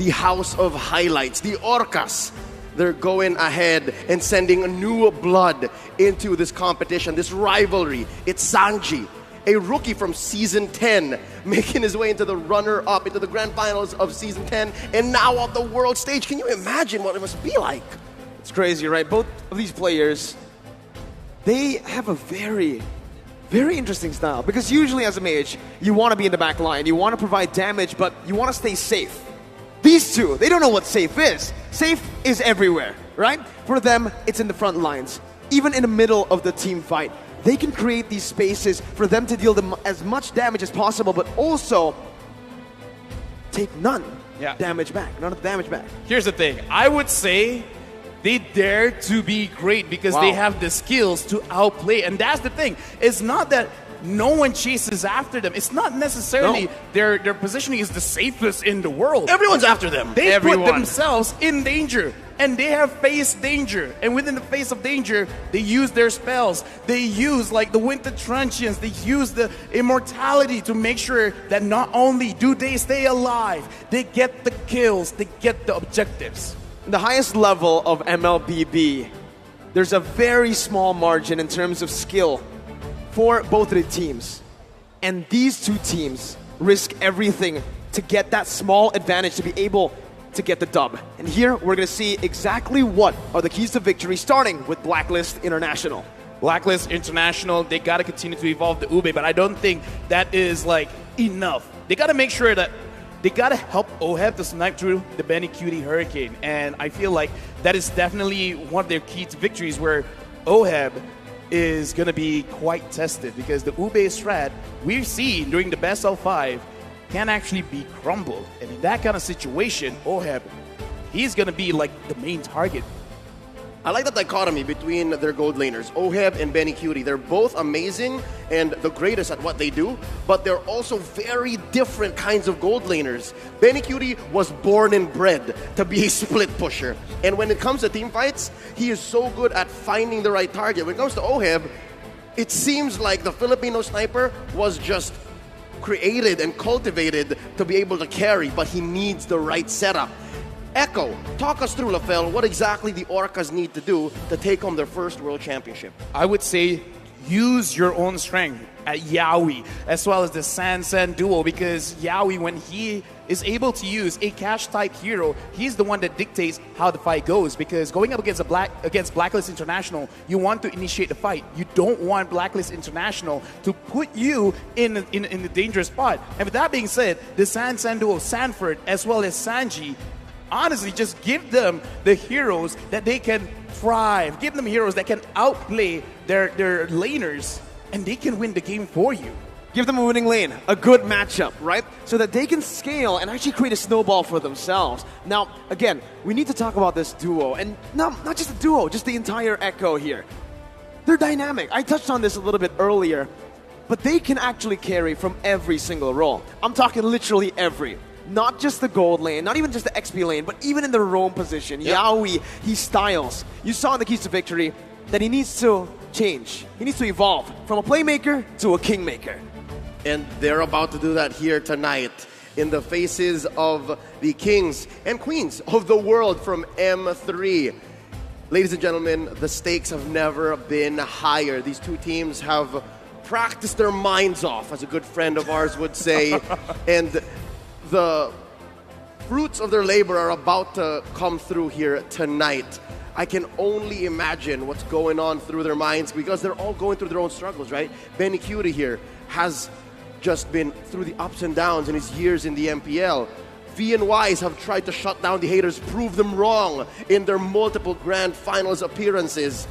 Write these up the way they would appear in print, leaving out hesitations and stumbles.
the House of Highlights, the Orcas. They're going ahead and sending new blood into this competition, this rivalry. It's Sanji, a rookie from Season 10, making his way into the runner-up, into the grand finals of Season 10, and now on the world stage. Can you imagine what it must be like? It's crazy, right? Both of these players, they have a very, very interesting style. Because usually as a mage, you want to be in the back line, you want to provide damage, but you want to stay safe. These two, they don't know what safe is. Safe is everywhere, right? For them, it's in the front lines. Even in the middle of the team fight, they can create these spaces for them to deal them as much damage as possible, but also take none damage back, none of the damage back. Here's the thing. I would say they dare to be great because they have the skills to outplay. And that's the thing. It's not that no one chases after them. It's not necessarily their positioning is the safest in the world. Everyone's after them. They put themselves in danger, and they have faced danger. And within the face of danger, they use their spells. They use like the Winter Truncheons. They use the immortality to make sure that not only do they stay alive, they get the kills, they get the objectives. The highest level of MLBB, there's a very small margin in terms of skill for both of the teams. And these two teams risk everything to get that small advantage to be able to get the dub. And here we're going to see exactly what are the keys to victory, starting with BLACKLIST International. BLACKLIST International, they got to continue to evolve the Ube, but I don't think that is like enough. They got to make sure that they got to help OHEB to snipe through the Benny Cutie Hurricane. And I feel like that is definitely one of their key to victories where OHEB is going to be quite tested because the Ube strat we've seen during the best of 5 can actually be crumbled. And in that kind of situation, OHEB, he's going to be like the main target. I like the dichotomy between their gold laners, OHEB and Benny Cutie. They're both amazing and the greatest at what they do, but they're also very different kinds of gold laners. Benny Cutie was born and bred to be a split pusher. And when it comes to team fights, he is so good at finding the right target. When it comes to OHEB, it seems like the Filipino sniper was just created and cultivated to be able to carry, but he needs the right setup. Echo, talk us through, Lafel, what exactly the Orcas need to do to take home their first World Championship. I would say use your own strength at Yaoi, as well as the San duo, because Yaoi, when he is able to use a cash-type hero, he's the one that dictates how the fight goes, because going up against BLACKLIST International, you want to initiate the fight. You don't want BLACKLIST International to put you in a dangerous spot. And with that being said, the San duo, Sanford, as well as Sanji, honestly, just give them the heroes that they can thrive. Give them heroes that can outplay their laners, and they can win the game for you. Give them a winning lane, a good matchup, right? So that they can scale and actually create a snowball for themselves. Now, again, we need to talk about this duo. And not just the duo, just the entire Echo here. They're dynamic. I touched on this a little bit earlier. But they can actually carry from every single role. I'm talking literally every. Not just the gold lane, not even just the XP lane, but even in the roam position. Yaoi, he styles. You saw in the keys to victory that he needs to change. He needs to evolve from a playmaker to a kingmaker. And they're about to do that here tonight in the faces of the kings and queens of the world from M3. Ladies and gentlemen, the stakes have never been higher. These two teams have practiced their minds off, as a good friend of ours would say. And the fruits of their labor are about to come through here tonight. I can only imagine what's going on through their minds because they're all going through their own struggles, right? Benny Cutie here has just been through the ups and downs in his years in the MPL. V and Ys have tried to shut down the haters, prove them wrong in their multiple grand finals appearances.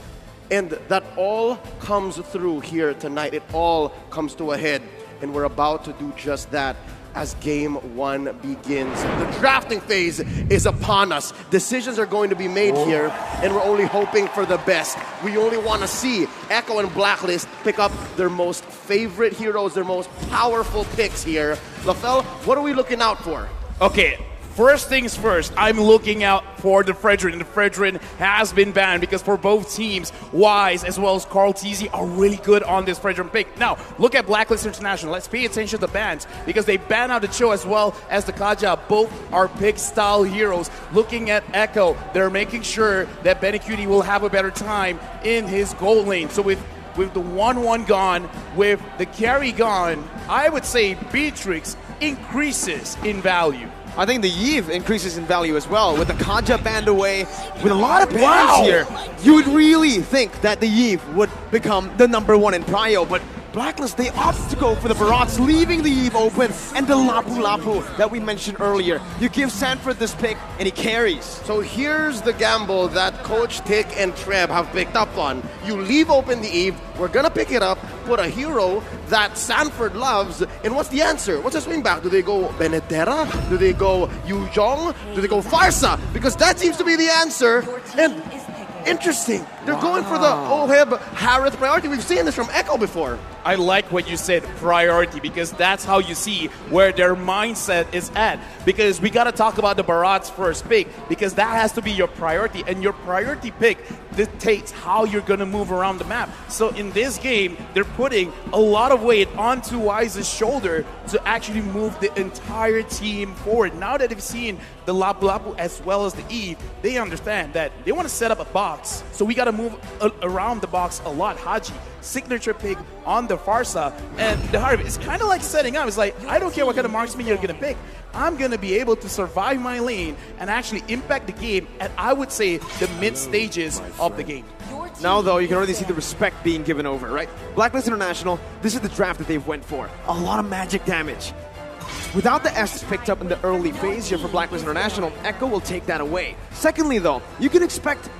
And that all comes through here tonight. It all comes to a head. And we're about to do just that as Game 1 begins. The drafting phase is upon us. Decisions are going to be made here, and we're only hoping for the best. We only want to see Echo and BLACKLIST pick up their most favorite heroes, their most powerful picks here. Lafel, what are we looking out for? Okay, First things first, I'm looking out for the Fredrin. The Fredrin has been banned because for both teams, Wise as well as Carl Teasy are really good on this Fredrin pick. Now, look at Blacklist International. Let's pay attention to the bans because they ban out the Cho as well as the Kaja. Both are pick style heroes. Looking at Echo, they're making sure that Benecutie will have a better time in his gold lane. So with the 1-1 gone, with the carry gone, I would say Beatrix increases in value. I think the Eve increases in value as well. With the Kaja banned away, with a lot of bans here, you would really think that the Eve would become the #1 in Prio, but Blacklist, they opt to go for the Barats, leaving the Eve open, and the Lapu Lapu that we mentioned earlier. You give Sanford this pick, and he carries. So here's the gamble that Coach Tick and Treb have picked up on. You leave open the Eve, we're gonna pick it up, put a hero that Sanford loves, and what's the answer? What's the swing back? Do they go Benedetta? Do they go Yuzhong? Do they go Farsa? Because that seems to be the answer. And interesting. They're going for the Oheb Harith priority. We've seen this from Echo before. I like what you said, priority, because that's how you see where their mindset is at. Because we got to talk about the Barat's first pick, because that has to be your priority, and your priority pick dictates how you're going to move around the map. So in this game, they're putting a lot of weight onto Wise's shoulder to actually move the entire team forward. Now that they've seen the Lapu Lapu as well as the Eve, they understand that they want to set up a box. So we got to move around the box a lot. Haji, signature pick on the Farsa, and the Harvey, it's kind of like setting up. It's like, I don't care what kind of marksman you're going to pick. I'm going to be able to survive my lane and actually impact the game at, I would say, the mid stages of the game. Now, though, you can already see the respect being given over, right? Blacklist International, this is the draft that they've went for. A lot of magic damage. Without the S picked up in the early phase here for Blacklist International, Echo will take that away. Secondly, though, you can expect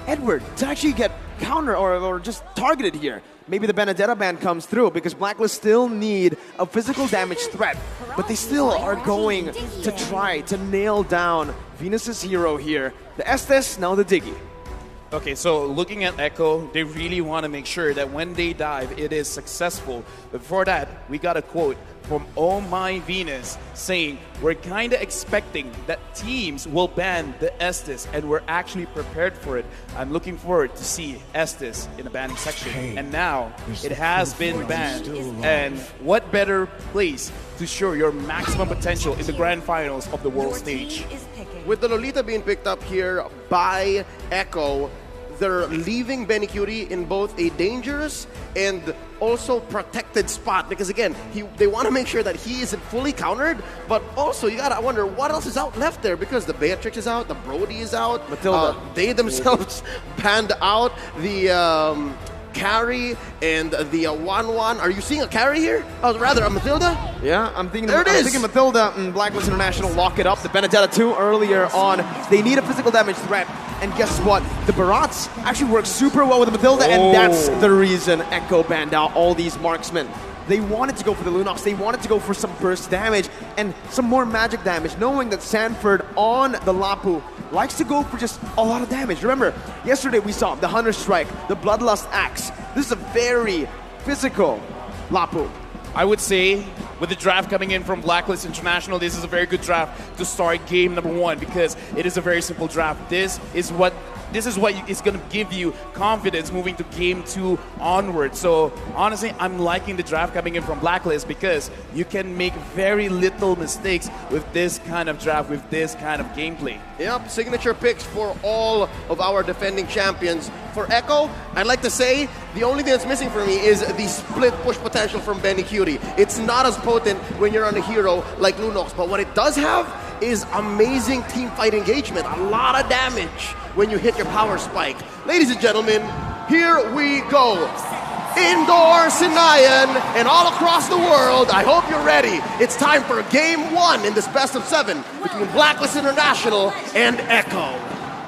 Edward to actually get counter or just targeted here. Maybe the Benedetta ban comes through because Blacklist still need a physical damage threat, but they still are going to try to nail down Venus's hero here. The Estes, now the Diggy. Okay, so looking at Echo, they really want to make sure that when they dive, it is successful. But before that, we got a quote from Oh My Venus saying, we're kind of expecting that teams will ban the Estes, and we're actually prepared for it. I'm looking forward to see Estes in the banning section. And now, it has been banned. And what better place to show your maximum potential in the grand finals of the world stage? With the Lolita being picked up here by Echo, they're leaving Benecutie in both a dangerous and also protected spot, because again, they want to make sure that he isn't fully countered, but also you gotta wonder what else is out left there, because the Beatrix is out, the Brody is out, Matilda. They themselves panned out the carry and the 1-1. Are you seeing a carry here? Oh, rather a Matilda? Yeah, I'm thinking Matilda and Blacklist International lock it up. The Benedetta 2 earlier on. They need a physical damage threat. And guess what? The Barats actually work super well with the Matilda, and that's the reason Echo banned out all these marksmen. They wanted to go for the Lunox. They wanted to go for some burst damage and some more magic damage, knowing that Sanford on the Lapu likes to go for just a lot of damage. Remember, yesterday we saw the Hunter Strike, the Bloodlust Axe. This is a very physical Lapu. I would say, with the draft coming in from Blacklist International, this is a very good draft to start game number 1, because it is a very simple draft. This is what is going to give you confidence moving to game 2 onward. So honestly, I'm liking the draft coming in from Blacklist, because you can make very little mistakes with this kind of draft, with this kind of gameplay. Yep, signature picks for all of our defending champions. For Echo, I'd like to say the only thing that's missing for me is the split push potential from Benecutie. It's not as potent when you're on a hero like Lunox, but what it does have is amazing team fight engagement, a lot of damage when you hit your power spike. Ladies and gentlemen, here we go. Indoor Sinayan and all across the world, I hope you're ready. It's time for game 1 in this best of 7 between Blacklist International and Echo.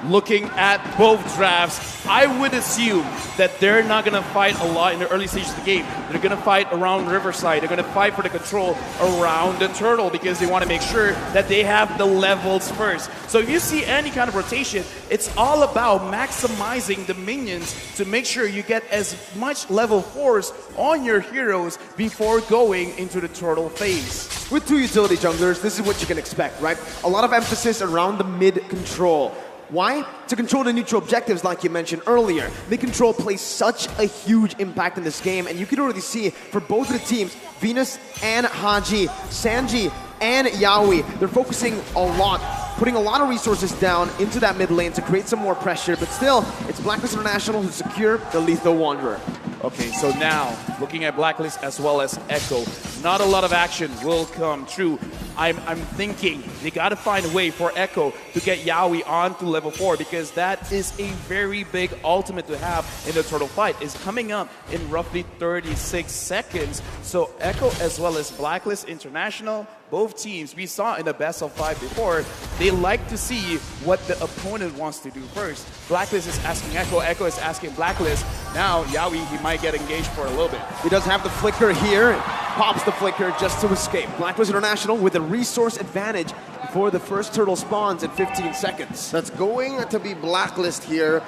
Looking at both drafts, I would assume that they're not going to fight a lot in the early stages of the game. They're going to fight around Riverside. They're going to fight for the control around the turtle, because they want to make sure that they have the levels first. So if you see any kind of rotation, it's all about maximizing the minions to make sure you get as much level 4s on your heroes before going into the turtle phase. With two utility junglers, this is what you can expect, right? A lot of emphasis around the mid control. Why? To control the neutral objectives like you mentioned earlier. Mid control plays such a huge impact in this game, and you can already see for both of the teams, Venus and Haji, Sanji and Yaoi, they're focusing a lot, putting a lot of resources down into that mid lane to create some more pressure, but still, it's BLACKLIST International who secure the Lethal Wanderer. Okay, so now, looking at BLACKLIST as well as Echo, not a lot of action will come true. I'm thinking they gotta find a way for Echo to get Yaoi onto level 4 because that is a very big ultimate to have in the turtle fight. It's coming up in roughly 36 seconds. So Echo as well as BLACKLIST International, both teams, we saw in the best of 5 before, they like to see what the opponent wants to do first. BLACKLIST is asking Echo, Echo is asking BLACKLIST. Now Yaoi, he might get engaged for a little bit. He does have the flicker here, pops the flicker just to escape. BLACKLIST International with a resource advantage before the first turtle spawns in 15 seconds. That's going to be BLACKLIST here,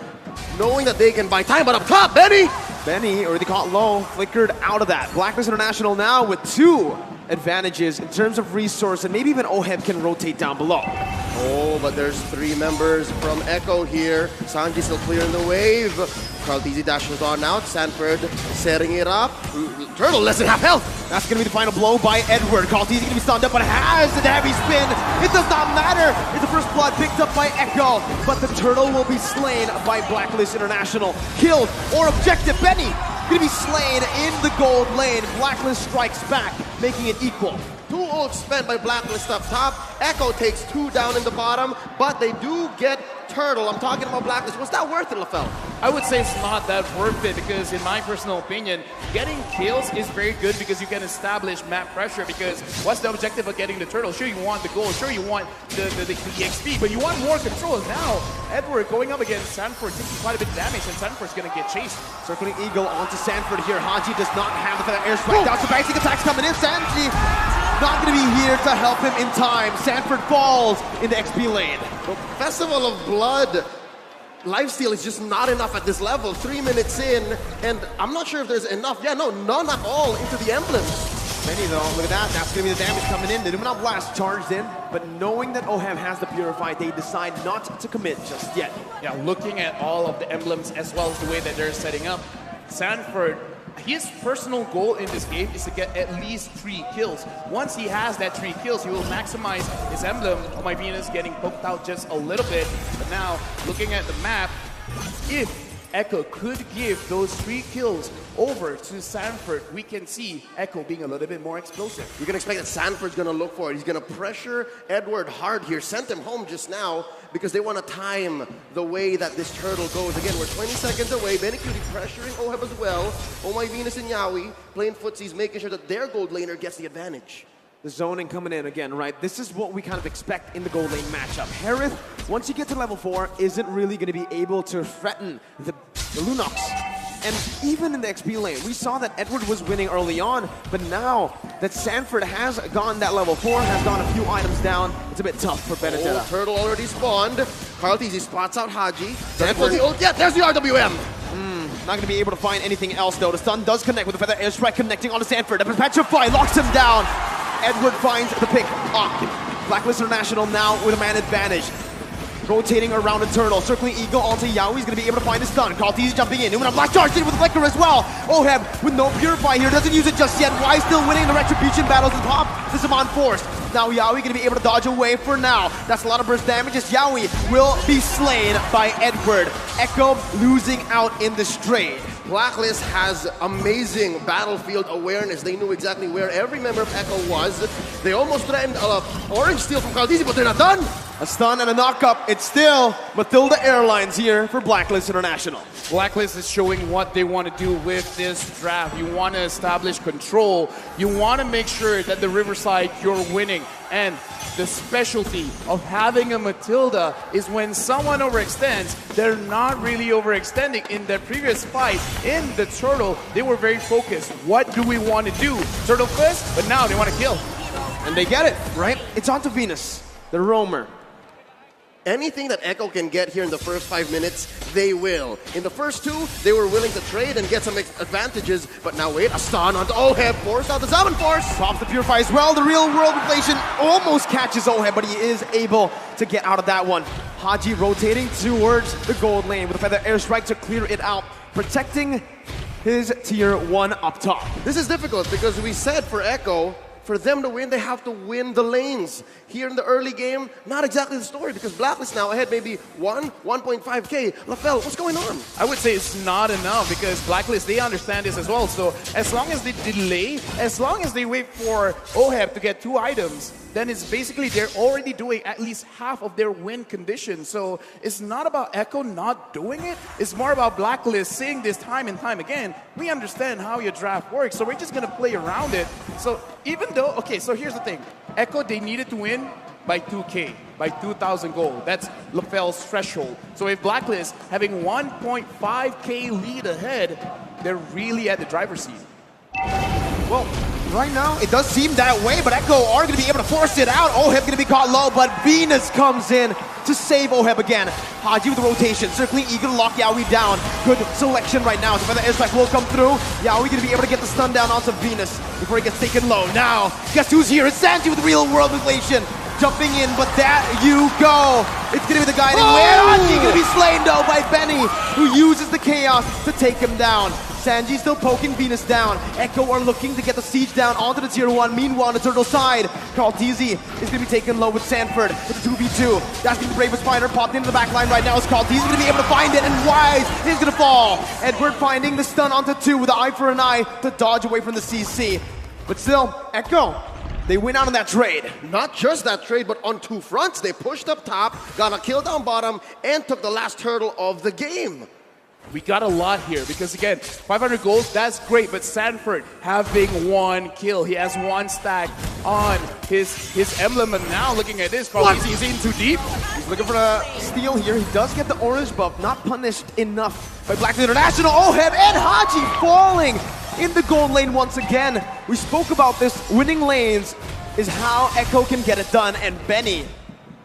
knowing that they can buy time, but up top, Benny already caught low, flickered out of that. BLACKLIST International now with 2 advantages in terms of resource, and maybe even Oheb can rotate down below. Oh, but there's 3 members from Echo here. Sanji still clearing the wave. Carlteasy dashes on out. Sanford setting it up. Turtle less than half health. That's going to be the final blow by Edward. Carlteasy going to be stunned up, but has the heavy spin. It does not matter. It's the first blood picked up by Echo, but the turtle will be slain by BLACKLIST International. Killed or objective. Benny going to be slain in the gold lane. BLACKLIST strikes back, making it equal. 2 ults spent by BLACKLIST up top. Echo takes 2 down in the bottom, but they do get Turtle. I'm talking about BLACKLIST. Was that worth it, LaFell? I would say it's not that worth it because in my personal opinion, getting kills is very good because you can establish map pressure because what's the objective of getting the turtle? Sure, you want the gold, sure you want the XP, but you want more control. Now, Edward going up against Sanford taking quite a bit of damage and Sanford's gonna get chased. Circling Eagle onto Sanford here. Haji does not have the airstrike. Down some basic attacks coming in. Sanji not gonna be here to help him in time. Sanford falls in the XP lane. Well, Festival of Blood lifesteal is just not enough at this level. 3 minutes in, and I'm not sure if there's enough. Yeah, no, none at all into the emblems. Many though, look at that. That's going to be the damage coming in. The Numenal Blast charged in, but knowing that Oheb has the Purify, they decide not to commit just yet. Yeah, looking at all of the emblems as well as the way that they're setting up, Sanford, his personal goal in this game is to get at least 3 kills. Once he has that 3 kills, he will maximize his emblem. Oh, my Venus getting poked out just a little bit. But now, looking at the map, if Echo could give those 3 kills over to Sanford, we can see Echo being a little bit more explosive. You can expect that Sanford's going to look for it. He's going to pressure Edward hard here. Sent him home just now because they want to time the way that this turtle goes. Again, we're 20 seconds away. Benny Cutie pressuring Oheb as well. Oh my Venus and Yaoi playing footsies, making sure that their gold laner gets the advantage. The zoning coming in again, right? This is what we kind of expect in the gold lane matchup. Harith, once you get to level 4, isn't really going to be able to threaten the Lunox. And even in the XP lane, we saw that Edward was winning early on, but now that Sanford has gone that level 4, has gone a few items down, it's a bit tough for Benedetta. Oh, turtle already spawned. Carlteasy spots out Haji. Sanford, yeah, there's the RWM. Not going to be able to find anything else though. The stun does connect with the Feather Airstrike connecting onto Sanford. The Petrify locks him down. Edward finds the pick up. BLACKLIST International now with a man advantage. Rotating around the turtle, circling Eagle onto Yaoi. He's going to be able to find the stun. Carlteasy jumping in. Numenal Blast charged in with the Flicker as well. Oheb with no Purify here. Doesn't use it just yet. Why still winning the Retribution battles at the top? This is on force. Now Yaoi going to be able to dodge away for now. That's a lot of burst damage as Yaoi will be slain by Edward. Echo losing out in the straight. BLACKLIST has amazing battlefield awareness. They knew exactly where every member of Echo was. They almost threatened orange steal from Carlteasy, but they're not done. A stun and a knock-up. It's still Matilda Airlines here for BLACKLIST International. BLACKLIST is showing what they want to do with this draft. You want to establish control. You want to make sure that the Riverside, you're winning. And the specialty of having a Matilda is when someone overextends, they're not really overextending. In their previous fight in the Turtle, they were very focused. What do we want to do? Turtle first, but now they want to kill. And they get it, right? It's onto Venus, the roamer. Anything that Echo can get here in the first 5 minutes, they will. In the first 2, they were willing to trade and get some advantages, but now wait, a stun onto Oheb, forced out the 7 force. Pops the Purify as well. The real world inflation almost catches Oheb, but he is able to get out of that one. Haji rotating towards the gold lane with a feather airstrike to clear it out, protecting his tier 1 up top. This is difficult because we said for Echo, for them to win, they have to win the lanes. Here in the early game, not exactly the story because Blacklist now ahead maybe 1.5k. LaFell, what's going on? I would say it's not enough because Blacklist, they understand this as well. So as long as they delay, as long as they wait for Oheb to get 2 items, then it's basically they're already doing at least half of their win condition. So it's not about Echo not doing it. It's more about Blacklist saying this time and time again, we understand how your draft works, so we're just going to play around it. So even though, okay, so here's the thing. Echo, they needed to win by 2K, by 2,000 gold. That's LaFell's threshold. So if Blacklist having 1.5K lead ahead, they're really at the driver's seat. Well, right now, it does seem that way, but Echo are going to be able to force it out. Oheb going to be caught low, but Venus comes in to save Oheb again. Haji with the rotation, circling eager to lock Yaoi down. Good selection right now. So the airstrike will come through. Yaoi going to be able to get the stun down onto Venus before he gets taken low. Now, guess who's here? It's Sanji with the real world inflation. Jumping in, but that you go. It's going to be the guiding win. Haji going to be slain though by Benny, who uses the chaos to take him down. Sanji still poking Venus down. Echo are looking to get the siege down onto the tier 1. Meanwhile, on the turtle side, Carl TZ is going to be taken low with Sanford with the 2v2. That's going to be the bravest fighter popped into the back line right now. Is Carl TZ going to be able to find it, and Wise is going to fall. Edward finding the stun onto 2 with the eye for an eye to dodge away from the CC. But still, Echo, they win out on that trade. Not just that trade, but on 2 fronts. They pushed up top, got a kill down bottom, and took the last hurdle of the game. We got a lot here because, again, 500 gold, that's great, but Sanford having 1 kill. He has 1 stack on his emblem, and now looking at this, probably he's in too deep. He's looking for a steal here. He does get the orange buff, not punished enough by BLACKLIST International. Oheb and Haji falling in the gold lane once again. We spoke about this. Winning lanes is how Echo can get it done, and Benny,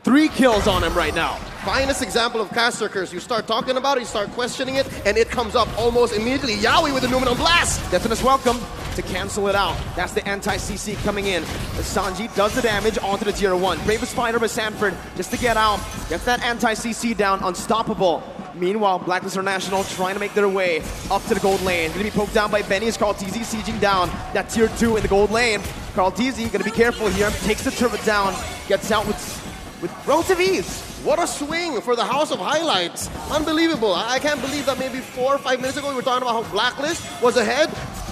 3 kills on him right now. Finest example of caster curse. You start talking about it, you start questioning it, and it comes up almost immediately. Yaoi with the Numenal Blast. Deathness welcome to cancel it out. That's the anti-CC coming in. As Sanji does the damage onto the tier 1. Bravest fighter by Sanford just to get out. Get that anti-CC down, unstoppable. Meanwhile, BLACKLIST International trying to make their way up to the gold lane. Gonna be poked down by Benny as Carl TZ sieging down that tier 2 in the gold lane. Carl TZ gonna be careful here. Takes the turret down. Gets out with relative ease. What a swing for the House of Highlights. Unbelievable. I can't believe that maybe 4 or 5 minutes ago we were talking about how Blacklist was ahead,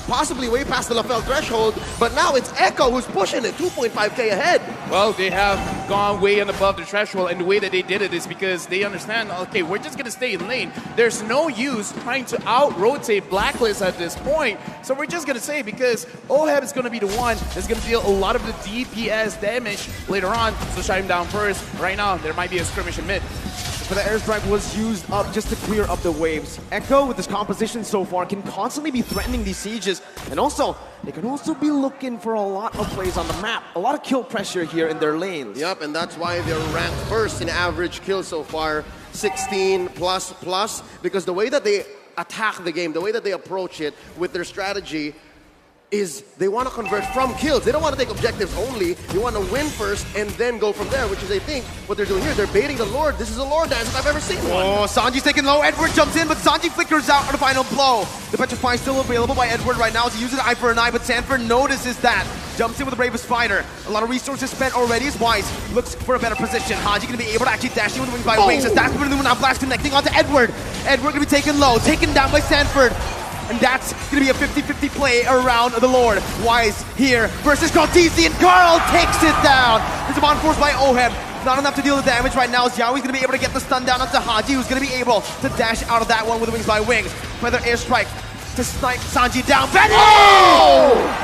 possibly way past the LaFell threshold, but now it's Echo who's pushing it, 2.5k ahead. Well, they have gone way and above the threshold, and the way that they did it is because they understand, okay, we're just going to stay in lane. There's no use trying to out-rotate Blacklist at this point, so we're just going to say because Oheb is going to be the one that's going to deal a lot of the DPS damage later on, so shut him down first. Right now, there might be a skirmish in mid. But the airstrike was used up just to clear up the waves. Echo, with this composition so far, can constantly be threatening these sieges. And also, they can also be looking for a lot of plays on the map. A lot of kill pressure here in their lanes. Yep, and that's why they're ranked first in average kills so far. 16 plus, because the way that they attack the game, the way that they approach it with their strategy is they want to convert from kills. They don't want to take objectives only. They want to win first and then go from there, which is, I think, what they're doing here. They're baiting the Lord. This is a Lord dance if I've ever seen one. Oh, Sanji's taken low. Edward jumps in, but Sanji flickers out on the final blow. The Petrify still available by Edward right now as he uses eye for an eye, but Sanford notices that. Jumps in with the bravest fighter. A lot of resources spent already as Wise looks for a better position. Haji going to be able to actually dash in with wings by wings. As that's going to now Blast connecting onto Edward. Edward going to be taken low, taken down by Sanford. And that's going to be a 50-50 play around the Lord. Wise here versus Carl TZ, and Carl takes it down. There's a bond force by Oheb. Not enough to deal the damage right now as Yaoi's going to be able to get the stun down onto Haji, who's going to be able to dash out of that one with wings by wings. Feather airstrike to snipe Sanji down. Benny!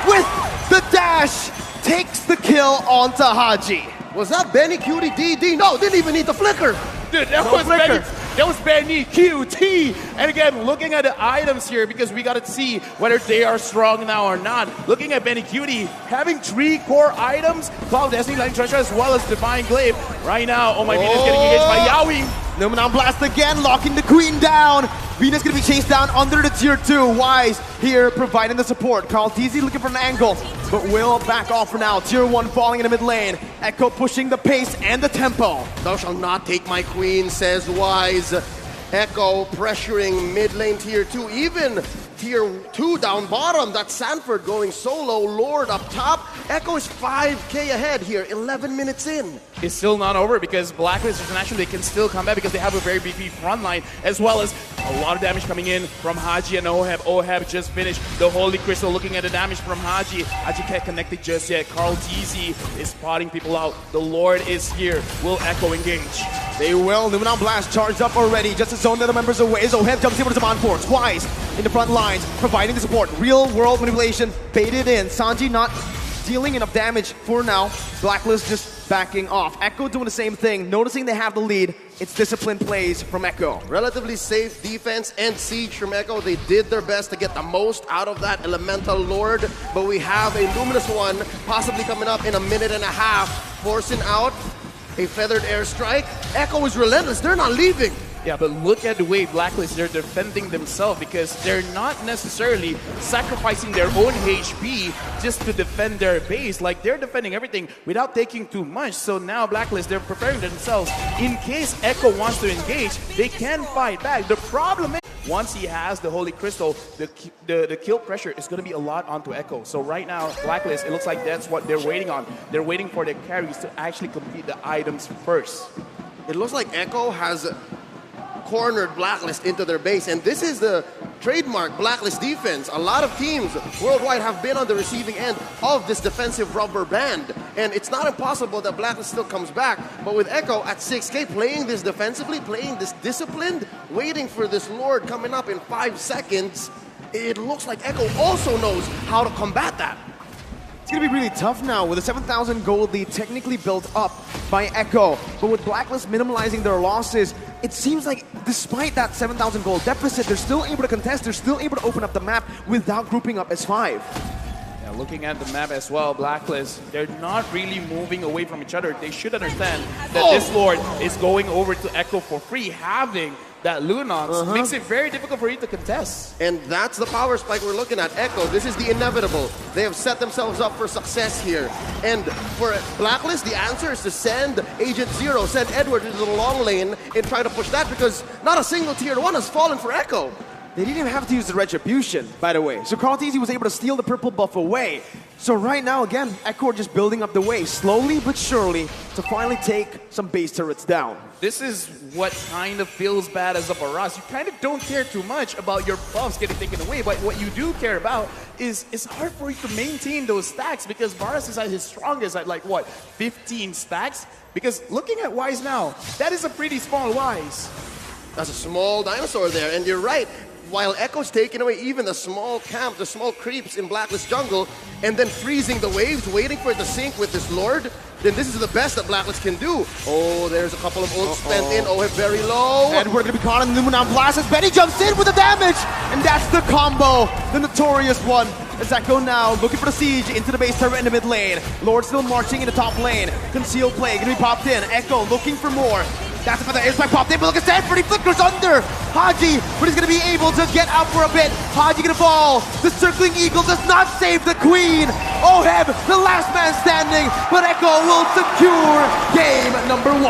With the dash, takes the kill onto Haji. Was that Benny Cutie DD? No, didn't even need the flicker. Dude, that was Benny. That was Benny QT. And again, looking at the items here, because we got to see whether they are strong now or not. Looking at Benny QT, having 3 core items, Cloud Destiny, Lightning Treasure, as well as Divine Glaive. Right now, oh my goodness, getting engaged by Yawi. Luminant Blast again, locking the Queen down. Venus gonna be chased down under the tier 2. Wise here providing the support. Carl TZ looking for an angle, but will back off for now. Tier 1 falling in the mid lane. Echo pushing the pace and the tempo. Thou shalt not take my queen, says Wise. Echo pressuring mid lane tier 2, even tier 2 down bottom. That's Sanford going solo, Lord up top. Echo is 5k ahead here, 11 minutes in. It's still not over because BLACKLIST International, they can still come back because they have a very big front line, as well as a lot of damage coming in from Haji and Oheb. Oheb just finished the Holy Crystal. Looking at the damage from Haji. Haji can't connect it just yet. Carl TZ is spotting people out. The Lord is here. Will Echo engage? They will. Luminant Blast charged up already. Just a zone that the members away. Zoheb jumps in with some on-force. Wise in the front lines, providing the support. Real world manipulation, baited in. Sanji not dealing enough damage for now. BLACKLIST just backing off. Echo doing the same thing. Noticing they have the lead. It's disciplined plays from Echo. Relatively safe defense and siege from Echo. They did their best to get the most out of that Elemental Lord, but we have a Luminous one possibly coming up in a minute and a half, forcing out a feathered airstrike. Echo is relentless. They're not leaving. Yeah, but look at the way BLACKLIST, they're defending themselves because they're not necessarily sacrificing their own HP just to defend their base. Like, they're defending everything without taking too much. So now BLACKLIST, they're preparing themselves. In case Echo wants to engage, they can fight back. The problem is, once he has the Holy Crystal, the kill pressure is going to be a lot onto Echo. So right now, BLACKLIST, it looks like that's what they're waiting on. They're waiting for their carries to actually complete the items first. It looks like Echo has cornered BLACKLIST into their base, and this is the trademark BLACKLIST defense. A lot of teams worldwide have been on the receiving end of this defensive rubber band, and it's not impossible that BLACKLIST still comes back, but with Echo at 6k playing this defensively, playing this disciplined, waiting for this Lord coming up in 5 seconds, it looks like Echo also knows how to combat that. It's going to be really tough now with a 7,000 gold lead technically built up by Echo. But with BLACKLIST minimalizing their losses, it seems like despite that 7,000 gold deficit, they're still able to contest, they're still able to open up the map without grouping up as 5. Yeah, looking at the map as well, BLACKLIST, they're not really moving away from each other. They should understand that this Lord is going over to Echo for free. Having that Lunox makes it very difficult for you to contest. And that's the power spike we're looking at. Echo, this is the inevitable. They have set themselves up for success here. And for BLACKLIST, the answer is to send Agent Zero, send Edward into the long lane and try to push that, because not a single tier 1 has fallen for Echo. They didn't even have to use the Retribution, by the way. So Carl TZ was able to steal the purple buff away. So right now, again, Echo are just building up the way, slowly but surely, to finally take some base turrets down. This is what kind of feels bad as a Baras. You kind of don't care too much about your buffs getting taken away, but what you do care about is it's hard for you to maintain those stacks, because Baras is at his strongest at like, what, 15 stacks? Because looking at Wise now, that is a pretty small Wise. That's a small dinosaur there, and you're right. While Echo's taking away even the small camp, the small creeps in BLACKLIST jungle, and then freezing the waves, waiting for it to sync with this Lord, then this is the best that BLACKLIST can do. Oh, there's a couple of ults spent in. Oh, very low. And we're going to be caught in the Luminant Blast as Benny jumps in with the damage. And that's the combo, the notorious one. As Echo now looking for the siege into the base turret in the mid lane. Lord still marching in the top lane. Concealed play going to be popped in. Echo looking for more. That's the airstrike popped in, but look at Sanford, he flickers under Haji, but he's going to be able to get out for a bit. Haji going to fall. The circling eagle does not save the queen. Oheb, the last man standing, but Echo will secure game number 1.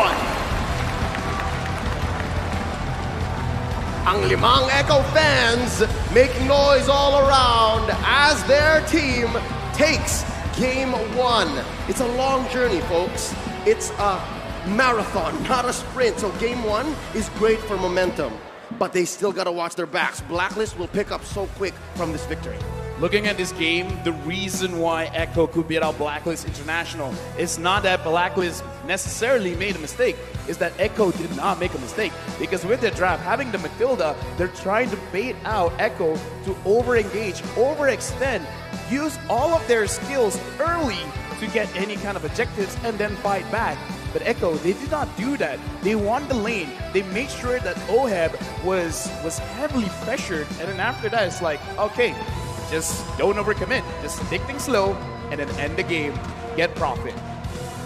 Ang limang Echo fans make noise all around as their team takes game 1. It's a long journey, folks. It's a marathon, not a sprint. So game 1 is great for momentum, but they still gotta watch their backs. BLACKLIST will pick up so quick from this victory. Looking at this game, the reason why Echo could beat out BLACKLIST International is not that BLACKLIST necessarily made a mistake, is that Echo did not make a mistake. Because with their draft, having the Matilda, they're trying to bait out Echo to over-engage, overextend, use all of their skills early to get any kind of objectives and then fight back. But Echo, they did not do that. They won the lane. They made sure that Oheb was heavily pressured, and then after that, it's like, okay, just don't overcommit. Just take things slow, and then end the game, get profit.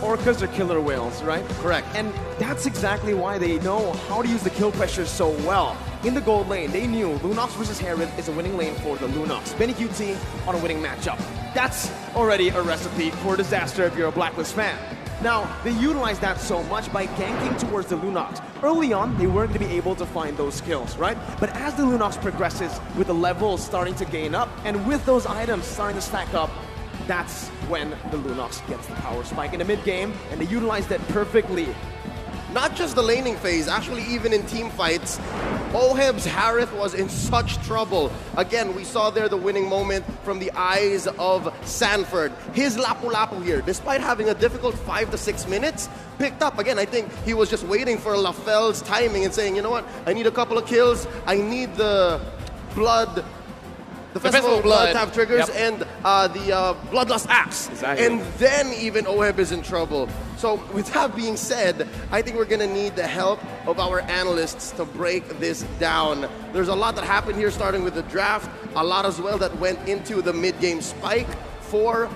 Orcas are killer whales, right? Correct. And that's exactly why they know how to use the kill pressure so well. In the gold lane, they knew Lunox versus Herod is a winning lane for the Lunox. Benny QT on a winning matchup. That's already a recipe for disaster if you're a Blacklist fan. Now, they utilized that so much by ganking towards the Lunox. Early on, they weren't going to be able to find those kills, right? But as the Lunox progresses, with the levels starting to gain up, and with those items starting to stack up, that's when the Lunox gets the power spike in the mid-game, and they utilize that perfectly. Not just the laning phase, actually even in team fights, Oheb's Harith was in such trouble. Again, we saw there the winning moment from the eyes of Sanford. His Lapu-Lapu here, despite having a difficult 5 to 6 minutes, picked up. Again, I think he was just waiting for LaFell's timing and saying, you know what, I need a couple of kills, I need the blood, the Festival of Blood to have triggers, and the Bloodlust Axe. Exactly. And then even Oheb is in trouble. So with that being said, I think we're going to need the help of our analysts to break this down. There's a lot that happened here, starting with the draft, a lot as well that went into the mid-game spike for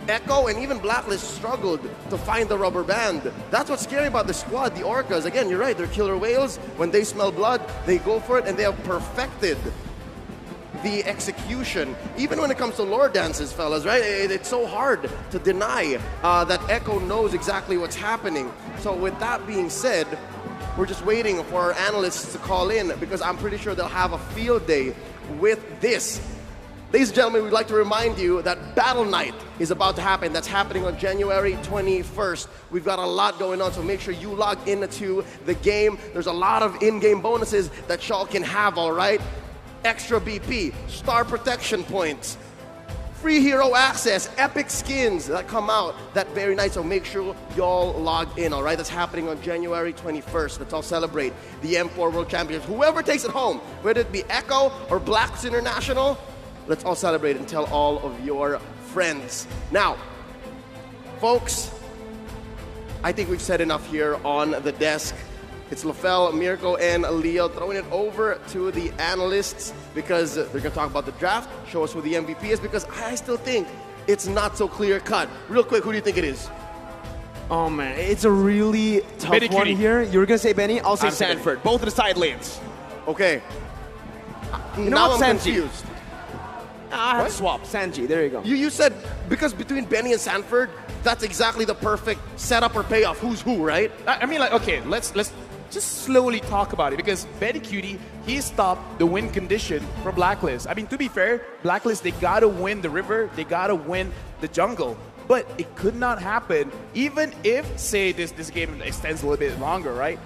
Echo, and even Blacklist struggled to find the rubber band. That's what's scary about the squad, the Orcas. Again, you're right, they're killer whales. When they smell blood, they go for it, and they have perfected the execution, even when it comes to lore dances, fellas, right? It's so hard to deny that Echo knows exactly what's happening. So with that being said, we're just waiting for our analysts to call in, because I'm pretty sure they'll have a field day with this. Ladies and gentlemen, we'd like to remind you that Battle Night is about to happen. That's happening on January 21st. We've got a lot going on, so make sure you log into the game. There's a lot of in-game bonuses that y'all can have, all right? Extra BP, star protection points, free hero access, epic skins that come out that very night. So make sure y'all log in, all right? That's happening on January 21st. Let's all celebrate the M4 World Championships. Whoever takes it home, whether it be Echo or Blacks International, let's all celebrate and tell all of your friends. Now, folks, I think we've said enough here on the desk. It's LaFell, Mirko, and Leo throwing it over to the analysts, because they're going to talk about the draft, show us who the MVP is, because I still think it's not so clear cut. Real quick, who do you think it is? Oh man, it's a really tough Benny one Cutie. here. You were going to say Benny? I'll say I'm saying Sanford. Both of the side lanes. Okay. You know Now what, I'm Sanji? confused. I had to swap. Sanji, there you go. You said, because between Benny and Sanford, that's exactly the perfect setup or payoff. Who's who, right? I mean, like, okay, let's just slowly talk about it, because Betty Cutie, he stopped the win condition for Blacklist. I mean, to be fair, Blacklist, they gotta win the river, they gotta win the jungle, but it could not happen even if, say, this game extends a little bit longer, right?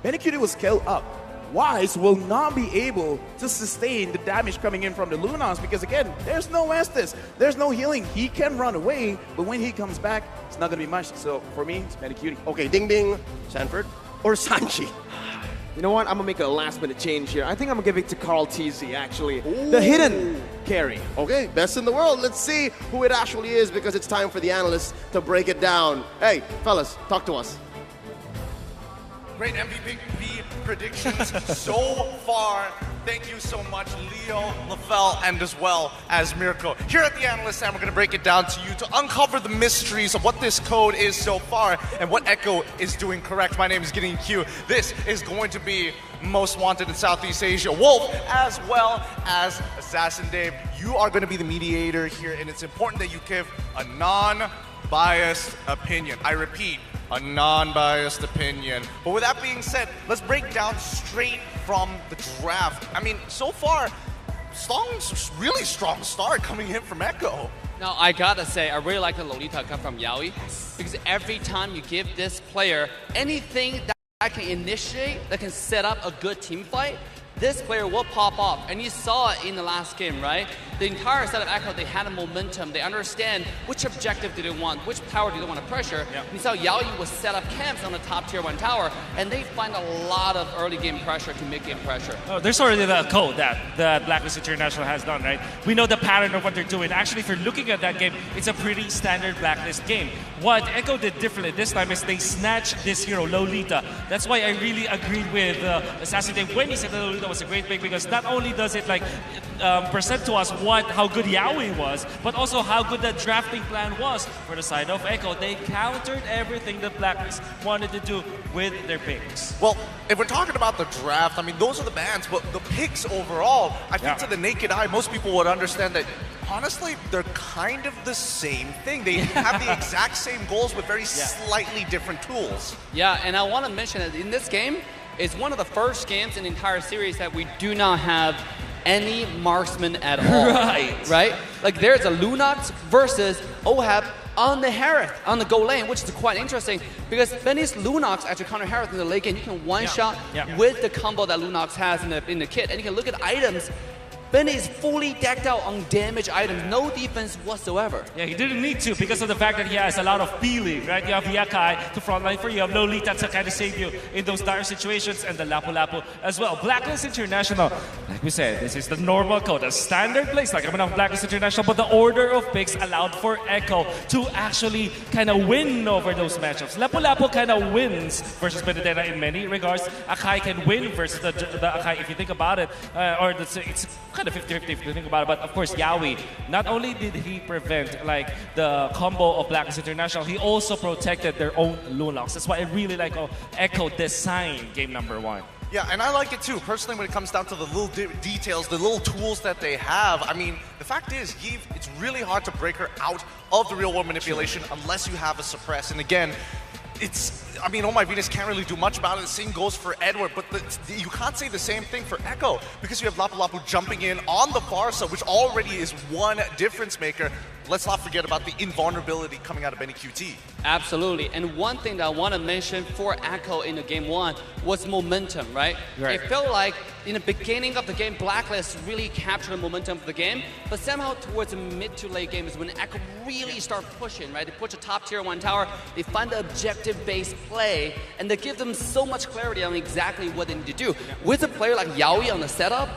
Betty Cutie will scale up. Wise will not be able to sustain the damage coming in from the Lunons, because again, there's no Estes, there's no healing. He can run away, but when he comes back, it's not gonna be much. So for me, it's Betty Cutie. Okay, ding ding, Sanford or Sanji? You know what? I'm going to make a last-minute change here. I think I'm going to give it to Carl TZ, actually. The hidden carry. Okay, best in the world. Let's see who it actually is, because it's time for the analysts to break it down. Hey, fellas, talk to us. Great MVP predictions so far. Thank you so much, Leo, LaFell, and as well as Mirko. Here at the Analyst Stand, we're going to break it down to you to uncover the mysteries of what this code is so far and what Echo is doing correct. My name is Gideon Q. This is going to be Most Wanted in Southeast Asia, Wolf, as well as Assassin Dave. You are going to be the mediator here, and it's important that you give a non-biased opinion. I repeat, a non-biased opinion. But with that being said, let's break down straight from the draft. I mean, so far, really strong start coming in from Echo. Now, I gotta say, I really like the Lolita come from Yaoi, because every time you give this player anything that can initiate, that can set up a good team fight, this player will pop off. And you saw it in the last game, right? The entire set of Echo, they had a momentum. They understand which objective do they want, which tower do they want to pressure. Yeah. You saw Yaoi was set up camps on the top tier 1 tower, and they find a lot of early game pressure to mid game pressure. Oh, there's already the code that BLACKLIST International has done, right? We know the pattern of what they're doing. Actually, if you're looking at that game, it's a pretty standard BLACKLIST game. What Echo did differently this time is they snatched this hero, Lolita. That's why I really agreed with Assassin Dave when he said that Lolita was a great pick, because not only does it like present to us how good Yaoi was, but also how good the drafting plan was for the side of Echo. They countered everything that BLACKLIST wanted to do with their picks. Well, if we're talking about the draft, I mean, those are the bans, but the picks overall, I think to the naked eye, most people would understand that, honestly, they're kind of the same thing. They have the exact same goals with very slightly different tools. Yeah, and I want to mention that in this game, it's one of the first games in the entire series that we do not have any marksman at all. Right? Like there's a Lunox versus Ohab on the Harith, on the goal lane, which is quite interesting because Benny's Lunox actually counter Harith in the late game. You can one-shot with the combo that Lunox has in the kit, and you can look at items. Benny is fully decked out on damage items, no defense whatsoever. Yeah, he didn't need to because of the fact that he has a lot of peeling, right? You have Yakai to frontline for you, you have Lolita to kind of save you in those dire situations, and the Lapu Lapu as well. BLACKLIST International, like we said, this is the normal code, a standard place, like I'm on BLACKLIST International, but the order of picks allowed for Echo to actually kind of win over those matchups. Lapu Lapu kind of wins versus Benedetta in many regards. Akai can win versus the Akai if you think about it, it's kind of 50-50 if you think about it, but of course Yaoi, not only did he prevent like the combo of BLACKLIST International, he also protected their own Lunox. That's why I really like how Echo designed game number 1. Yeah, and I like it too. Personally, when it comes down to the little details, the little tools that they have, I mean, the fact is, Yve, it's really hard to break her out of the real-world manipulation unless you have a suppress. And again, I mean, Oh My Venus can't really do much about it. The same goes for Edward, but you can't say the same thing for Echo because you have Lapu Lapu jumping in on the far side, which already is one difference maker. Let's not forget about the invulnerability coming out of Benny QT. Absolutely, and one thing that I want to mention for Echo in the game 1 was momentum, right? It felt like in the beginning of the game, BLACKLIST really captured the momentum of the game, but somehow towards the mid to late game is when Echo really start pushing, right? They push a top tier 1 tower, they find the objective-based play, and they give them so much clarity on exactly what they need to do. With a player like Yaoi on the setup,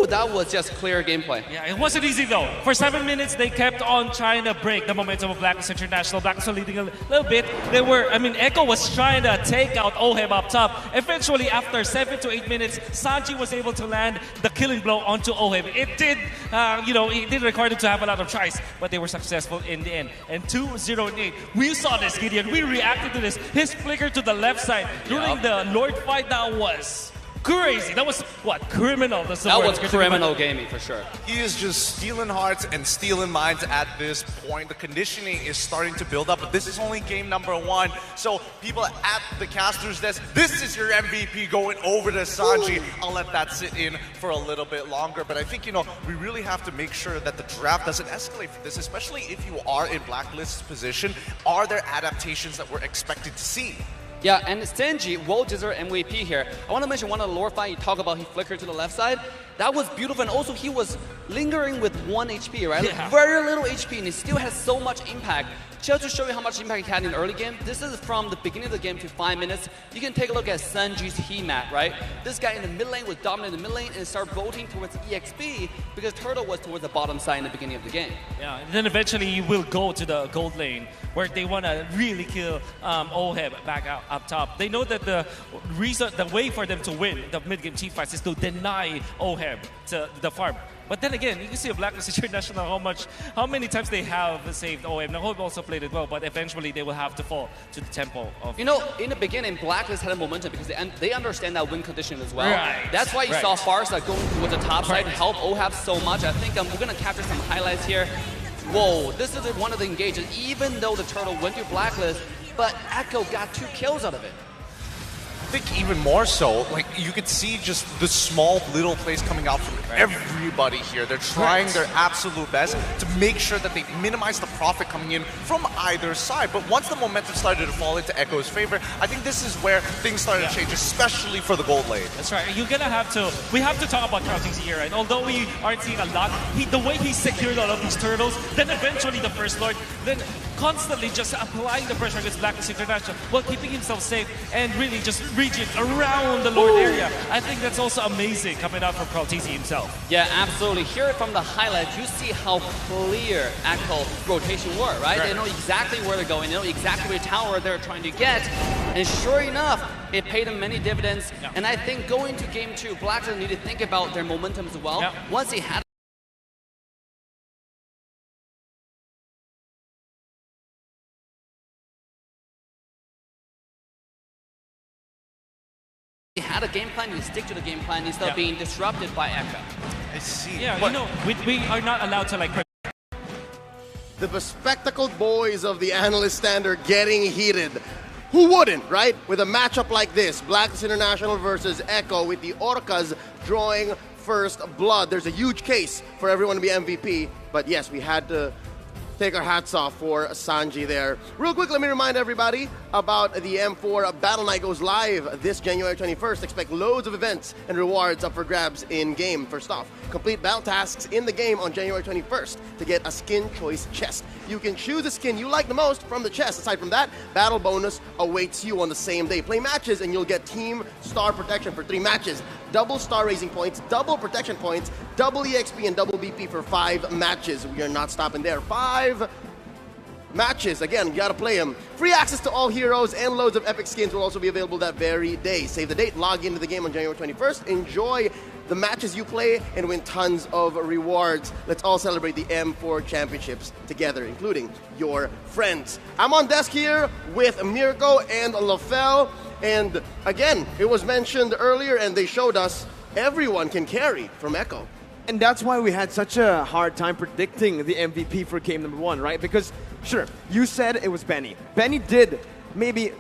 that was just clear gameplay. Yeah, it wasn't easy though. For 7 minutes, they kept on trying to break the momentum of BLACKLIST International. BLACKLIST were leading a little bit. Echo was trying to take out Oheb up top. Eventually, after 7 to 8 minutes, Sanji was able to land the killing blow onto Oheb. It did, it did require them to have a lot of tries, but they were successful in the end. And 2-0-8, we saw this, Gideon. We reacted to this. His flicker to the left side during the Lord fight, that was crazy. That was what? Criminal. That was criminal gaming for sure. He is just stealing hearts and stealing minds at this point. The conditioning is starting to build up, but this is only game number 1. So people at the caster's desk, this is your MVP going over to Sanji. I'll let that sit in for a little bit longer, but I think, we really have to make sure that the draft doesn't escalate for this, especially if you are in BLACKLIST's position. Are there adaptations that we're expected to see? Yeah, and Sanji, well-deserved MVP here. I want to mention one of the lore fight you talk about, he flickered to the left side. That was beautiful, and also he was lingering with 1 HP, right? Yeah. Very little HP, and he still has so much impact. Just to show you how much impact he had in the early game, this is from the beginning of the game to 5 minutes. You can take a look at Sanji's heat map, right? This guy in the mid lane was dominant in the mid lane and started rotating towards EXP because Turtle was towards the bottom side in the beginning of the game. Yeah, and then eventually you will go to the gold lane where they want to really kill Oheb back up top. They know that the way for them to win the mid-game team fights is to deny Oheb to the farm. But then again, you can see a BLACKLIST International how many times they have saved OM. Now, Hope also played it well, but eventually they will have to fall to the tempo of. In the beginning, BLACKLIST had a momentum because they understand that win condition as well. Right. That's why you saw Farsa going towards the top side to help Ohab so much. I think we're going to capture some highlights here. Whoa, this is one of the engages, even though the Turtle went to BLACKLIST, but Echo got 2 kills out of it. I think even more so, like you could see just the small little plays coming out from everybody here. They're trying their absolute best to make sure that they minimize the profit coming in from either side. But once the momentum started to fall into Echo's favor, I think this is where things started to change, especially for the gold lane. That's right. You're gonna have to. We have to talk about Krauting's here, right? Although we aren't seeing a lot, the way he secured all of these turtles, then eventually the First Lord, then constantly just applying the pressure against BLACKLIST International while keeping himself safe and really just reaching around the Lord area. I think that's also amazing coming out from Krauting himself. Yeah, absolutely. Here from the highlights, you see how clear Echo rotation were, right? They know exactly where they're going, they know exactly which tower they're trying to get, and sure enough, it paid them many dividends. Yeah. And I think going to game 2, BLACKLIST need to think about their momentum as well. Yeah. Once they had a game plan, you stick to the game plan instead of being disrupted by Echo. I see. Yeah, But you know, we are not allowed to like. The bespectacled boys of the analyst stand are getting heated. Who wouldn't, right? With a matchup like this, BLACKLIST International versus Echo, with the Orcas drawing first blood. There's a huge case for everyone to be MVP, but yes, we had to take our hats off for Sanji there. Real quick, let me remind everybody about the M4 Battle Night goes live this January 21st. Expect loads of events and rewards up for grabs in-game. First off, complete battle tasks in the game on January 21st to get a skin choice chest. You can choose the skin you like the most from the chest. Aside from that, battle bonus awaits you on the same day. Play matches and you'll get team star protection for 3 matches, double star raising points, double protection points, double EXP and double BP for 5 matches. We are not stopping there. 5 matches. Again, you gotta play them. Free access to all heroes and loads of epic skins will also be available that very day. Save the date, log into the game on January 21st, enjoy the matches you play, and win tons of rewards. Let's all celebrate the M4 championships together, including your friends. I'm on desk here with Mirko and Lafel, and again, it was mentioned earlier and they showed us everyone can carry from Echo. And that's why we had such a hard time predicting the MVP for game number 1, right? Because, sure, you said it was Benny. Benny did maybe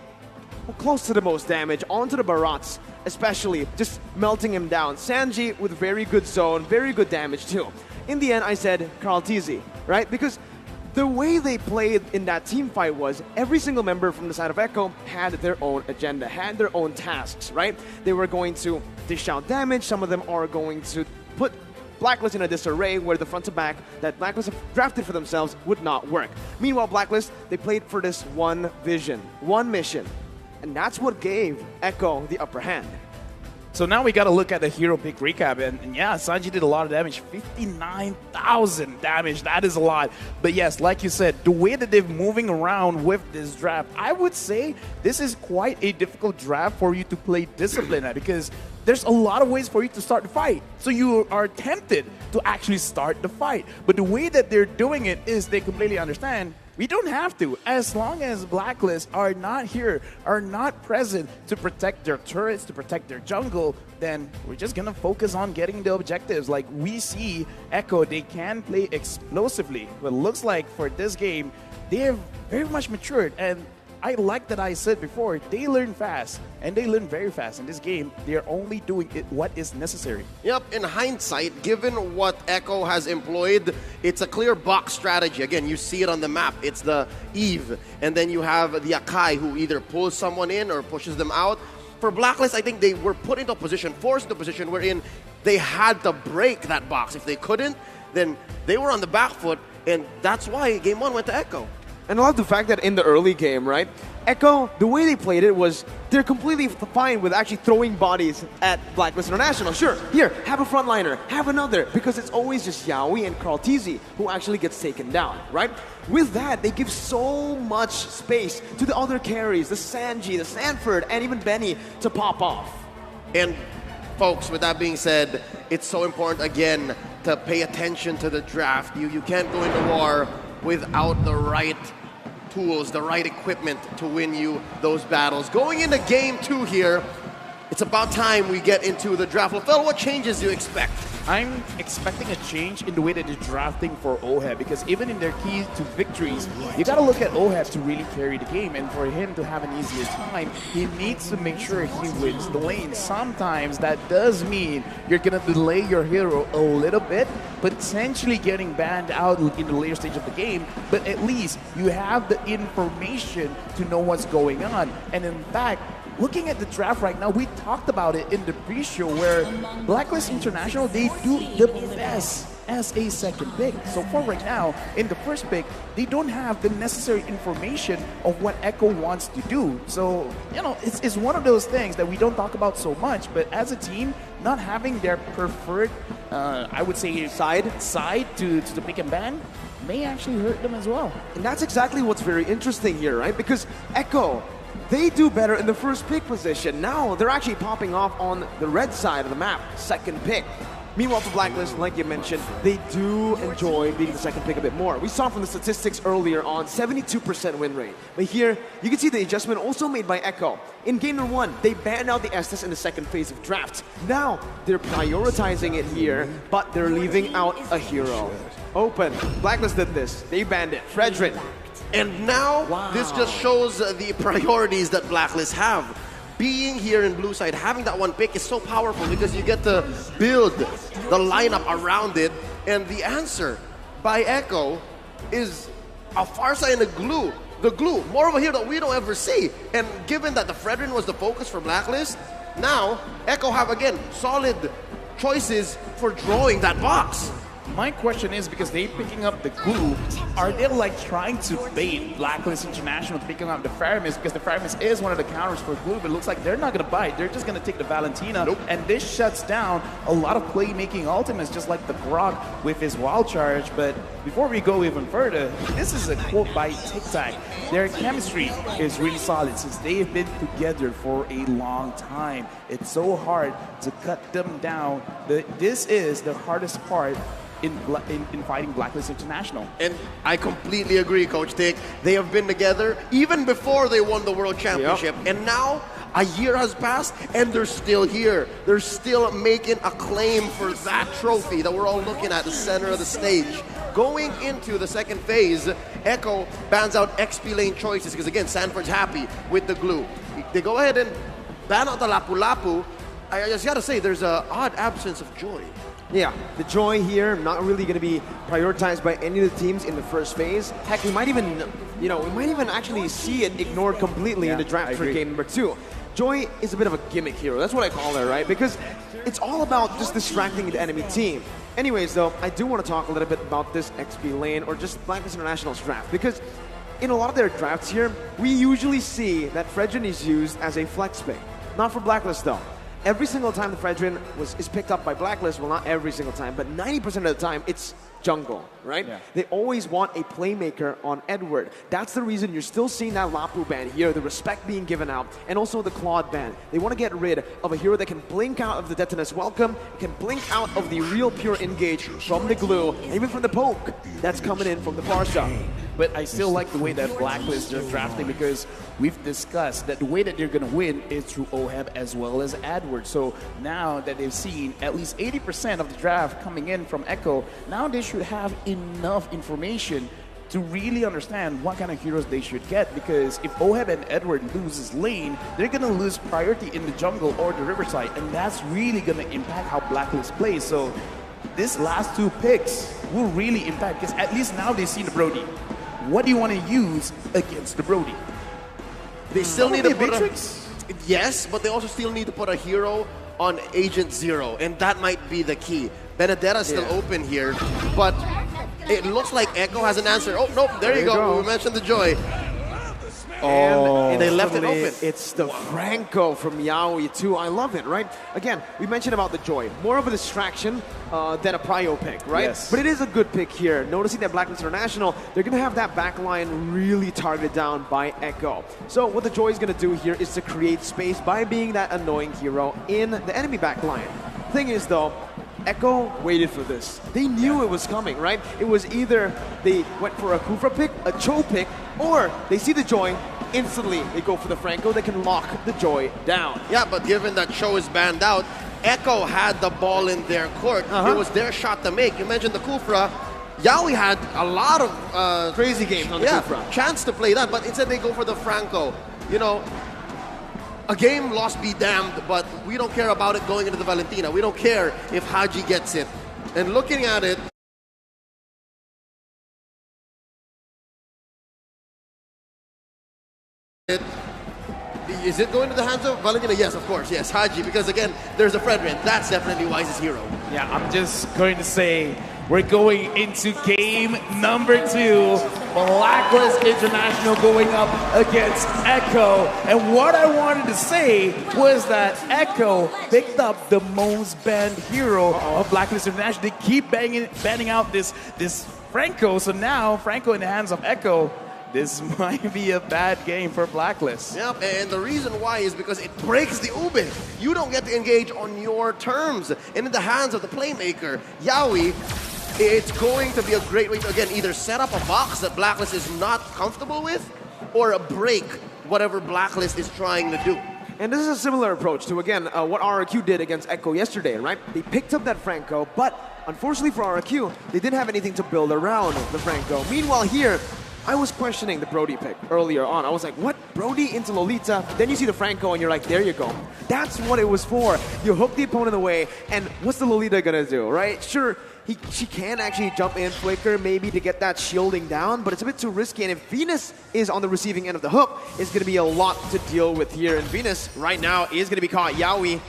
close to the most damage onto the Barats, especially just melting him down. Sanji with very good zone, very good damage too. In the end, I said Carl TZ, right? Because the way they played in that team fight was every single member from the side of Echo had their own agenda, had their own tasks, right? They were going to dish out damage. Some of them are going to put BLACKLIST in a disarray where the front to back that BLACKLIST have drafted for themselves would not work. Meanwhile, BLACKLIST, they played for this one vision, one mission. And that's what gave Echo the upper hand. So now we got to look at the hero pick recap. And yeah, Sanji did a lot of damage. 59,000 damage. That is a lot. But yes, like you said, the way that they're moving around with this draft, I would say this is quite a difficult draft for you to play discipline at, because there's a lot of ways for you to start the fight. So you are tempted to actually start the fight. But the way that they're doing it is they completely understand we don't have to. As long as BLACKLIST are not here, are not present to protect their turrets, to protect their jungle, then we're just going to focus on getting the objectives. Like we see Echo, they can play explosively. But it looks like for this game, they have very much matured. And I like that I said before, they learn fast, and they learn very fast. In this game, they're only doing what is necessary. Yep, in hindsight, given what Echo has employed, it's a clear box strategy. Again, you see it on the map. It's the Eve, and then you have the Akai, who either pulls someone in or pushes them out. For BLACKLIST, I think they were put into a position, forced into a position wherein they had to break that box. If they couldn't, then they were on the back foot, and that's why Game 1 went to Echo. And I love the fact that in the early game, right, Echo, the way they played it was they're completely fine with actually throwing bodies at BLACKLIST International. Sure, here, have a frontliner, have another, because it's always just Yaoi and Carl TZ who actually gets taken down, right? With that, they give so much space to the other carries, the Sanji, the Sanford, and even Benny to pop off. And folks, with that being said, it's so important, again, to pay attention to the draft. You can't go into war without the right tools, the right equipment to win you those battles. Going into game 2 here, it's about time we get into the draft. Lafel, what changes do you expect? I'm expecting a change in the way that they're drafting for OHEB, because even in their keys to victories, you got to look at OHEB to really carry the game, and for him to have an easier time, he needs to make sure he wins the lane. Sometimes that does mean you're going to delay your hero a little bit, potentially getting banned out in the later stage of the game, but at least you have the information to know what's going on. And in fact, looking at the draft right now, we talked about it in the pre-show where Blacklist International, they do the best as a second pick. So far right now, in the first pick, they don't have the necessary information of what Echo wants to do. So, you know, it's one of those things that we don't talk about so much, but as a team, not having their preferred, I would say, side to pick and ban may actually hurt them as well. And that's exactly what's very interesting here, right? Because Echo, they do better in the first pick position. Now they're actually popping off on the red side of the map, second pick. Meanwhile, for Blacklist, like you mentioned, they do enjoy being the second pick a bit more. We saw from the statistics earlier on, 72% win rate. But here, you can see the adjustment also made by Echo. In game number 1, they banned out the Estes in the second phase of draft. Now, they're prioritizing it here, but they're leaving out a hero. Open. Blacklist did this. They banned it. Fredrin. And now, this just shows the priorities that Blacklist have. Being here in blue side, having that one pick is so powerful because you get to build the lineup around it. And the answer by Echo is a Farsa and a glue. The glue, more of a hero that we don't ever see. And given that the Fredrin was the focus for Blacklist, now Echo have, again, solid choices for drawing that box. My question is, because they picking up the glue, are they like trying to bait Blacklist International picking up the Faramis? Because the Faramis is one of the counters for glue, but it looks like they're not going to bite. They're just going to take the Valentina. Nope. And this shuts down a lot of playmaking ultimates, just like the Grok with his wild charge. But before we go even further, this is a quote by Tic Tac. Their chemistry is really solid since they've been together for a long time. It's so hard to cut them down. This is the hardest part in fighting Blacklist International. And I completely agree, Coach Tick. They have been together even before they won the World Championship. Yep. And now a year has passed and they're still here. They're still making a claim for that trophy that we're all looking at the center of the stage. Going into the second phase, Echo bans out XP lane choices because, again, Sanford's happy with the glue. They go ahead and ban out the Lapu Lapu. I just got to say, there's an odd absence of joy. Yeah, the joy here not really going to be prioritized by any of the teams in the first phase. Heck, we might even, actually see it ignored completely in the draft for game number 2. Joy is a bit of a gimmick hero. That's what I call her, right? Because it's all about just distracting the enemy team. Anyways, though, I do want to talk a little bit about this XP lane or just Blacklist International's draft, because in a lot of their drafts here, we usually see that Fredrin is used as a flex pick. Not for Blacklist, though. Every single time the Fredrin is picked up by Blacklist, well, not every single time, but 90% of the time, it's jungle, right? Yeah. They always want a playmaker on Edward. That's the reason you're still seeing that Lapu ban here, the respect being given out, and also the Claude ban. They want to get rid of a hero that can blink out of the Detonus Welcome, can blink out of the real pure engage from the glue, and even from the poke that's coming in from the Farsa. But I still like the way that Blacklist are drafting, because we've discussed that the way that they're going to win is through OHEB as well as AdWords. So now that they've seen at least 80% of the draft coming in from Echo, now they should have enough information to really understand what kind of heroes they should get, because if OHEB and Edward loses lane, they're going to lose priority in the jungle or the riverside, and that's really going to impact how Blacklist plays. So this last 2 picks will really impact, because at least now they see the Brody. What do you want to use against the Brody? They still need to put yes, but they also still need to put a hero on Agent Zero, and that might be the key. Benedetta's still open here, but it looks like Echo has an answer. Oh, nope, there you go. We mentioned the Joy. And they left it open. It's the Franco from Yaoi too. I love it, right? Again, we mentioned about the Joy. More of a distraction than a prio pick, right? Yes. But it is a good pick here. Noticing that Blacklist International, they're going to have that back line really targeted down by Echo. So what the Joy is going to do here is to create space by being that annoying hero in the enemy back line. Thing is, though, Echo waited for this. They knew it was coming, right? It was either they went for a Kufra pick, a Cho pick, or they see the Joy, instantly they go for the Franco. They can lock the Joy down. Yeah, but given that Show is banned out, Echo had the ball in their court. It was their shot to make. You mentioned the Kufra. Yaoi had a lot of Crazy games on the Kufra. chance to play that, but instead they go for the Franco. You know, a game lost be damned, but we don't care about it going into the Valentina. We don't care if Haji gets it. And looking at it, is it going to the hands of Valentina? Yes, of course. Yes, Haji, because again, there's a Fredrin. That's definitely Wise's hero. Yeah, I'm just going to say we're going into game number 2. Blacklist International going up against Echo. And what I wanted to say was that Echo picked up the most banned hero of Blacklist International. They keep banning out this Franco. So now Franco in the hands of Echo. This might be a bad game for Blacklist. Yep, and the reason why is because it breaks the Ube. You don't get to engage on your terms. And in the hands of the playmaker, Yaoi, it's going to be a great way to, again, either set up a box that Blacklist is not comfortable with or break whatever Blacklist is trying to do. And this is a similar approach to, again, what RRQ did against Echo yesterday, right? They picked up that Franco, but unfortunately for RRQ, they didn't have anything to build around the Franco. Meanwhile here, I was questioning the Brody pick earlier on. I was like, what? Brody into Lolita? Then you see the Franco and you're like, there you go. That's what it was for. You hook the opponent away, and what's the Lolita gonna do, right? Sure, she can actually jump in, flicker, maybe to get that shielding down, but it's a bit too risky, and if Venus is on the receiving end of the hook, it's gonna be a lot to deal with here. And Venus, right now, is gonna be caught. Yaoi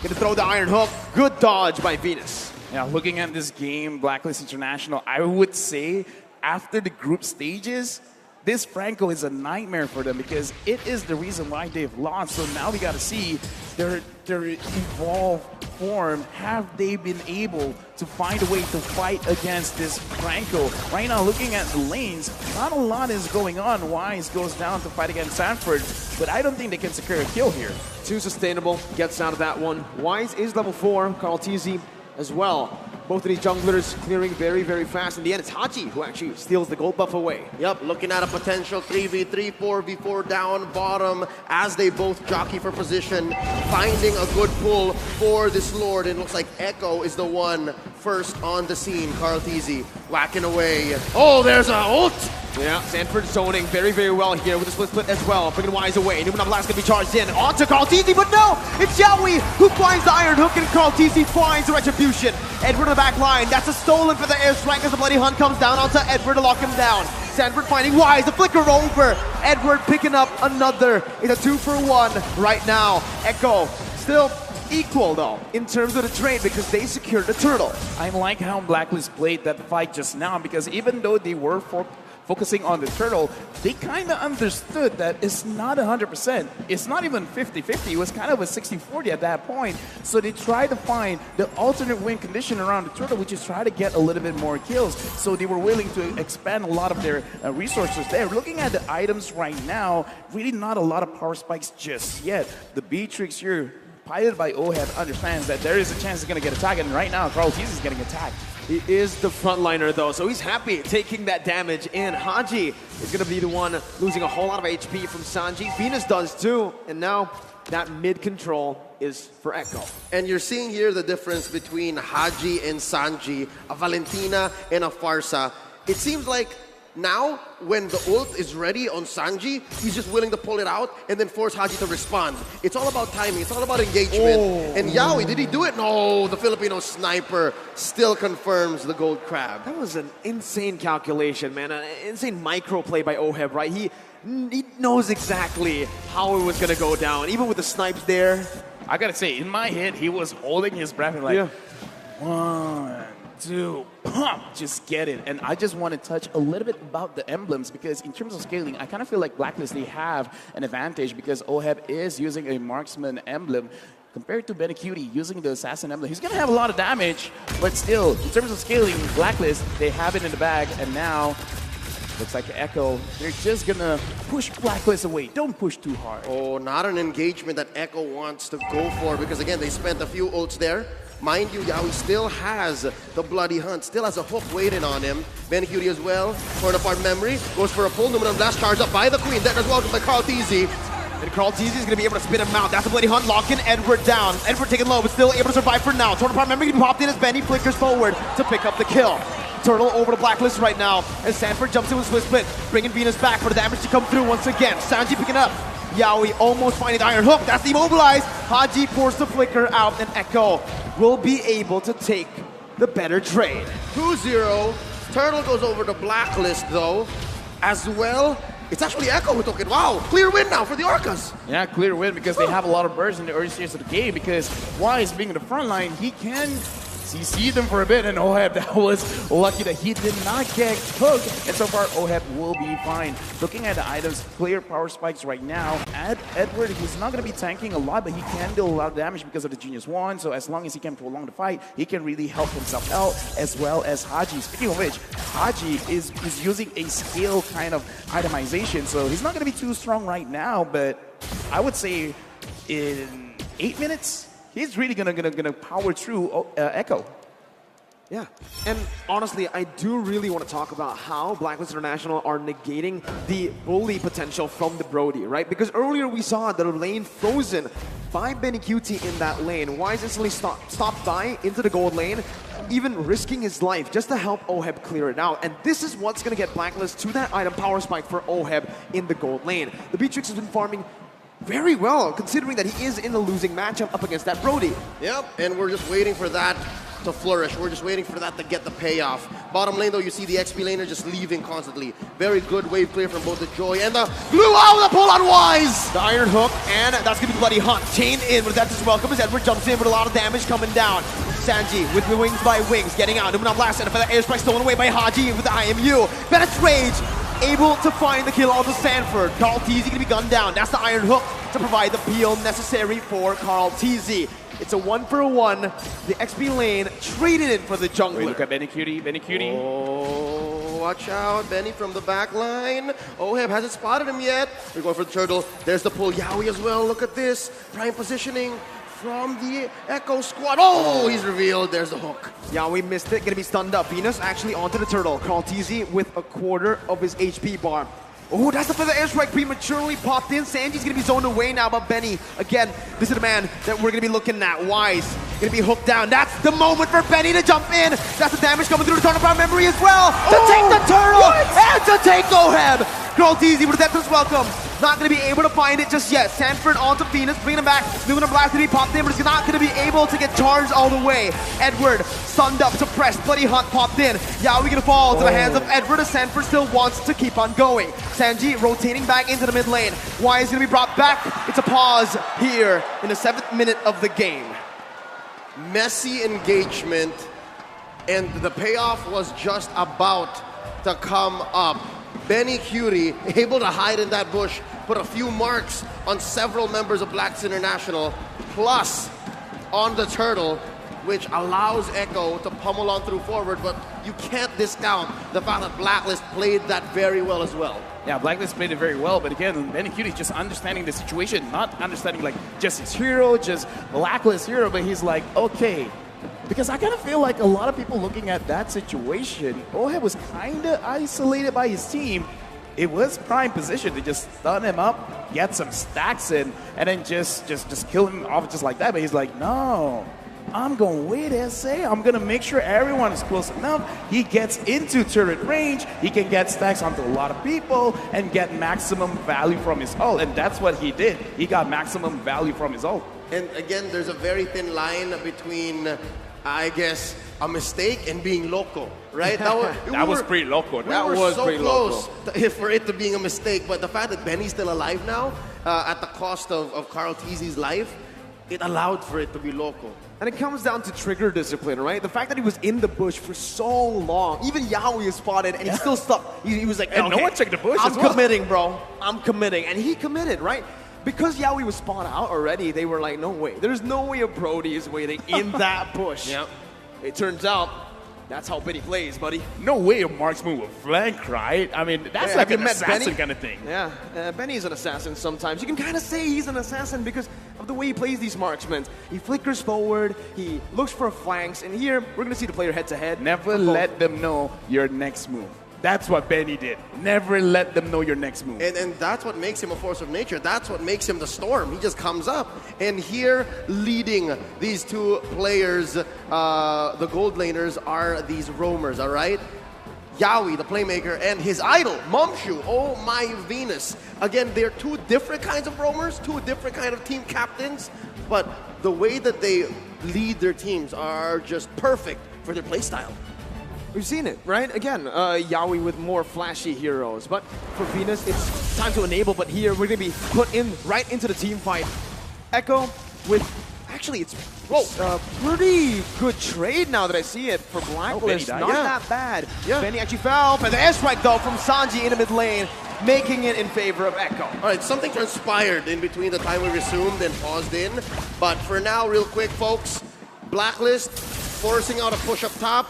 gonna throw the iron hook. Good dodge by Venus. Yeah, looking at this game, Blacklist International, I would say after the group stages, this Franco is a nightmare for them because it is the reason why they've lost. So now we got to see their evolved form. Have they been able to find a way to fight against this Franco? Right now, looking at the lanes, not a lot is going on. Wise goes down to fight against Sanford, but I don't think they can secure a kill here. Too sustainable, gets out of that one. Wise is level 4, Carl TZ as well. Both of these junglers clearing very, very fast. In the end, it's Haji who actually steals the gold buff away. Yep, looking at a potential 3v3, 4v4 down bottom as they both jockey for position, finding a good pull for this Lord. And it looks like Echo is the one first on the scene. Carl TZ whacking away. Oh, there's a ult! Yeah, Sanford zoning very, very well here with the split as well. Bringing Wise away. Numenor Blast gonna be charged in. On to Carl TZ, but no! It's Yaoi who finds the iron hook and Carl TZ finds the retribution. Edward on the back line. That's a stolen for the airstrike as the Bloody Hunt comes down onto Edward to lock him down. Sanford finding Wise, the flicker over. Edward picking up another. It's a 2-for-1 right now. Echo still equal though in terms of the trade because they secured the turtle. I like how Blacklist played that fight just now because even though they were focusing on the turtle, they kind of understood that it's not 100%. It's not even 50-50. It was kind of a 60-40 at that point. So they tried to find the alternate win condition around the turtle, which is try to get a little bit more kills. So they were willing to expand a lot of their resources there. Looking at the items right now, really not a lot of power spikes just yet. The Beatrix here, piloted by Oheb, understands that there is a chance he's going to get attacked, and right now Carl TZ is getting attacked. He is the frontliner though, so he's happy taking that damage in. Haji is going to be the one losing a whole lot of HP from Sanji. Venus does too, and now that mid control is for Echo. And you're seeing here the difference between Haji and Sanji, a Valentina and a Farsa. It seems like now, when the ult is ready on Sanji, he's just willing to pull it out and then force Haji to respond. It's all about timing. It's all about engagement. Oh. And Yaoi, did he do it? No, the Filipino sniper still confirms the gold crab. That was an insane calculation, man. An insane micro play by Oheb, right? He knows exactly how it was going to go down, even with the snipes there. I got to say, in my head, he was holding his breath and like, 1, 2, pump, just get it. And I just want to touch a little bit about the emblems because in terms of scaling, I kind of feel like Blacklist, they have an advantage because Oheb is using a marksman emblem compared to Benecutie using the assassin emblem. He's going to have a lot of damage, but still, in terms of scaling, Blacklist, they have it in the bag, and now looks like Echo, they're just going to push Blacklist away. Don't push too hard. Oh, not an engagement that Echo wants to go for because, again, they spent a few ults there. Mind you, Yawi still has the Bloody Hunt, still has a hook waiting on him. Benny Cutie as well, torn apart memory, goes for a pull, Numinum Blast charged up by the Queen. That is welcomed by Carl Teasy. And Carl Teasy is going to be able to spin him out. That's the Bloody Hunt, locking Edward down. Edward taking low, but still able to survive for now. Torn apart memory going to be popped in as Benny flickers forward to pick up the kill. Turtle over to Blacklist right now as Sanford jumps in with Swiss Split, bringing Venus back for the damage to come through once again. Sanji picking up. Yawi almost finding the Iron Hook. That's demobilized. Haji forced the flicker out, and Echo will be able to take the better trade. 2-0. Turtle goes over to Blacklist though, as well. It's actually Echo who took it. Wow, clear win now for the Orcas. Yeah, clear win because they have a lot of bursts in the early stages of the game because Wise being in the front line, he can CC them for a bit, and Oheb, that was lucky that he did not get hooked, and so far Oheb will be fine. Looking at the items, clear power spikes right now. Edward, he's not going to be tanking a lot, but he can deal a lot of damage because of the Genius Wand, so as long as he can prolong the fight, he can really help himself out, as well as Haji. Speaking of which, Haji is using a scale kind of itemization, so he's not going to be too strong right now, but I would say in 8 minutes, he's really gonna power through Echo. Yeah, and honestly, I do really want to talk about how Blacklist International are negating the bully potential from the Brody, right? Because earlier we saw the lane frozen by Benny QT in that lane. Wise instantly stopped by into the gold lane, even risking his life just to help Oheb clear it out. And this is what's going to get Blacklist to that item power spike for Oheb in the gold lane. The Beatrix has been farming very well, considering that he is in the losing matchup up against that Brody. Yep, and we're just waiting for that to flourish. We're just waiting for that to get the payoff. Bottom lane, though, you see the XP laner just leaving constantly. Very good wave clear from both the Joy and the Blue. Oh, the pull on Wise! The Iron Hook, and that's going to be the Bloody Hunt. Chained in, but that's just welcome as Edward jumps in with a lot of damage coming down. Sanji with the wings by wings, getting out. Numinum Blast, and a feather airstrike stolen away by Haji with the IMU. Bennett's Rage, able to find the kill onto Sanford. Carl Teasy going to be gunned down. That's the Iron Hook to provide the peel necessary for Carl Teasy. It's a 1-for-1. The XP lane traded in for the jungler. Wait, look at Benny Cutie, Benny Cutie. Oh, watch out, Benny from the back line. Oheb hasn't spotted him yet. We're going for the turtle. There's the pull. Yawi as well. Look at this. Prime positioning from the Echo squad. Oh, he's revealed. There's the hook. Yawi missed it. Gonna be stunned up. Venus actually onto the turtle. Carl Teasy with a quarter of his HP bar. Oh, that's the feather airstrike prematurely popped in. Sanji's gonna be zoned away now, but Benny, again, this is the man that we're gonna be looking at. Wise, gonna be hooked down. That's the moment for Benny to jump in. That's the damage coming through the turnaround memory as well. To take the turtle and to take Oheb. Carl Teasy with a Deathless Welcome. Not going to be able to find it just yet. Sanford onto Venus, bringing him back. Numinum Blast to be popped in, but he's not going to be able to get charged all the way. Edward, stunned up, suppressed. Bloody Hunt popped in. Yawi going to fall to the hands of Edward as Sanford still wants to keep on going. Sanji rotating back into the mid lane. Why is going to be brought back? It's a pause here in the 7th minute of the game. Messy engagement, and the payoff was just about to come up. Benny Cutie able to hide in that bush, put a few marks on several members of Blacks International, plus on the turtle, which allows Echo to pummel on through forward, but you can't discount the fact that Blacklist played that very well as well. Yeah, Blacklist played it very well, but again, Benny Cutie just understanding the situation, not understanding like just his hero, just Blacklist hero, but he's like, okay. Because I kind of feel like a lot of people looking at that situation, Oheb was kind of isolated by his team. It was prime position to just stun him up, get some stacks in, and then just kill him off just like that. But he's like, no, I'm going to wait, SA. I'm going to make sure everyone is close enough. He gets into turret range. He can get stacks onto a lot of people and get maximum value from his ult. And that's what he did. He got maximum value from his ult. And again, there's a very thin line between, I guess, a mistake and being loco, right? That was pretty loco. That was so close for it to being a mistake, but the fact that Benny's still alive now, at the cost of Carl Teasy's life, it allowed for it to be loco. And it comes down to trigger discipline, right? The fact that he was in the bush for so long, even Yaoi is spotted, and he's still stuck. He was like, and okay, no one checked the bush I'm as well. committing, bro. I'm committing. And he committed, right? Because Yaoi was spotted out already, they were like, no way. There's no way a Brody is waiting in that bush. Yep. It turns out, that's how Benny plays, buddy. No way a marksman will flank, right? I mean, that's like an assassin kind of thing. Yeah, Benny's an assassin sometimes. You can kind of say he's an assassin because of the way he plays these marksmen. He flickers forward, he looks for flanks, and here we're going to see the player head-to-head. Never let them know your next move. That's what Benny did. Never let them know your next move. And that's what makes him a force of nature. That's what makes him the Storm. He just comes up. And here, leading these two players, the gold laners, are these roamers, all right? Yawi, the playmaker, and his idol, Momshu, oh my Venus. Again, they're two different kinds of roamers, two different kind of team captains, but the way that they lead their teams are just perfect for their playstyle. We've seen it, right? Again, Yawi with more flashy heroes. But for Venus, it's time to enable. But here, we're going to be put in right into the team fight. Echo with... Actually, it's pretty good trade now that I see it for Blacklist. Not that bad. Yeah. Benny actually fell. But the airstrike, though, from Sanji in the mid lane, making it in favor of Echo. All right, something transpired in between the time we resumed and paused in. But for now, real quick, folks, Blacklist forcing out a push up top.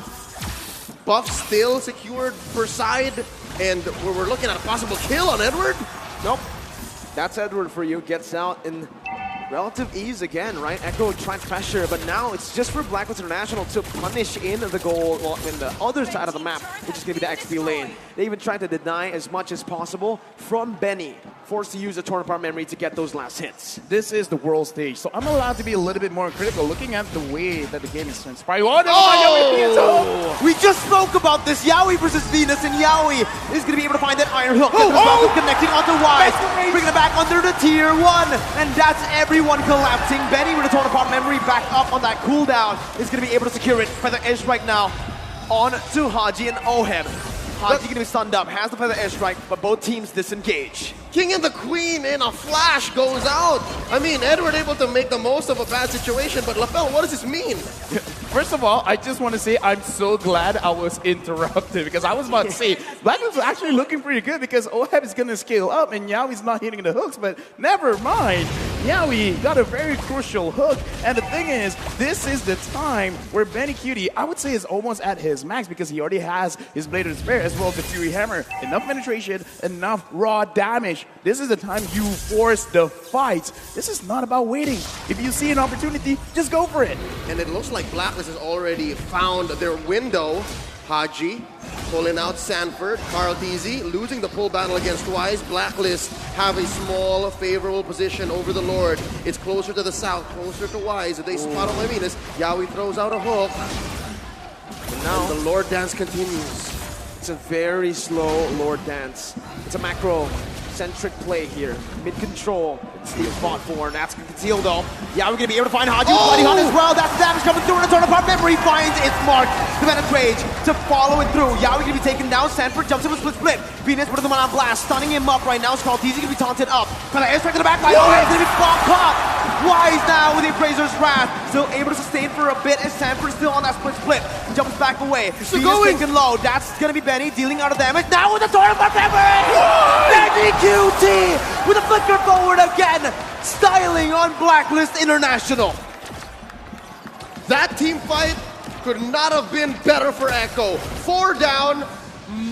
Buff still secured per side, and we're looking at a possible kill on Edward. Nope. That's Edward for you. Gets out in relative ease again, right? Echo trying to pressure, but now it's just for Blacklist International to punish in the goal, well, in the other side of the map, which is going to be the XP lane. They even tried to deny as much as possible from Benny, forced to use a torn apart memory to get those last hits. This is the world stage, so I'm allowed to be a little bit more critical looking at the way that the game is transpiring. We just spoke about this, Yawi versus Venus, and Yawi is going to be able to find that Iron Hook. Connecting onto Wise, bringing it back under the tier 1, and that's everyone collapsing. Benny with a torn apart memory back up on that cooldown is going to be able to secure it for the edge right now on to Haji and Oheb. Haji going to be stunned up, has the feather airstrike, but both teams disengage. King and the Queen in a flash goes out. I mean, Edward able to make the most of a bad situation, but LaFell, what does this mean? First of all, I just want to say I'm so glad I was interrupted because I was about to say Blacklist was actually looking pretty good because Oheb is going to scale up and Yawi's not hitting the hooks, but never mind. Yawi got a very crucial hook, and the thing is, this is the time where Benny Cutie, I would say, is almost at his max because he already has his Blade of Despair as well as the Fury Hammer. Enough penetration, enough raw damage. This is the time you force the fight. This is not about waiting. If you see an opportunity, just go for it. And it looks like Blacklist has already found their window. Haji pulling out Sanford, Carl Teasy losing the pull battle against Wise. Blacklist have a small favorable position over the Lord. It's closer to the south, closer to Wise. If they spot on my Venus, Yawi throws out a hook. And now the Lord dance continues. It's a very slow Lord dance. It's a macro-centric play here. Mid-control. Steve fought for, and that's concealed though. Yeah, we're going to be able to find Haji Bloody Hunt as well. That's damage coming through, and a turn apart memory finds its mark. The Venom Rage to follow it through. Yeah, we're going to be taken down. Sanford jumps in with split. Venus putting them on blast, stunning him up right now. Skull Teasy going to be taunted up. Kind of airstrike to the back line. Oh, it's going to be caught. Wise now with the Appraiser's Wrath. Still able to sustain for a bit as Sanford still on that split. Jumps back away. Venus taken low. That's going to be Benny dealing out of damage. Now with the turn apart memory. Benny QT with a flicker forward again. Styling on Blacklist International. That team fight could not have been better for Echo. 4 down,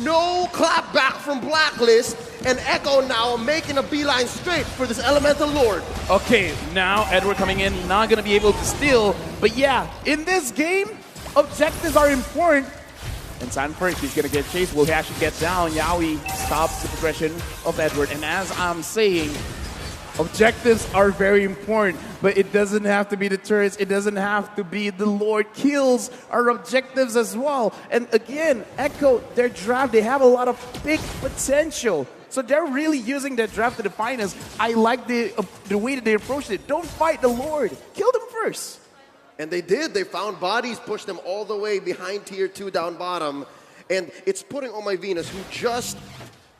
no clap back from Blacklist, and Echo now making a beeline straight for this Elemental Lord. Okay, now Edward coming in, not going to be able to steal, but yeah, in this game, objectives are important. And Sanford, he's going to get chased. Will he actually get down? Yawi stops the progression of Edward, and as I'm saying, objectives are very important, but it doesn't have to be the turrets. It doesn't have to be the Lord kills are objectives as well. And again, Echo, their draft, they have a lot of big potential. So they're really using their draft to the finest. I like the way that they approached it. Don't fight the Lord. Kill them first. And they did. They found bodies, pushed them all the way behind tier 2 down bottom. And it's putting on my Venus, who just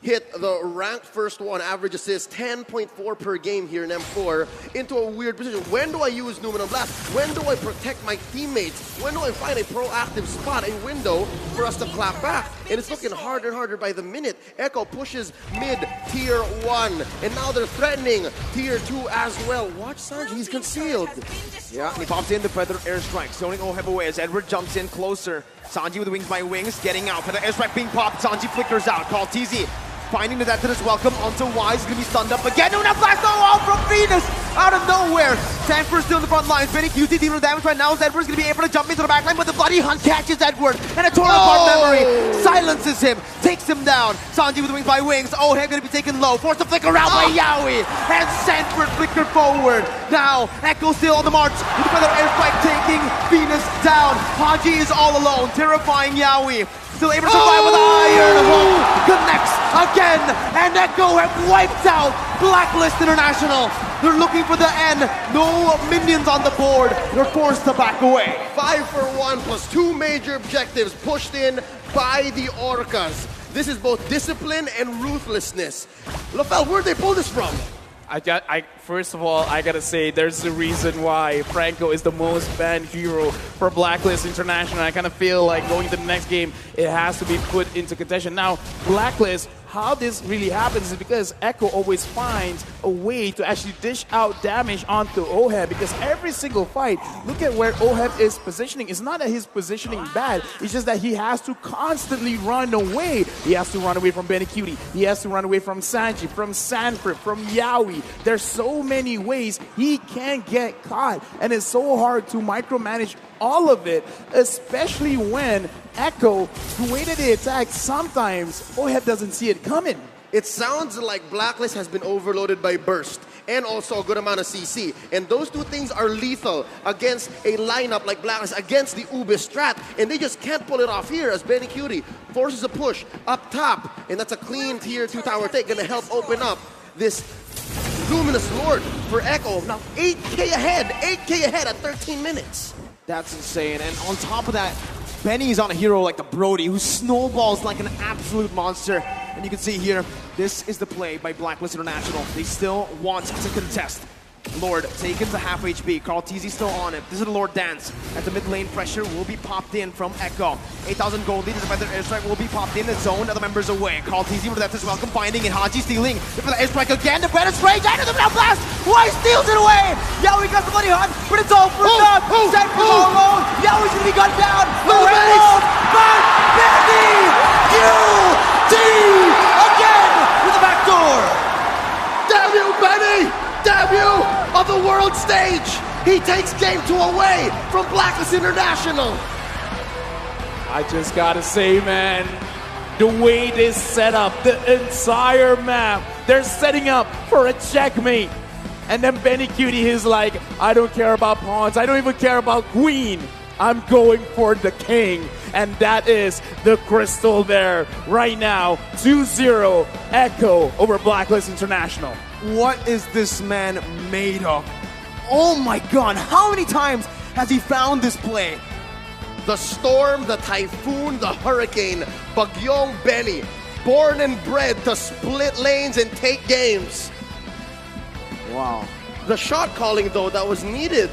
hit the ranked first one, average assist 10.4 per game here in M4, into a weird position. When do I use Numenor Blast? When do I protect my teammates? When do I find a proactive spot, a window for us to clap back? And it's looking harder and harder by the minute. Echo pushes mid tier 1, and now they're threatening tier 2 as well. Watch Sanji, he's concealed. Yeah, and he pops in the Feather Airstrike, zoning Oheb away as Edward jumps in closer. Sanji with the Wings by Wings, getting out. Feather Airstrike being popped, Sanji flickers out. Call TZ. Finding the death to this welcome onto Wise, gonna be stunned up again. No, now blast all from Venus out of nowhere. Sanford still in the front lines. Benny QC dealing damage right now. Edward's going to be able to jump into the back line, but the Bloody Hunt catches Edward. And a torn apart memory silences him, takes him down. Sanji with wings by wings. Oheb going to be taken low. Forced to flicker around by Yowie. And Sanford flicker forward. Now, Echo still on the march. With the feather airstrike taking Venus down. Haji is all alone, terrifying Yowie. Still able to survive with the Iron Hook. Connects again. And Echo have wiped out Blacklist International. They're looking for the end. No minions on the board. They're forced to back away. 5 for 1 plus 2 major objectives pushed in by the Orcas. This is both discipline and ruthlessness. LaFell, where'd they pull this from? First of all, I gotta say, there's a reason why Franco is the most banned hero for Blacklist International. I kind of feel like going to the next game, it has to be put into contention. Now, Blacklist, how this really happens is because Echo always finds a way to actually dish out damage onto Oheb, because every single fight, look at where Oheb is positioning. It's not that his positioning bad, it's just that he has to constantly run away. He has to run away from Benny Cutie. He has to run away from Sanji, from Sanford, from Yowie. There's so many ways he can get caught, and it's so hard to micromanage all of it, especially when Echo, the way that they attack, sometimes Oheb doesn't see it coming. It sounds like Blacklist has been overloaded by Burst and also a good amount of CC. And those two things are lethal against a lineup like Blacklist, against the Ube strat. And they just can't pull it off here as Benny Cutie forces a push up top. And that's a clean tier 2 tower take, gonna help open up this Luminous Lord for Echo. Now 8k ahead at 13 minutes. That's insane. And on top of that, Benny's on a hero like the Brody, who snowballs like an absolute monster. And you can see here, this is the play by Blacklist International. They still want to contest. Lord taken to half HP. Carl TZ still on it. This is the Lord dance. At the mid lane, pressure will be popped in from Echo. 8,000 gold lead. The feather airstrike will be popped in. The zone. Other members away. Carl TZ with that as well. Combining it. Haji stealing. The feather airstrike again. The feather straight. Into the Metal Blast. Why steals it away? Yowie got the Bloody Hunt, but it's all for naught. Sanford all alone. Yowie's gonna be gunned down. Alone. But Benny UT again with the back door. Damn you, Benny! Debut of the world stage! He takes game 2 away from Blacklist International! I just gotta say, man, the way they set up the entire map, they're setting up for a checkmate. And then Benny Cutie is like, I don't care about pawns, I don't even care about queen. I'm going for the king. And that is the crystal there right now. 2-0 Echo over Blacklist International. What is this man made of? Oh my god, how many times has he found this play? The storm, the typhoon, the hurricane, Bagyong Benny, born and bred to split lanes and take games. Wow. The shot calling, though, that was needed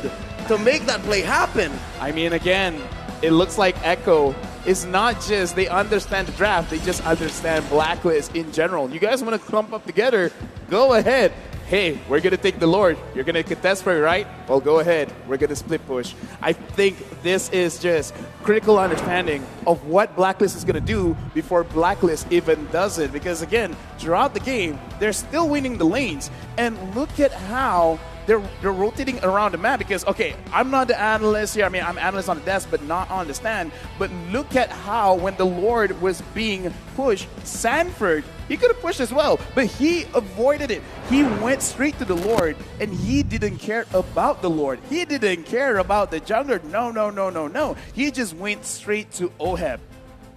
to make that play happen. I mean, again, it looks like Echo is not just they understand the draft, they just understand Blacklist in general. You guys want to clump up together? Go ahead. Hey, we're going to take the Lord. You're going to contest for it, right? Well, go ahead. We're going to split push. I think this is just critical understanding of what Blacklist is going to do before Blacklist even does it. Because, again, throughout the game, they're still winning the lanes. And look at how they're rotating around the map. Because, okay, I'm not the analyst here. I mean, I'm analyst on the desk, but not on the stand. But look at how when the Lord was being pushed, Sanford, he could have pushed as well, but he avoided it. He went straight to the Lord, and he didn't care about the Lord. He didn't care about the jungler. No. He just went straight to Oheb,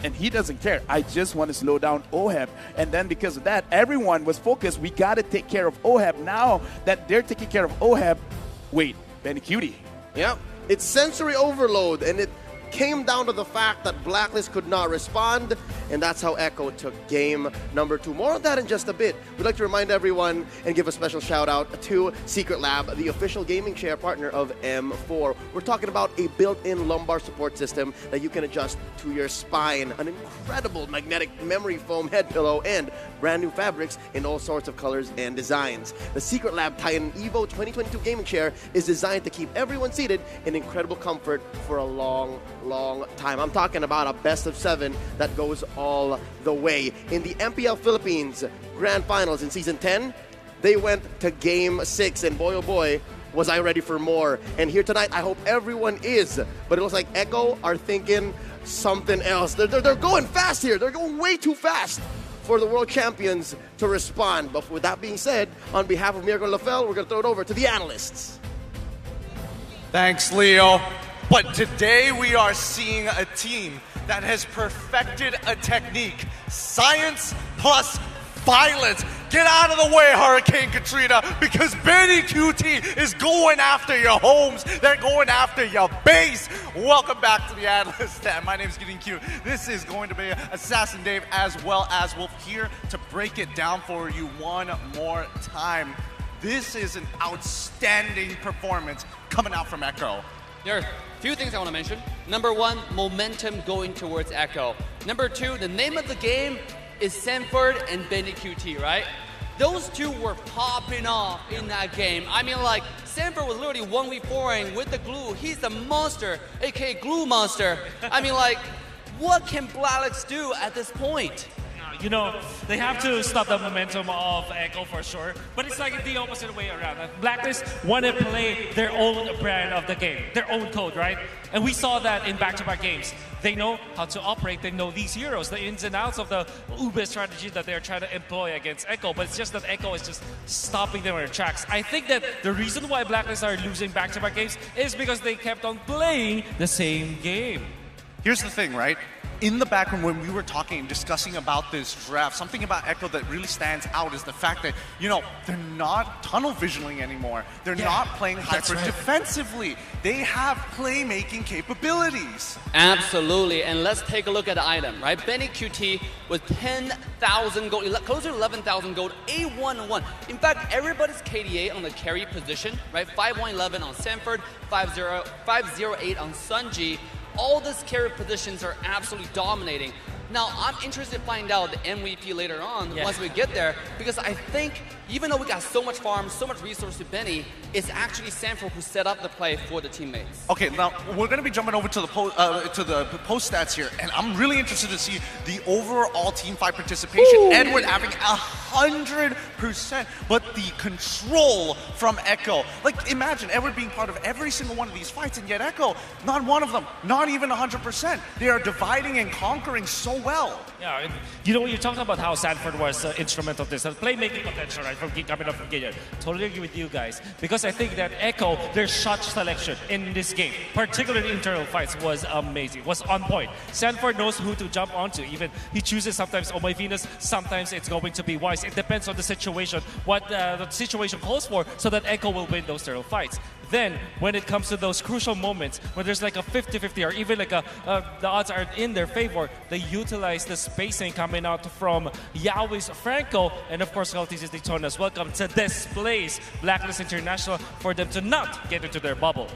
and he doesn't care. I just want to slow down Oheb. And then because of that, everyone was focused. We got to take care of Oheb. Now that they're taking care of Oheb, wait, Benny Cutie. Yeah, it's sensory overload, and it came down to the fact that Blacklist could not respond, and that's how Echo took game number 2. More on that in just a bit. We'd like to remind everyone and give a special shout out to Secret Lab, the official gaming chair partner of M4. We're talking about a built-in lumbar support system that you can adjust to your spine, an incredible magnetic memory foam head pillow, and brand new fabrics in all sorts of colors and designs. The Secret Lab Titan Evo 2022 gaming chair is designed to keep everyone seated in incredible comfort for a long time. I'm talking about a best of 7 that goes all the way. In the MPL Philippines Grand Finals in Season 10, they went to Game 6, and boy oh boy, was I ready for more. And here tonight, I hope everyone is. But it looks like Echo are thinking something else. They're going fast here. They're going way too fast for the world champions to respond. But with that being said, on behalf of Miracle and LaFell, we're going to throw it over to the analysts. Thanks, Leo. But today we are seeing a team that has perfected a technique. Science plus violence. Get out of the way, Hurricane Katrina, because Benny QT is going after your homes. They're going after your base. Welcome back to the Analyst Stand. My name is Getting Q. This is going to be Assassin Dave as well as Wolf here to break it down for you one more time. This is an outstanding performance coming out from Echo. There are a few things I want to mention. Number one, momentum going towards Echo. Number two, the name of the game is Sanford and Benny QT, right? Those two were popping off in that game. I mean, like, Sanford was literally 1v4ing with the glue. He's the monster, aka Glue Monster. I mean, like, what can BLACKLIST do at this point? You know, they have to stop the momentum of Echo for sure, but it's like the opposite way around. BLACKLIST want to play their own brand of the game, their own code, right? And we saw that in back-to-back games. They know how to operate, they know these heroes, the ins and outs of the Ube strategy that they're trying to employ against Echo, but it's just that Echo is just stopping them in their tracks. I think that the reason why BLACKLIST are losing back-to-back games is because they kept on playing the same game. Here's the thing, right? In the background, when we were talking and discussing about this draft, something about Echo that really stands out is the fact that, you know, they're not tunnel visioning anymore. They're not playing hyper defensively. They have playmaking capabilities. Absolutely, and let's take a look at the item, right? Benny QT with 10,000 gold, closer to 11,000 gold, A1-1. In fact, everybody's KDA on the carry position, right? 5-1-11 on Sanford, 5-0-8 on Sunji. All these carry positions are absolutely dominating. Now, I'm interested to find out the MVP later on once we get there, because I think even though we got so much farm, so much resource to Benny, it's actually Sanford who set up the play for the teammates. Okay, now we're going to be jumping over to the post stats here, and I'm really interested to see the overall team fight participation. Ooh. Edward having 100%, but the control from Echo. Like, imagine Edward being part of every single one of these fights, and yet Echo, not one of them, not even 100%. They are dividing and conquering so well. Yeah, you know, you're talking about how Sanford was instrumental in this, playmaking potential, right, from coming up from Gideon. Totally agree with you guys, because I think that Echo, their shot selection in this game, particularly in internal fights, was amazing, was on point. Sanford knows who to jump onto. Even he chooses sometimes Oh My Venus, sometimes it's going to be Wise. It depends on the situation, what the situation calls for, so that Echo will win those turtle fights. Then, when it comes to those crucial moments, when there's like a 50-50 or even like the odds are in their favor, they utilize the spacing coming out from Yahweh's Franco and of course Galti's Daytona's Welcome to displace BLACKLIST International for them to not get into their bubble.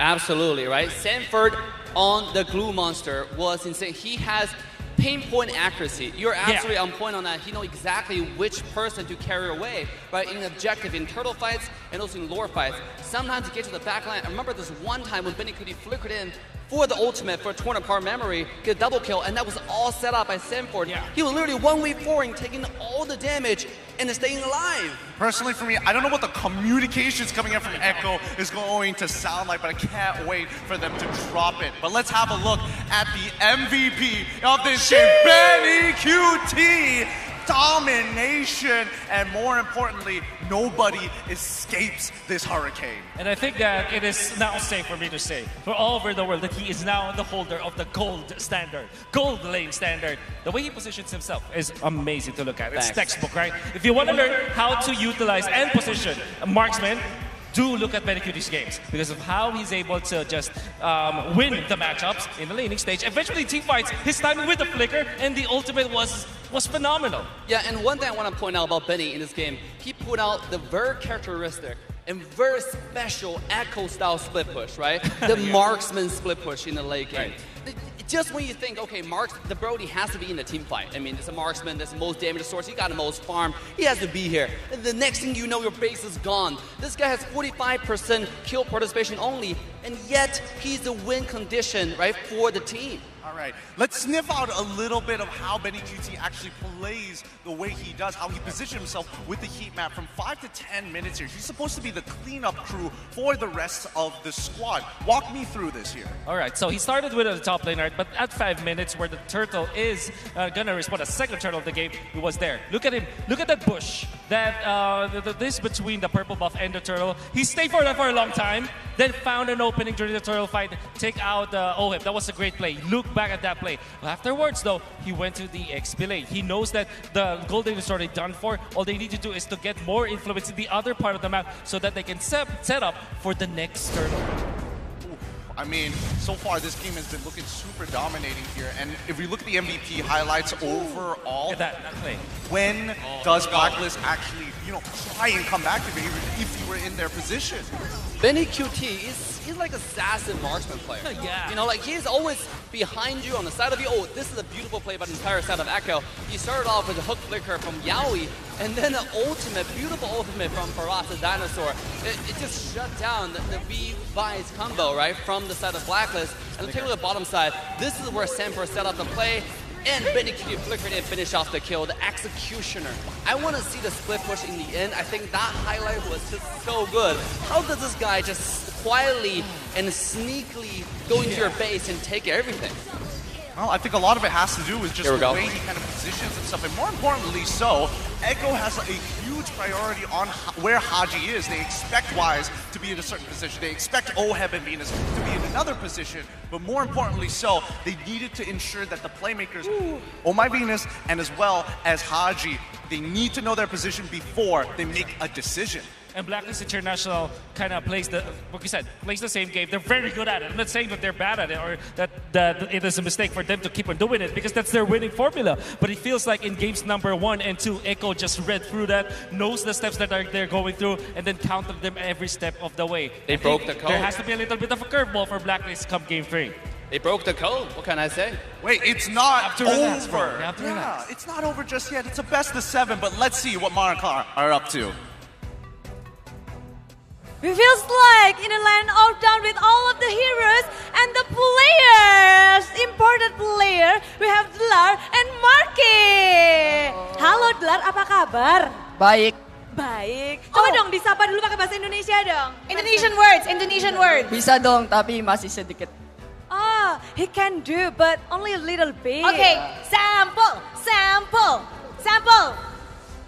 Absolutely, right? Sanford on the Glue Monster was insane. He has pinpoint accuracy. You're absolutely on point on that. He knows exactly which person to carry away, right? In objective, in turtle fights, and also in lore fights. Sometimes to get to the back line. I remember this one time when Benny Kuti flickered in for the ultimate for 200 power memory, get a double kill, and that was all set up by Sanford. Yeah. He was literally 1v4ing, taking all the damage and staying alive. Personally, for me, I don't know what the communications coming in from Echo is going to sound like, but I can't wait for them to drop it. But let's have a look at the MVP of this game, Benny QT. Domination, and more importantly, nobody escapes this hurricane. And I think that it is now safe for me to say, for all over the world, that he is now the holder of the gold standard, gold lane standard. The way he positions himself is amazing to look at. It's textbook, right? If you want to learn how to utilize and position a marksman, do look at Benny QT's games because of how he's able to just win the matchups in the laning stage. Eventually, team fights, his timing with the flicker and the ultimate was phenomenal. Yeah, and one thing I want to point out about Benny in this game, he put out the very characteristic and very special Echo-style split push, right? The marksman split push in the late game. Right. Just when you think, okay, the Brody has to be in the team fight. I mean, it's a marksman, that's the most damage source, he got the most farm, he has to be here. And the next thing you know, your base is gone. This guy has 45% kill participation only, and yet he's the win condition, right, for the team. All right, let's sniff out a little bit of how Benny QT actually plays the way he does, how he positions himself with the heat map from 5 to 10 minutes here. He's supposed to be the cleanup crew for the rest of the squad. Walk me through this here. All right, so he started with the top lane, right? But at 5 minutes, where the turtle is gonna respond, a second turtle of the game, he was there. Look at him. Look at that bush. This between the purple buff and the turtle. He stayed for that for a long time, then found an opening during the turtle fight, take out OHIP. That was a great play. Look back at that play. Afterwards, though, he went to the XP lane. He knows that the Golden is already done for. All they need to do is to get more influence in the other part of the map so that they can set up for the next turtle. I mean, so far this game has been looking super dominating here. And if we look at the MVP highlights overall, Look at that play. when does Blacklist actually, try and come back to favor if you were in their position? Benny QT he's like assassin marksman player. Yeah. You know, like he's always behind you on the side of you. Oh, this is a beautiful play by the entire side of Echo. He started off with a hook flicker from Yaoi, and then an ultimate, beautiful ultimate from Faraz the Dinosaur. It just shut down the V-Vice combo, right, from the side of Blacklist. And take a look at the bottom side. This is where Semper set up the play. And Benny QT flickered and finished off the kill, the executioner. I want to see the split push in the end. I think that highlight was just so good. How does this guy just quietly and sneakily go into your base and take everything? Well, I think a lot of it has to do with just the way he kind of positions himself. And more importantly so, Echo has a huge priority on where Haji is. They expect Wise to be in a certain position. They expect Oheb and Venus to be in another position. But more importantly so, they needed to ensure that the playmakers, Oh My Venus and as well as Haji, they need to know their position before they make a decision. And Blacklist International kind of plays like you said, plays the same game. They're very good at it. I'm not saying that they're bad at it or that it is a mistake for them to keep on doing it because that's their winning formula. But it feels like in games number 1 and 2, Echo just read through that, knows the steps that they're going through, and then countered them every step of the way. They broke the code. There has to be a little bit of a curveball for Blacklist come game 3. They broke the code. What can I say? Wait, it's not relax, bro. over. You have to relax. It's not over just yet. It's a best of 7, but let's see what Marakar are up to. It feels like in a land of down with all of the heroes and the players, imported player, we have Dlar and Marky. Halo Dlar, apa kabar? Baik. Baik. Coba dong disapa dulu pakai bahasa Indonesia dong. Indonesian words. Bisa dong, tapi masih sedikit. Oh, he can do, but only a little bit. Okay, sample.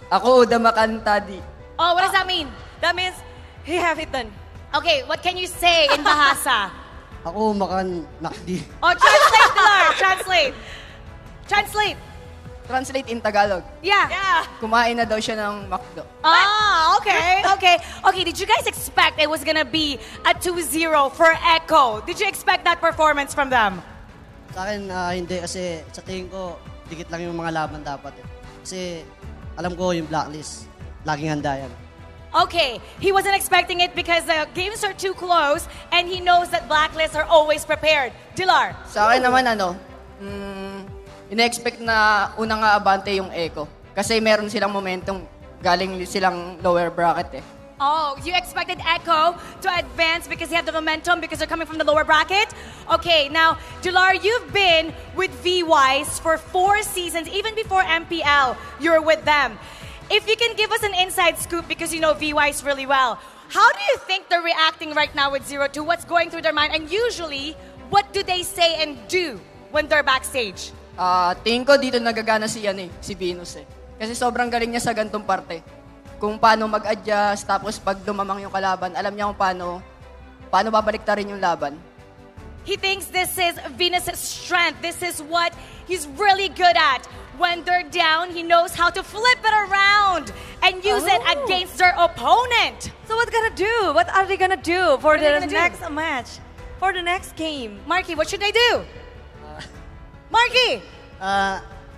Ako udah makan tadi. Oh, what does that mean? That means he have eaten. Okay, what can you say in Bahasa? Ako makan nakdi. Oh, translate, Dlar. Translate. Translate in Tagalog. Yeah. Kumain na daw siya ng McDo. Oh, okay. Okay, did you guys expect it was gonna be a 2-0 for Echo? Did you expect that performance from them? Sa akin, hindi. Kasi sa tingin ko, dikit lang yung mga laban dapat. Kasi alam ko yung Blacklist. Laging handa yan. Okay, he wasn't expecting it because the games are too close and he knows that Blacklists are always prepared. Dilar. Sa akin naman, ina-expect na unang abante yung Echo. Kasi meron silang momentum. Galing silang lower bracket eh. Oh, you expected Echo to advance because they have the momentum because they're coming from the lower bracket? Okay, now, Dilar, you've been with V-Wise for 4 seasons. Even before MPL, you're with them. If you can give us an inside scoop because you know V-Wise really well, how do you think they're reacting right now with 0-2? What's going through their mind? And usually, what do they say and do when they're backstage? Tingin ko dito nagagana si Venus eh. Kasi sobrang galing niya sa gantong parte. Kung paano mag-adjust, tapos pag dumamang yung kalaban, alam niya kung paano babaliktarin yung laban. He thinks this is Venus' strength. This is what he's really good at. When they're down, he knows how to flip it around and use it against their opponent. So what are they gonna do for the next match? For the next game? Marky, what should they do? Marky!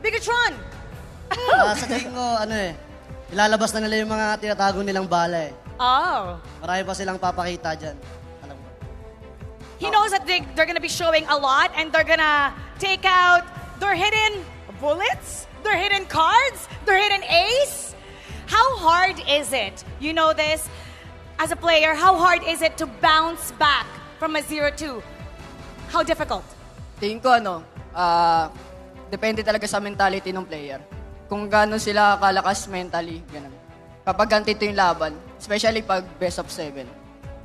Bigatron! Sa tingin ko, ilalabas na nila yung mga tinatago nilang bala eh. Oh. Marami pa silang papakita dyan. Alam mo. He knows that they're gonna be showing a lot and they're gonna take out their hidden bullets, their hidden cards, their hidden ace. How hard is it, you know this, as a player, how hard is it to bounce back from a 0-2. How difficult? Tingin ko depende talaga sa mentality ng player. Kung gaano sila kalakas mentally, ganun. Kapag ganito yung laban, especially pag best of 7.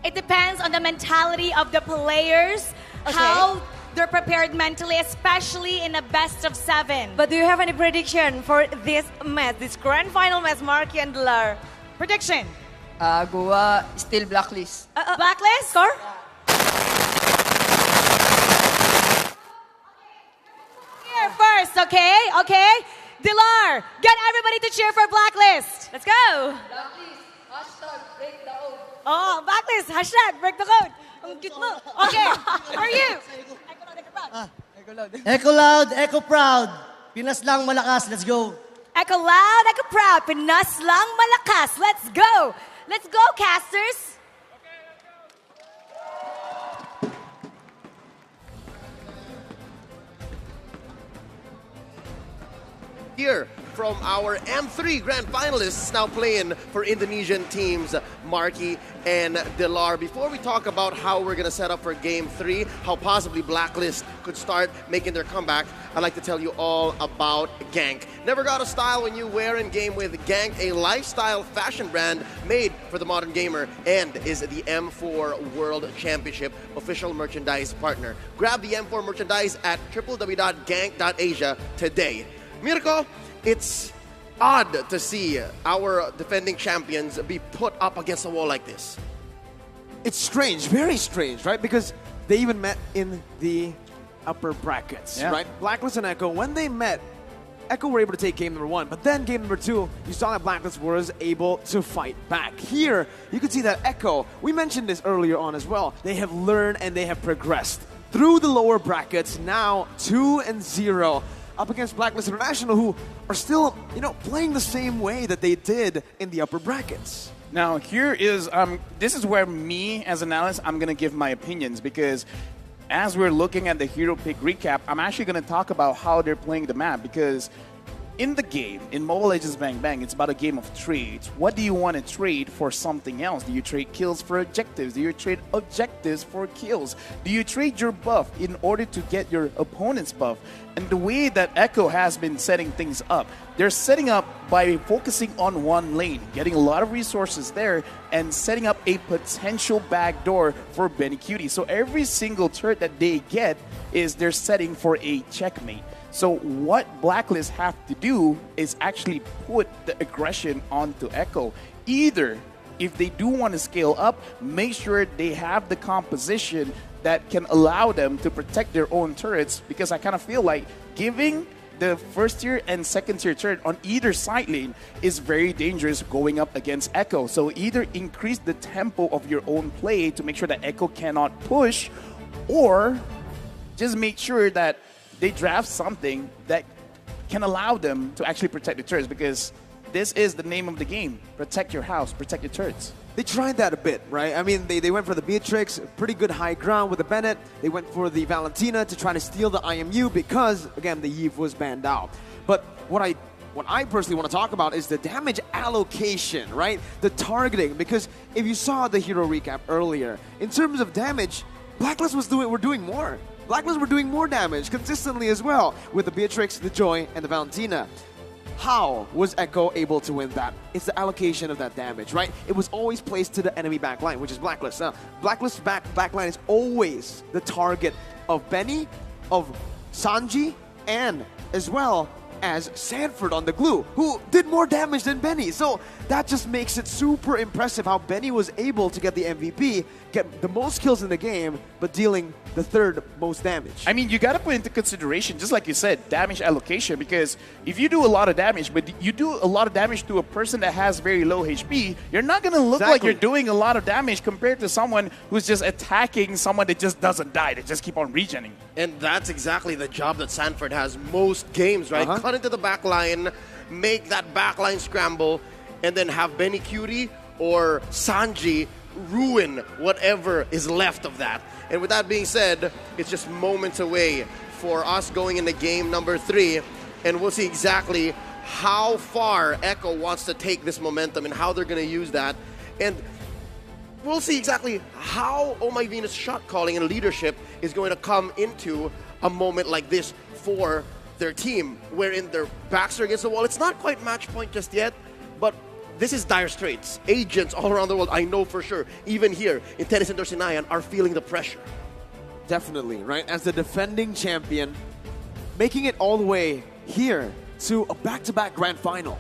It depends on the mentality of the players, how they're prepared mentally, especially in a best of 7. But do you have any prediction for this match, this grand final match, Marky and Delar? Prediction? Goa, still blacklist. Blacklist? Score? Here first, okay? Okay? Delar, get everybody to cheer for Blacklist. Let's go! Blacklist, hashtag break the code. Oh, Blacklist, hashtag break the code. Ang cute mo. Okay, for you. Echo loud, echo proud. Pinas lang malakas, let's go. Echo loud, echo proud. Pinas lang malakas. Let's go. Let's go, casters. Here from our M3 grand finalists now playing for Indonesian teams Marky and Delar. Before we talk about how we're going to set up for game 3, how possibly Blacklist could start making their comeback, I'd like to tell you all about Gank. Never got a style when you wear and game with Gank, a lifestyle fashion brand made for the modern gamer and is the M4 World Championship official merchandise partner. Grab the M4 merchandise at www.gank.asia today. Mirko, it's odd to see our defending champions be put up against a wall like this. It's strange, very strange, right? Because they even met in the upper brackets, right? Blacklist and Echo, when they met, Echo were able to take game number 1, but then game number 2, you saw that Blacklist was able to fight back. Here, you can see that Echo, we mentioned this earlier on as well, they have learned and they have progressed through the lower brackets, now 2-0. Up against Blacklist International, who are still, playing the same way that they did in the upper brackets. Now, here is, this is where me, as an analyst, I'm going to give my opinions, because as we're looking at the Hero Pick recap, I'm actually going to talk about how they're playing the map, because in the game, in Mobile Legends Bang Bang, it's about a game of trades. What do you want to trade for something else? Do you trade kills for objectives? Do you trade objectives for kills? Do you trade your buff in order to get your opponent's buff? And the way that Echo has been setting things up, they're setting up by focusing on one lane, getting a lot of resources there, and setting up a potential backdoor for Benny Cutie. So every single turret that they get is they're setting for a checkmate. So what Blacklist have to do is actually put the aggression onto Echo. Either, if they do want to scale up, make sure they have the composition that can allow them to protect their own turrets, because I kind of feel like giving the first tier and second tier turret on either side lane is very dangerous going up against Echo. So either increase the tempo of your own play to make sure that Echo cannot push, or just make sure that they draft something that can allow them to actually protect the turrets, because this is the name of the game. Protect your house, protect your turrets. They tried that a bit, right? I mean, they went for the Beatrix, pretty good high ground with the Bennett. They went for the Valentina to try to steal the IMU because, again, the Eve was banned out. But what I personally want to talk about is the damage allocation, right? The targeting, because if you saw the hero recap earlier, in terms of damage, Blacklist were doing more. Blacklist were doing more damage consistently as well with the Beatrix, the Joy, and the Valentina. How was Echo able to win that? It's the allocation of that damage, right? It was always placed to the enemy backline, which is Blacklist. Now, Blacklist's backline is always the target of Benny, of Sanji, and as well as Sanford on the glue, who did more damage than Benny. So that just makes it super impressive how Benny was able to get the MVP, get the most kills in the game, but dealing the third most damage. I mean, you got to put into consideration, just like you said, damage allocation, because if you do a lot of damage, but you do a lot of damage to a person that has very low HP, you're not going to look like you're doing a lot of damage compared to someone who's just attacking someone that just doesn't die. They just keep on regening. And that's exactly the job that Sanford has most games, right? Cut into the back line, make that backline scramble, and then have Benny Cutie or Sanji ruin whatever is left of that. And with that being said, it's just moments away for us going into game number 3, and we'll see exactly how far Echo wants to take this momentum and how they're going to use that. And we'll see exactly how Oh My Venus shot calling and leadership is going to come into a moment like this for their team, wherein their backs are against the wall. It's not quite match point just yet, but this is dire straits. Agents all around the world, I know for sure, even here in Tennis and Sinayan, are feeling the pressure. Definitely, right? As the defending champion, making it all the way here to a back-to-back grand final.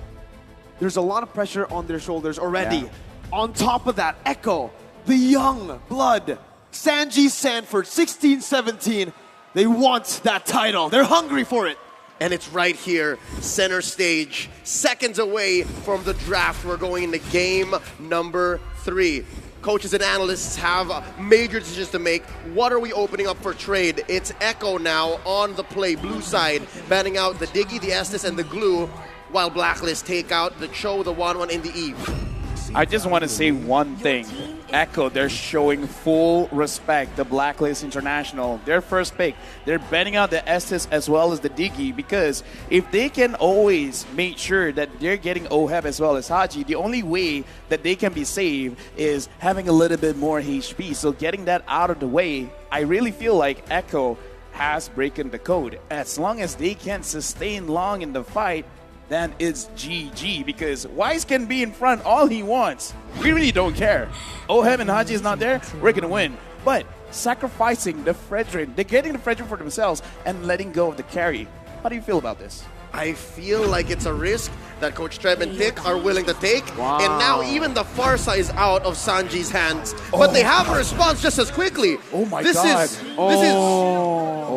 There's a lot of pressure on their shoulders already. Yeah. On top of that, Echo, the young blood, Sanji Sanford, 16-17, they want that title. They're hungry for it. And it's right here, center stage, seconds away from the draft. We're going into game number 3. Coaches and analysts have major decisions to make. What are we opening up for trade? It's Echo now on the play, blue side, banning out the Diggy, the Estes, and the Glue, while Blacklist take out the Cho, the 1-1, and the Eve. I just want to say one thing. Echo, they're showing full respect. The Blacklist International, their first pick, they're betting out the Estes as well as the Diggy, because if they can always make sure that they're getting OHEB as well as Haji, the only way that they can be saved is having a little bit more HP. So getting that out of the way, I really feel like Echo has broken the code. As long as they can sustain long in the fight, then it's GG, because Wise can be in front all he wants. We really don't care. Ohem and Haji is not there, we're going to win. But sacrificing the Fredrin, they're getting the Fredrin for themselves and letting go of the carry. How do you feel about this? I feel like it's a risk that Coach Treb and Pick are willing to take. Wow. And now even the Farsa is out of Sanji's hands. But they have a response just as quickly. Oh my this God.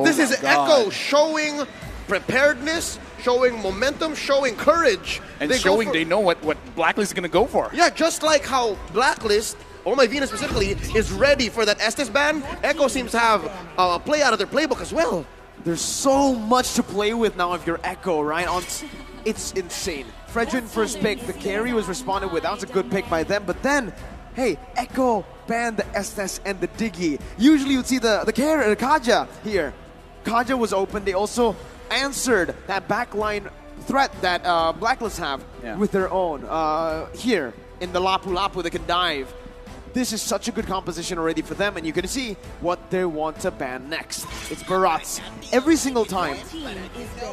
This is Echo showing preparedness, showing momentum, showing courage. And showing they know what Blacklist is going to go for. Yeah, just like how Blacklist, Oh My Venus specifically, is ready for that Estes ban, Echo seems to have a play out of their playbook as well. There's so much to play with now if you're Echo, right? It's insane. Fredrin first pick, the carry was responded with. That was a good pick by them. But then, hey, Echo banned the Estes and the Diggy. Usually you'd see the Kaja here. Kaja was open. They also answered that backline threat that Blacklist have with their own. Here, in the Lapu Lapu, they can dive. This is such a good composition already for them, and you can see what they want to ban next. It's Barats. Every single time,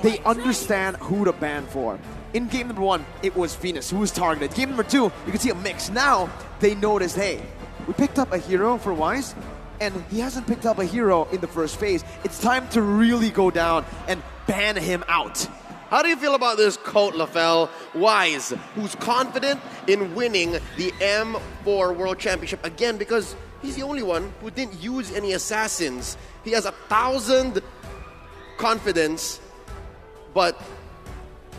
they understand who to ban for. In game number 1, it was Venus who was targeted. Game number 2, you can see a mix. Now, they noticed, hey, we picked up a hero for Wise, and he hasn't picked up a hero in the first phase. It's time to really go down and ban him out. How do you feel about this Colt Lafell Wise, who's confident in winning the M4 World Championship again, because he's the only one who didn't use any assassins. He has 1,000 confidence, but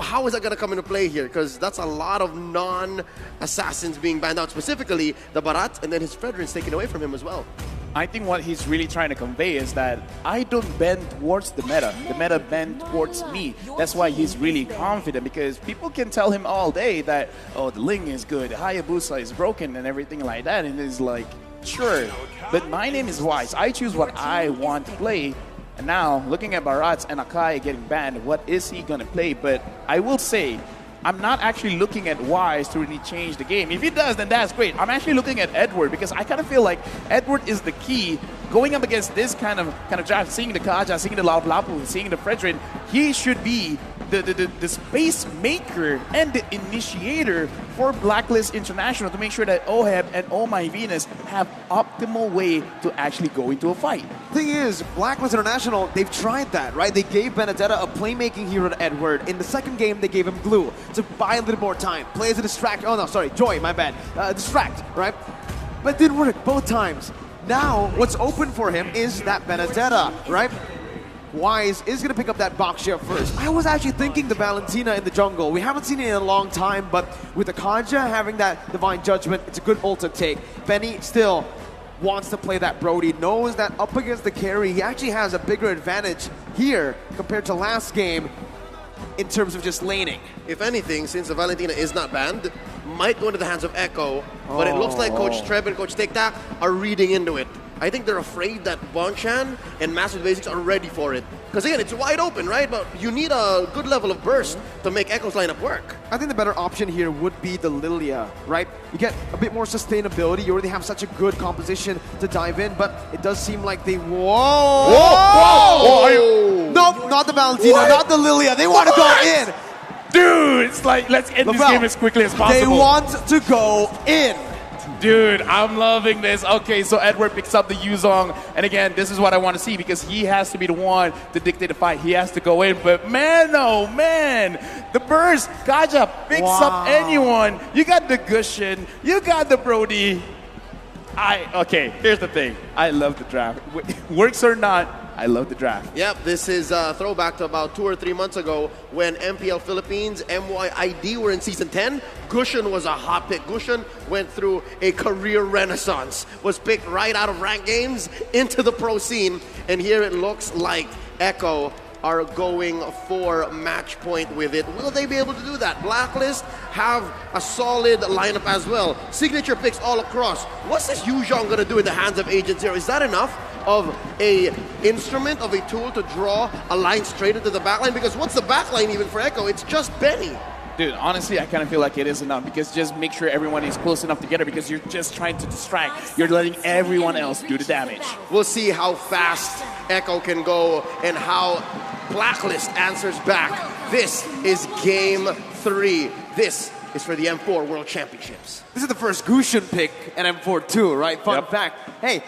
how is that going to come into play here? Because that's a lot of non-assassins being banned out, specifically the Barat, and then his Fredrin's taken away from him as well. I think what he's really trying to convey is that I don't bend towards the meta bend towards me. That's why he's really confident, because people can tell him all day that, oh, the Ling is good, Hayabusa is broken and everything like that, and he's like, sure, but my name is Wise. I choose what I want to play. And now, looking at Barats and Akai getting banned, what is he going to play? But I will say, I'm not actually looking at Wise to really change the game. If he does, then that's great. I'm actually looking at Edward, because I kind of feel like Edward is the key going up against this kind of draft, seeing the Kaja, seeing the Lapu Lapu, seeing the Fredrin. He should be the space maker and the initiator for Blacklist International to make sure that OHEB and Oh My Venus have optimal way to actually go into a fight. Thing is, Blacklist International, they've tried that, right? They gave Benedetta a playmaking hero to Edward. In the second game, they gave him Glue to buy a little more time. Play as a distract. Oh no, sorry, Joy, my bad. Distract, right? But it didn't work both times. Now, what's open for him is that Benedetta, right? Wise is going to pick up that box share first. I was actually thinking the Valentina in the jungle. We haven't seen it in a long time, but with the Kaja having that Divine Judgment, it's a good ult to take. Benny still wants to play that Brody, knows that up against the carry, he actually has a bigger advantage here compared to last game in terms of just laning. If anything, since the Valentina is not banned, might go into the hands of Echo, but it looks like Coach Treb and Coach Tic Tac are reading into it. I think they're afraid that Bonchan and Master Basics are ready for it. Because again, it's wide open, right? But you need a good level of burst to make Echo's lineup work. I think the better option here would be the Lilia, right? You get a bit more sustainability. You already have such a good composition to dive in, but it does seem like they... Whoa! Whoa! Nope, not the Valentina, not the Lilia. They want to go in. Dude, it's like, let's end this game as quickly as possible. They want to go in. Dude, I'm loving this. Okay, so Edward picks up the Yuzong. And again, this is what I want to see because he has to be the one to dictate the fight. He has to go in. But man, oh man, the burst, Kaja picks up anyone. You got the Gushin. You got the Brody. Okay, here's the thing. I love the draft. Works or not, I love the draft. Yep, this is a throwback to about 2 or 3 months ago when MPL Philippines, MYID were in Season 10. Gushin was a hot pick. Gushin went through a career renaissance, was picked right out of ranked games into the pro scene, and here it looks like Echo are going for match point with it. Will they be able to do that? Blacklist have a solid lineup as well. Signature picks all across. What's this Yuzhong going to do in the hands of Agent Zero? Is that enough of a instrument, of a tool to draw a line straight into the backline? Because what's the backline even for Echo? It's just Benny. Dude, honestly, I kind of feel like it is enough because just make sure everyone is close enough together because you're just trying to distract. You're letting everyone else do the damage. We'll see how fast Echo can go and how Blacklist answers back. This is Game 3. This is for the M4 World Championships. This is the first Gushin pick in M4 too, right? Fun fact. Hey,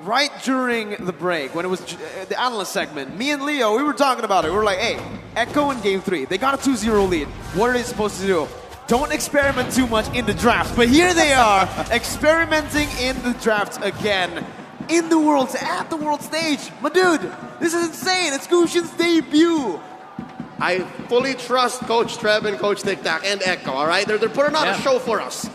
right during the break, when it was the analyst segment, me and Leo, we were talking about it. We were like, hey, Echo in Game 3, they got a 2-0 lead. What are they supposed to do? Don't experiment too much in the draft. But here they are, experimenting in the draft again. In the world, at the world stage. My dude, this is insane. It's Gushin's debut. I fully trust Coach Trev and Coach Tic Tac and Echo, all right? They're putting on a show for us.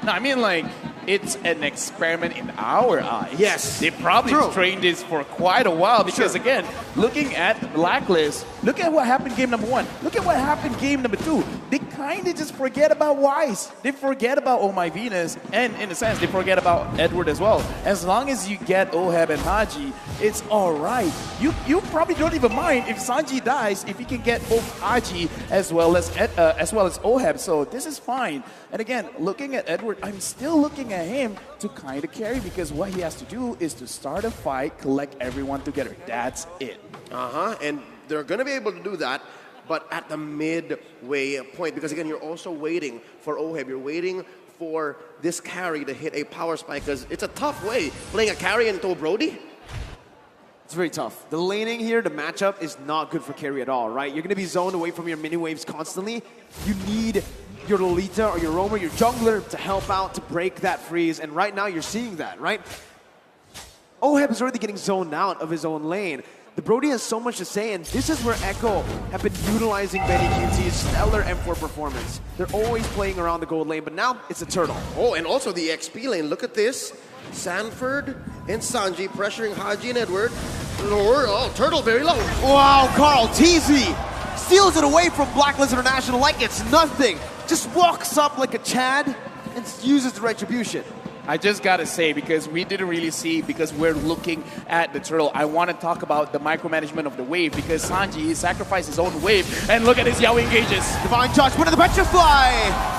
No, I mean, like, it's an experiment in our eyes. Yes. They probably trained this for quite a while because, again, looking at Blacklist, look at what happened game number 1. Look at what happened game number 2. They kind of just forget about Wise. They forget about Oh My Venus, and in a sense, they forget about Edward as well. As long as you get Oheb and Haji, it's all right. You probably don't even mind if Sanji dies if he can get both Haji as well as Oheb. So this is fine. And again, looking at Edward, I'm still looking at him to kind of carry because what he has to do is to start a fight, collect everyone together. That's it. And they're going to be able to do that, but at the midway point, because again, you're also waiting for Oheb. You're waiting for this carry to hit a power spike because it's a tough way playing a carry into a Brody. It's very tough. The laning here, the matchup is not good for carry at all, right? You're going to be zoned away from your mini waves constantly. You need your Lolita or your Roamer, your jungler to help out to break that freeze, and right now you're seeing that, right? Oheb is already getting zoned out of his own lane. The Brody has so much to say, and this is where Echo have been utilizing Benny QT's stellar M4 performance. They're always playing around the gold lane, but now it's a turtle. Oh, and also the XP lane. Look at this. Sanford and Sanji pressuring Haji and Edward. Turtle very low. Wow, Carl TZ steals it away from Blacklist International like it's nothing. Just walks up like a Chad and uses the retribution. I just gotta say, because we didn't really see, because we're looking at the turtle, I want to talk about the micromanagement of the wave, because Sanji sacrificed his own wave, and look at his Yaoi engages. Divine Charge, one of the Petrify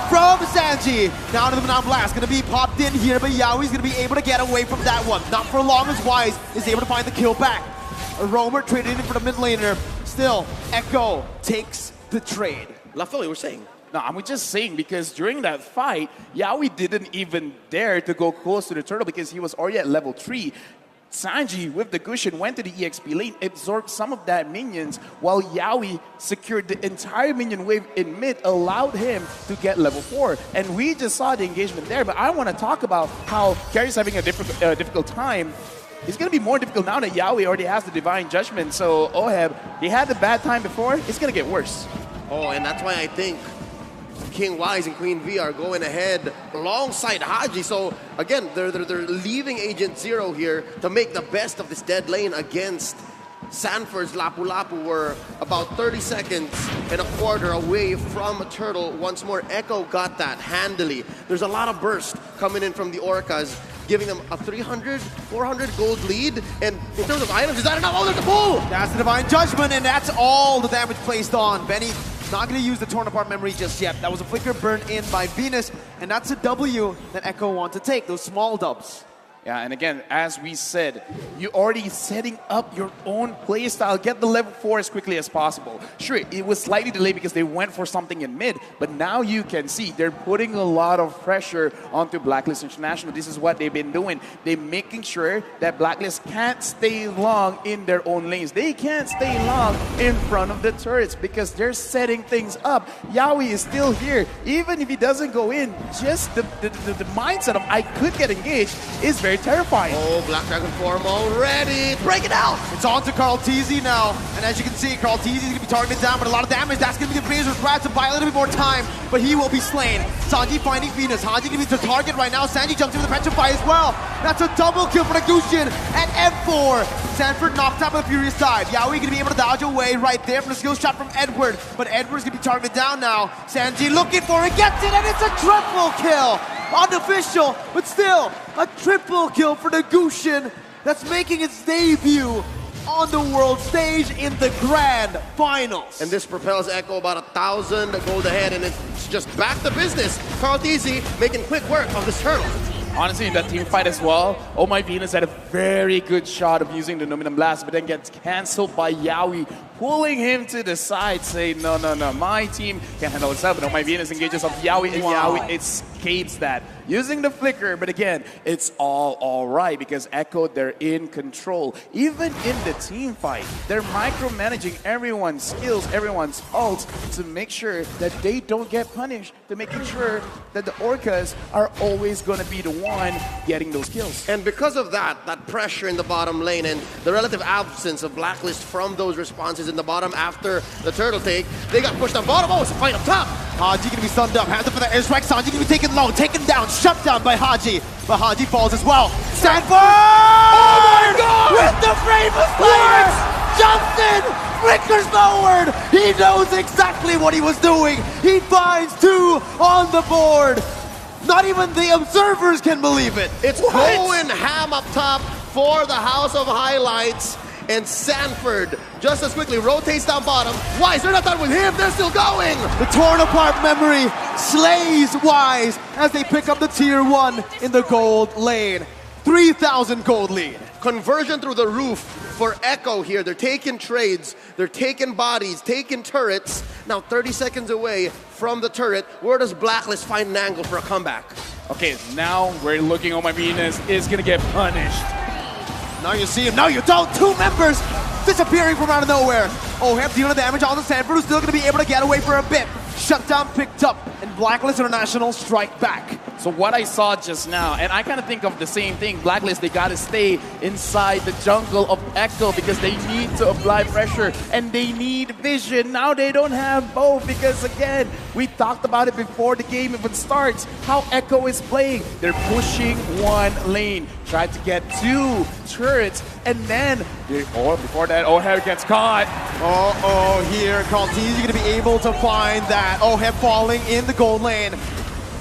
from Sanji. Now to the Mount Blast, gonna be popped in here, but Yaoi's gonna be able to get away from that one. Not for long as Wise is able to find the kill back. A Roamer traded in for the mid laner. Still, Echo takes the trade. LaFell, you were saying? No, I'm just saying because during that fight, Yaoi didn't even dare to go close to the turtle because he was already at level 3. Sanji, with the Gushin, went to the EXP lane, absorbed some of that minions, while Yaoi secured the entire minion wave in mid, allowed him to get level 4. And we just saw the engagement there, but I want to talk about how Carrie's having a difficult time. It's going to be more difficult now that Yaoi already has the Divine Judgment, so Oheb, he had a bad time before, it's going to get worse. Oh, and that's why I think King Wise and Queen V are going ahead alongside Haji. So again, they're leaving Agent Zero here to make the best of this dead lane against Sanford's Lapu Lapu. We're about 30 seconds and a quarter away from Turtle once more. Echo got that handily. There's a lot of burst coming in from the Orcas. giving them a 300, 400 gold lead. And in terms of items, is that enough? Oh, there's a pull! That's the Divine Judgment, and that's all the damage placed on. Benny not going to use the torn apart memory just yet. That was a flicker burned in by Venus, and that's a W that Echo want to take, those small dubs. Yeah, and again, as we said, you're already setting up your own playstyle. Get the level 4 as quickly as possible. Sure, it was slightly delayed because they went for something in mid, but now you can see they're putting a lot of pressure onto Blacklist International. This is what they've been doing. They're making sure that Blacklist can't stay long in their own lanes. They can't stay long in front of the turrets because they're setting things up. Yawi is still here. Even if he doesn't go in, just the mindset of I could get engaged is very terrifying. Oh, Black Dragon form already. Break it out. It's on to Carl TZ now. And as you can see, Carl TZ is going to be targeted down, but a lot of damage. That's going to be the Razor's Wrath to buy a little bit more time, but he will be slain. Sanji finding Venus. Haji going to be the target right now. Sanji jumps into the Petrify as well. That's a double kill for Nagushin at M4. Sanford knocked out by the Furious Dive. Yaoi going to be able to dodge away right there from the skill shot from Edward, but Edward's going to be targeted down now. Sanji looking for it, gets it, and it's a triple kill. Unofficial, but still a triple kill for Nagushin that's making its debut on the world stage in the grand finals. And this propels Echo about 1,000 gold ahead, and it's just back to business. Carl Tizzy making quick work of this turtle. Honestly, in that team fight as well, Oh My Venus had a very good shot of using the Numinum Blast, but then gets cancelled by Yaoi, pulling him to the side, saying, no, my team can't handle itself. And Oh My Venus engages off Yaoi, and Yaoi escapes that. Using the flicker, but again, it's all right because Echo, they're in control. Even in the team fight, they're micromanaging everyone's skills, everyone's ults to make sure that they don't get punished, to making sure that the Orcas are always going to be the one getting those kills. And because of that pressure in the bottom lane and the relative absence of Blacklist from those responses in the bottom after the turtle take, they got pushed on bottom. Oh, it's a fight up top. Haji gonna be stunned up, hands up for the airstrike. Sanji gonna be taken low, taken down, shut down by Haji. But Haji falls as well. Sanford! Oh my God! With the Bravest Player! Jumps in, flickers forward. He knows exactly what he was doing. He finds 2 on the board. Not even the observers can believe it. It's going ham up top for the House of Highlights. And Sanford just as quickly rotates down bottom. Wise, they're not done with him. They're still going. The torn apart memory slays Wise as they pick up the tier 1 in the gold lane. 3,000 gold lead. Conversion through the roof for Echo here. They're taking trades. They're taking bodies, taking turrets. Now 30 seconds away from the turret. Where does Blacklist find an angle for a comeback? Okay, now we're looking. Oh My Venus is going to get punished. Now you see him, now you don't. 2 members disappearing from out of nowhere. Oh, have dealing damage on the Sanford, who's still going to be able to get away for a bit. Shutdown picked up, and Blacklist International strike back. So what I saw just now, and I kind of think of the same thing, Blacklist, they got to stay inside the jungle of Echo because they need to apply pressure and they need vision. Now they don't have both because, again, we talked about it before the game even starts, how Echo is playing. They're pushing one lane, try to get 2 turrets, and then, before that, Oheb gets caught. Here, Carl TZ going to be able to find that. Oheb falling in the gold lane.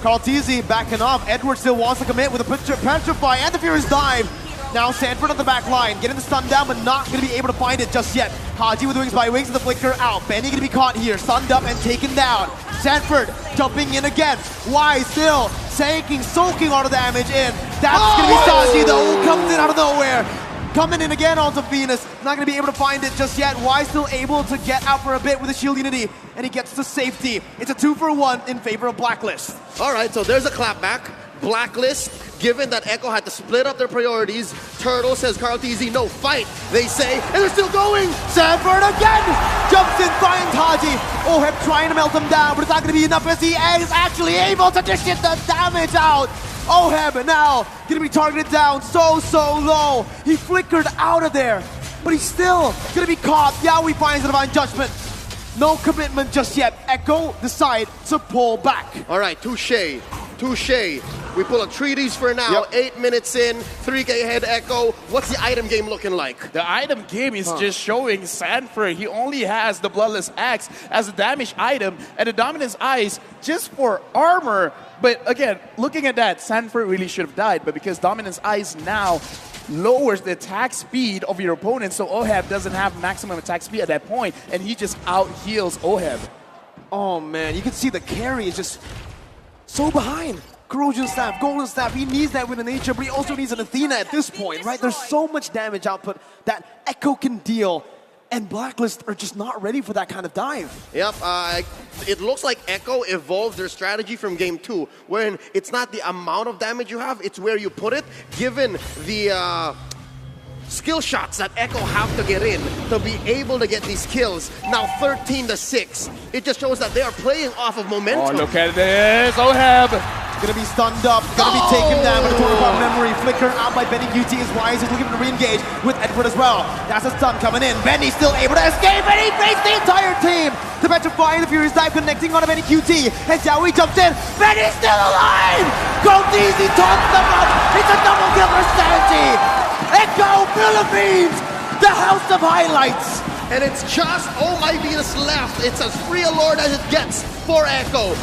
Carl TZ backing off. Edward still wants to commit with a Petrify and the Furious Dive. Now Sanford on the back line, getting the stun down, but not going to be able to find it just yet. Haji with Wings by Wings and the flicker out. Benny going to be caught here, stunned up and taken down. Sanford jumping in again. Wise still soaking all the damage in. That's going to be Sanji though, who comes in out of nowhere. Coming in again onto Venus. Not going to be able to find it just yet. Wise still able to get out for a bit with the shield unity. And he gets to safety. It's a 2-for-1 in favor of Blacklist. All right, so there's a clapback. Blacklist, given that Echo had to split up their priorities. Turtle says Carl TZ, no fight, they say, and they're still going. Sanford again! Jumps in, finds Haji. Oheb trying to melt him down, but it's not going to be enough as he is actually able to dish the damage out. Oheb now going to be targeted down so low. He flickered out of there, but he's still going to be caught. Yaoi finds the Divine Judgment. No commitment just yet. Echo decide to pull back. All right, touche. We pull a treaties for now. Yep. 8 minutes in, 3K ahead Echo. What's the item game looking like? The item game is just showing Sanford. He only has the Bloodless Axe as a damage item and the Dominance Eyes just for armor. But again, looking at that, Sanford really should have died. But because Dominance Eyes now lowers the attack speed of your opponent, so Oheb doesn't have maximum attack speed at that point, and he just out-heals Oheb. Oh man, you can see the carry is just so behind. Corrosion Staff, Golden Staff, he needs that with the nature, but he also needs an Athena at this point, right? There's so much damage output that Echo can deal, and Blacklist are just not ready for that kind of dive. Yep, it looks like Echo evolved their strategy from game 2, wherein it's not the amount of damage you have, it's where you put it, given the skill shots that Echo have to get in to be able to get these kills. Now 13-6. It just shows that they are playing off of momentum. Oh, look at this. Oheb gonna be stunned up, gonna be taken down by the total bomb memory. Flicker out by Benny QT as Wise is looking to re-engage with Edward as well. That's a stun coming in. Benny still able to escape, and he breaks the entire team. The petrifying, the Furious Dive connecting on a Benny QT. And Xiaoyi jumps in. Benny's still alive! Goes easy, taunts them up. It's a double kill for Sanji. Echo Philippines, the house of highlights. And it's just Oh My Venus left. It's as free a lord as it gets for Echo.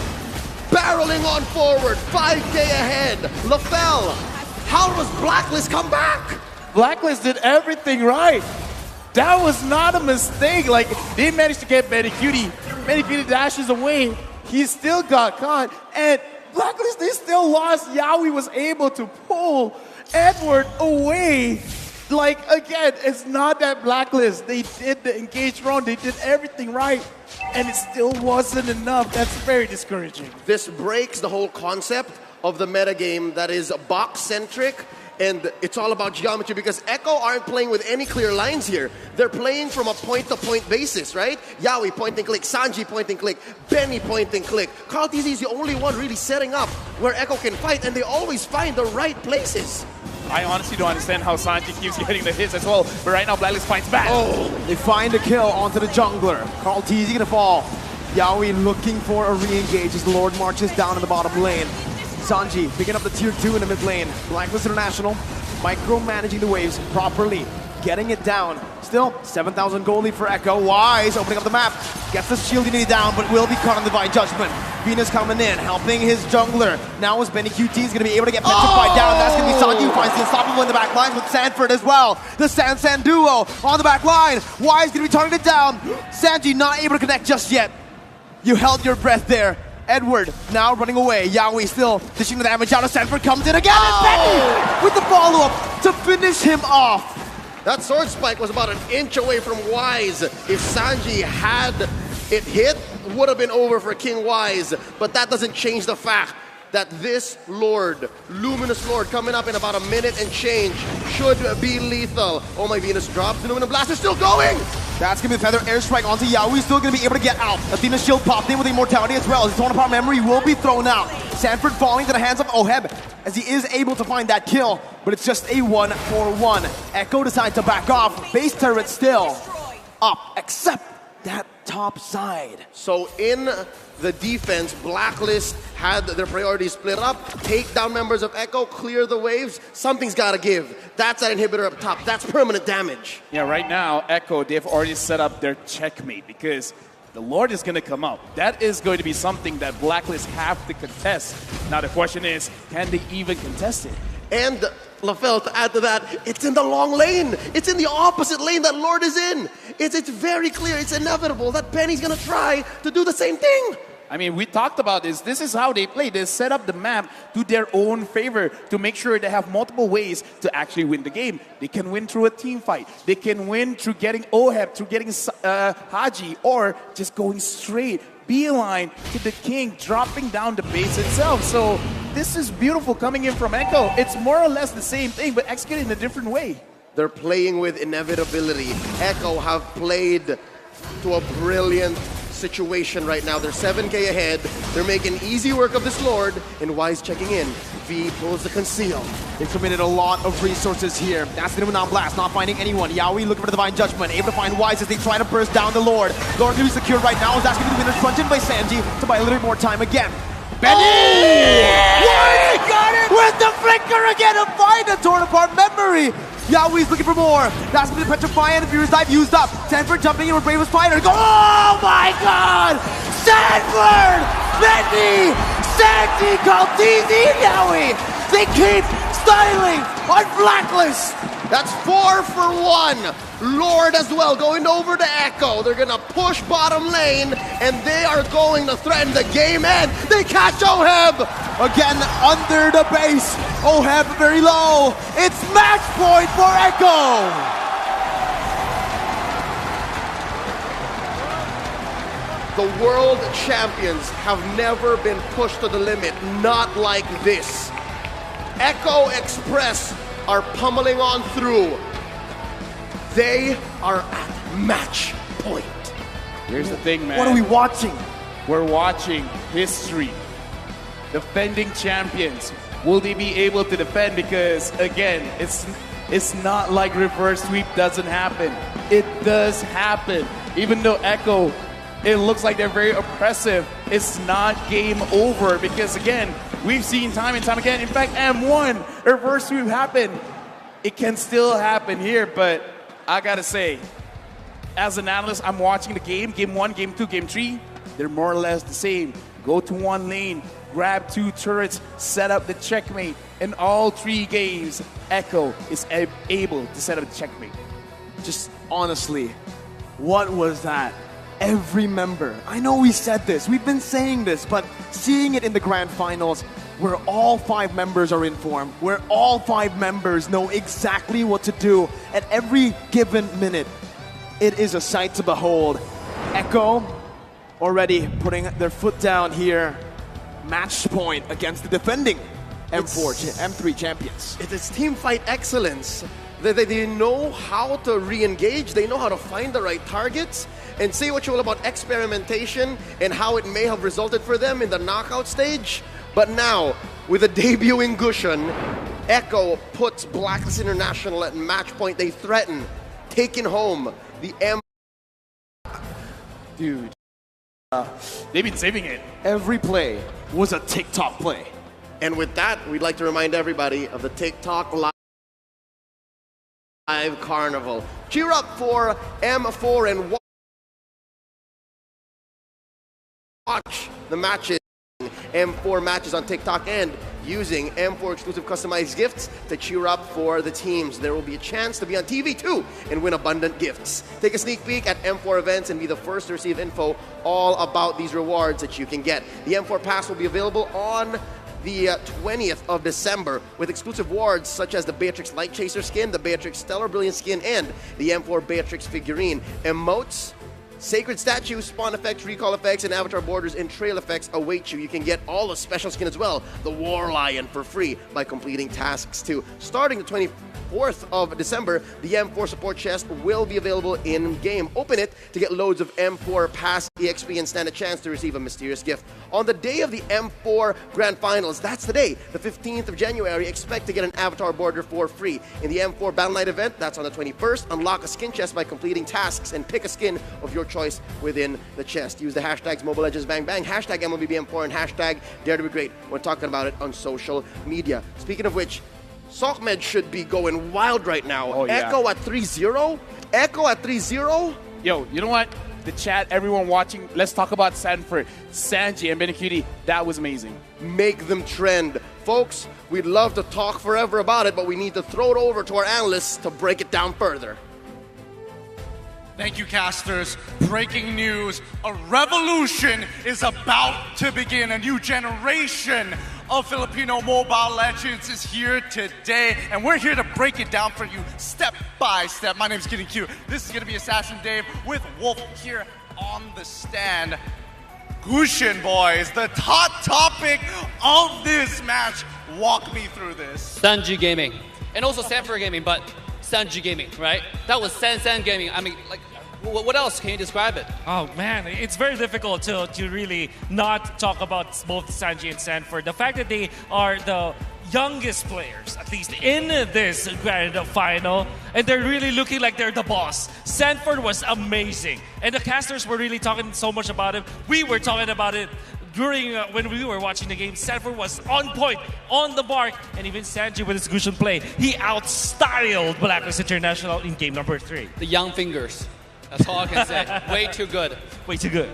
Barreling on forward, 5K ahead. LaFell, how does Blacklist come back? Blacklist did everything right. That was not a mistake. Like, they managed to get Benny Cutie. Benny Cutie dashes away. He still got caught. And Blacklist, they still lost. Yaoi was able to pull Edward away. Like, again, it's not that Blacklist. They did the engaged round. They did everything right. And it still wasn't enough. That's very discouraging. This breaks the whole concept of the metagame that is box-centric, and it's all about geometry, because Echo aren't playing with any clear lines here. They're playing from a point-to-point basis, right? Yaoi point and click, Sanji point and click, Benny point and click. Carl TZ is the only one really setting up where Echo can fight, and they always find the right places. I honestly don't understand how Sanji keeps getting the hits as well, but right now Blacklist fights back. Oh, they find a kill onto the jungler. Carl TZ gonna fall. Yaoi looking for a re-engage as the Lord marches down in the bottom lane. Sanji picking up the tier 2 in the mid lane. Blacklist International micromanaging the waves properly, getting it down. Still, 7,000 gold lead for Echo. Wise opening up the map. Gets the shield unity down, but will be caught on Divine Judgment. Venus coming in, helping his jungler. Now as Benny QT is going to be able to get petrified down. That's going to be Sanji who finds the unstoppable in the back lines with Sanford as well. The San duo on the back line. Wise going to be targeted down. Sanji not able to connect just yet. You held your breath there. Edward now running away. Yaoi still dishing the damage out. Sanford comes in again, and Benny with the follow-up to finish him off. That sword spike was about an inch away from Wise. If Sanji had it hit, would have been over for King Wise. But that doesn't change the fact that this Lord, Luminous Lord, coming up in about a minute and change, should be lethal. Oh My Venus drops. The Luminous Blast is still going. That's going to be the Feather Airstrike onto Yaoi. Still going to be able to get out. Athena's shield popped in with Immortality as well. His torn apart memory will be thrown out. Sanford falling to the hands of Oheb as he is able to find that kill. But it's just a 1-for-1. Echo decides to back off. Base turret still up, except that top side. So in the defense, Blacklist had their priorities split up. Take down members of Echo, clear the waves. Something's got to give. That's that inhibitor up top. That's permanent damage. Yeah, right now, Echo, they've already set up their checkmate because the Lord is going to come out. That is going to be something that Blacklist have to contest. Now the question is, can they even contest it? And LaFell, to add to that, it's in the long lane. It's in the opposite lane that Lord is in. It's very clear, it's inevitable that Benny's going to try to do the same thing. I mean, we talked about this. This is how they play. They set up the map to their own favor to make sure they have multiple ways to actually win the game. They can win through a team fight. They can win through getting Oheb, through getting Haji, or just going straight, beeline to the king, dropping down the base itself. So this is beautiful coming in from Echo. It's more or less the same thing, but executed in a different way. They're playing with inevitability. Echo have played to a brilliant situation right now. They're 7K ahead. They're making easy work of this Lord, and Wise checking in. V pulls the conceal. They've committed a lot of resources here. That's the on blast, not finding anyone. Yaoi looking for the Divine Judgment, able to find Wise as they try to burst down the Lord. Lord going to be secured right now. Is that's going to be the winner's punch in by Sanji to buy a little bit more time again. Benny! Wise got it! With the flicker again to find a torn apart memory. Yaoi's looking for more. That's going to be Petrify and the Furious Dive used up. Sanford jumping in with Bravest Fighter. Oh my god! Sanford! Benny! Sanji called DD Yowie. They keep styling on Blacklist. That's 4 for 1. Lord as well going over to Echo. They're going to push bottom lane, and they are going to threaten the game end. They catch Oheb. Again, under the base. Oheb very low. It's match point for Echo. The world champions have never been pushed to the limit, not like this. Echo Express are pummeling on through. They are at match point. Here's the thing, man. What are we watching? We're watching history. Defending champions. Will they be able to defend? Because again, it's not like reverse sweep doesn't happen. It does happen. Even though Echo, it looks like they're very oppressive, it's not game over. Because again, we've seen time and time again. In fact, M1 reverse sweep happened. It can still happen here, but I gotta say, as an analyst, I'm watching the game. Game 1, Game 2, Game 3, they're more or less the same. Go to one lane, grab 2 turrets, set up the checkmate. In all 3 games, Echo is able to set up the checkmate. Just honestly, what was that? Every member, I know we said this, we've been saying this, but seeing it in the grand finals, where all 5 members are in form, where all 5 members know exactly what to do at every given minute, it is a sight to behold. Echo already putting their foot down here. Match point against the defending M3 champions. It is team fight excellence. They know how to re-engage. They know how to find the right targets. And say what you will about experimentation and how it may have resulted for them in the knockout stage. But now, with a debuting Gushin, Echo puts Blacklist International at match point. They threaten taking home the M. Dude, they've been saving it. Every play was a TikTok play. And with that, we'd like to remind everybody of the TikTok Live Carnival. Cheer up for M4 and watch the matches, M4 matches on TikTok, and using M4 exclusive customized gifts to cheer up for the teams. There will be a chance to be on TV too and win abundant gifts. Take a sneak peek at M4 events and be the first to receive info all about these rewards that you can get. The M4 Pass will be available on the 20th of December with exclusive rewards such as the Beatrix Light Chaser skin, the Beatrix Stellar Brilliant skin, and the M4 Beatrix figurine. Emotes, sacred statues, spawn effects, recall effects, and avatar borders and trail effects await you. You can get all the special skin as well, the War Lion, for free by completing tasks too. Starting the 24th of December, the M4 support chest will be available in-game. Open it to get loads of M4 Pass EXP and stand a chance to receive a mysterious gift. On the day of the M4 Grand Finals, that's the day, the 15th of January, expect to get an avatar border for free. In the M4 Battle Night event, that's on the 21st, unlock a skin chest by completing tasks and pick a skin of your choice within the chest. Use the hashtags Mobile Legends Bang Bang, hashtag MLBBM4, and hashtag Dare to Be Great when talking about it on social media. Speaking of which, SOCMED should be going wild right now. Oh, yeah. Echo at 3-0? Echo at 3-0? Yo, you know what? The chat, everyone watching, let's talk about Sanford, Sanji, and Benacutie. That was amazing. Make them trend. Folks, we'd love to talk forever about it, but we need to throw it over to our analysts to break it down further. Thank you, casters. Breaking news. A revolution is about to begin. A new generation of Filipino Mobile Legends is here today, and we're here to break it down for you step by step. My name's Kitty Q. This is going to be Assassin Dave with Wolf here on the stand. Gushin, boys, the hot topic of this match. Walk me through this. Sanji Gaming. And also Sanford Gaming, but Sanji Gaming, right? That was San Gaming. I mean, like, what else can you describe it? Oh man, it's very difficult to really not talk about both Sanji and Sanford. The fact that they are the youngest players, at least in this grand final, and they're really looking like they're the boss. Sanford was amazing, and the casters were really talking so much about it. We were talking about it during when we were watching the game. Sanford was on point, on the mark, and even Sanji with his Gushin play, he outstyled Blacklist International in game number 3. The young fingers. That's all I can say. Way too good. Way too good.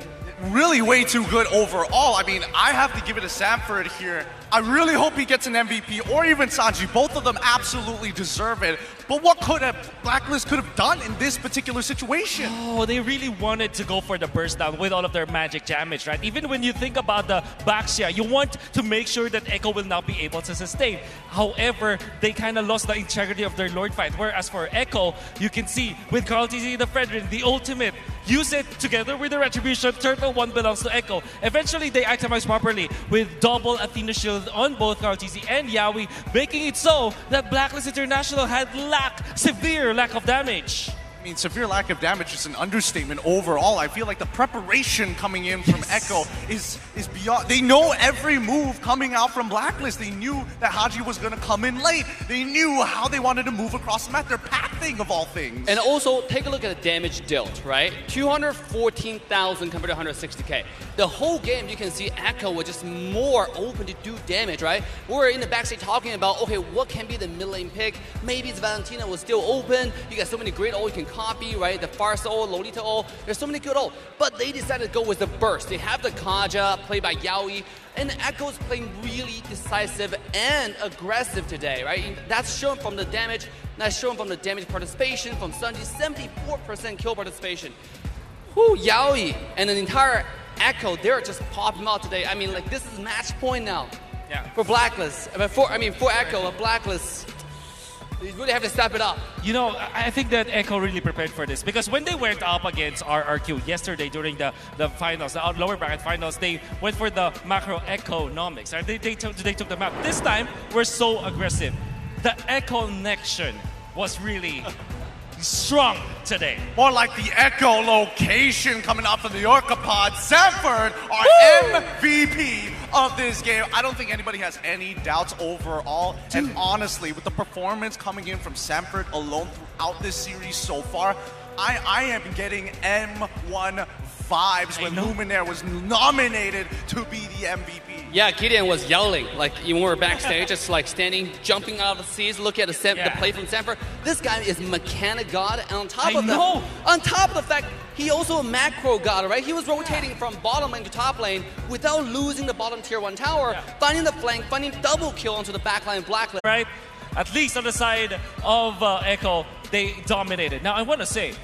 really way too good overall. I mean, I have to give it to Sanford here. I really hope he gets an MVP, or even Sanji. Both of them absolutely deserve it. But what Blacklist could have done in this particular situation? Oh, they really wanted to go for the burst down with all of their magic damage, right? Even when you think about the Baxia, you want to make sure that Echo will not be able to sustain. However, they kind of lost the integrity of their Lord fight. Whereas for Echo, you can see with Carl TZ the Fredrin, the ultimate, use it together with the Retribution. Turtle 1 belongs to Echo. Eventually, they itemize properly with double Athena shield on both Carl TZ and Yaoi, making it so that Blacklist International had severe lack of damage. I mean, severe lack of damage is an understatement overall. I feel like the preparation coming in from Echo is beyond. They know every move coming out from Blacklist. They knew that Haji was going to come in late. They knew how they wanted to move across the map. They're pathing of all things. And also, take a look at the damage dealt, right? 214,000 compared to 160k. The whole game, you can see Echo was just more open to do damage, right? We're in the backstage talking about, okay, what can be the mid lane pick? Maybe it's Valentina was still open. You got so many great ult you can copy, right? The Farsa ult, Lolita ult. There's so many good ult. But they decided to go with the burst. They have the Kaja played by Yaoi. And Echo's playing really decisive and aggressive today, right? That's shown from the damage. That's shown from the damage participation from Sanji, 74% kill participation. Whew, Yaoi and an entire Echo, they're just popping out today. I mean, like, this is match point now. Yeah. For Blacklist. For Echo, Blacklist, you really have to step it up. You know, I think that Echo really prepared for this because when they went up against RRQ yesterday during the finals, the lower bracket finals, they went for the macro economics. Right? They took the map. This time, we're so aggressive. The Echo connection was really strong today. More like the Echo location coming out from the Orcapod. Sanford, our MVP of this game. I don't think anybody has any doubts overall. And honestly, with the performance coming in from Sanford alone throughout this series so far, I am getting M1 vibes when Luminaire was nominated to be the MVP. Yeah, Gideon was yelling, like when we were backstage, just like standing, jumping out of the seats, looking at the play from Sanford. This guy is mechanic god, and on top of the fact, he also a macro god, right? He was rotating from bottom lane to top lane without losing the bottom tier 1 tower, finding the flank, finding double kill onto the backline Blacklist. Right? At least on the side of Echo, they dominated. Now, I want to say,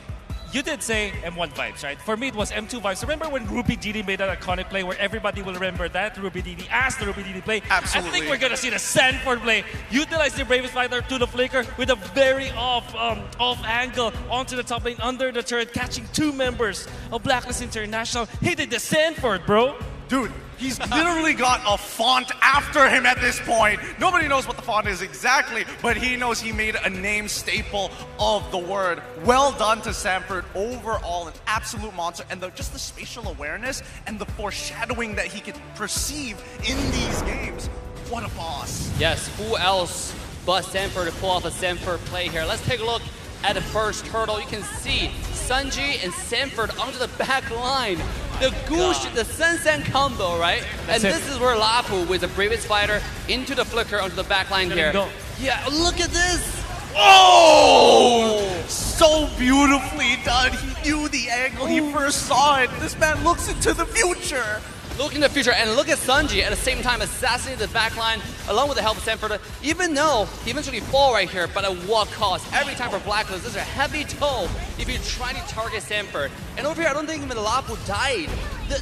you did say M1 vibes, right? For me, it was M2 vibes. Remember when Ruby Didi made that iconic play where everybody will remember that Ruby Didi as the Ruby Didi play? Absolutely. I think we're going to see the Sanford play. Utilize the Bravest Fighter to the flicker with a very off angle onto the top lane under the turret, catching 2 members of Blacklist International. He did the Sanford, bro. Dude, he's literally got a font after him at this point. Nobody knows what the font is exactly, but he knows he made a name staple of the word. Well done to Sanford. Overall, an absolute monster. And just the spatial awareness and the foreshadowing that he could perceive in these games. What a boss. Yes, who else but Sanford to pull off a Sanford play here? Let's take a look at the first turtle. You can see Sanji and Sanford onto the back line. The Goosh, the Sen combo, right? And this is where Lapu with the Bravest Fighter into the flicker onto the back line here. Yeah, look at this. Oh! So beautifully done. He knew the angle. He first saw it. This man looks into the future. Look in the future, and look at Sanji at the same time assassinating the backline along with the help of Sanford. Even though he eventually fall right here, but at what cost? Every time for Blacklist, this is a heavy toll if you're trying to target Sanford. And over here, I don't think even Lapu died.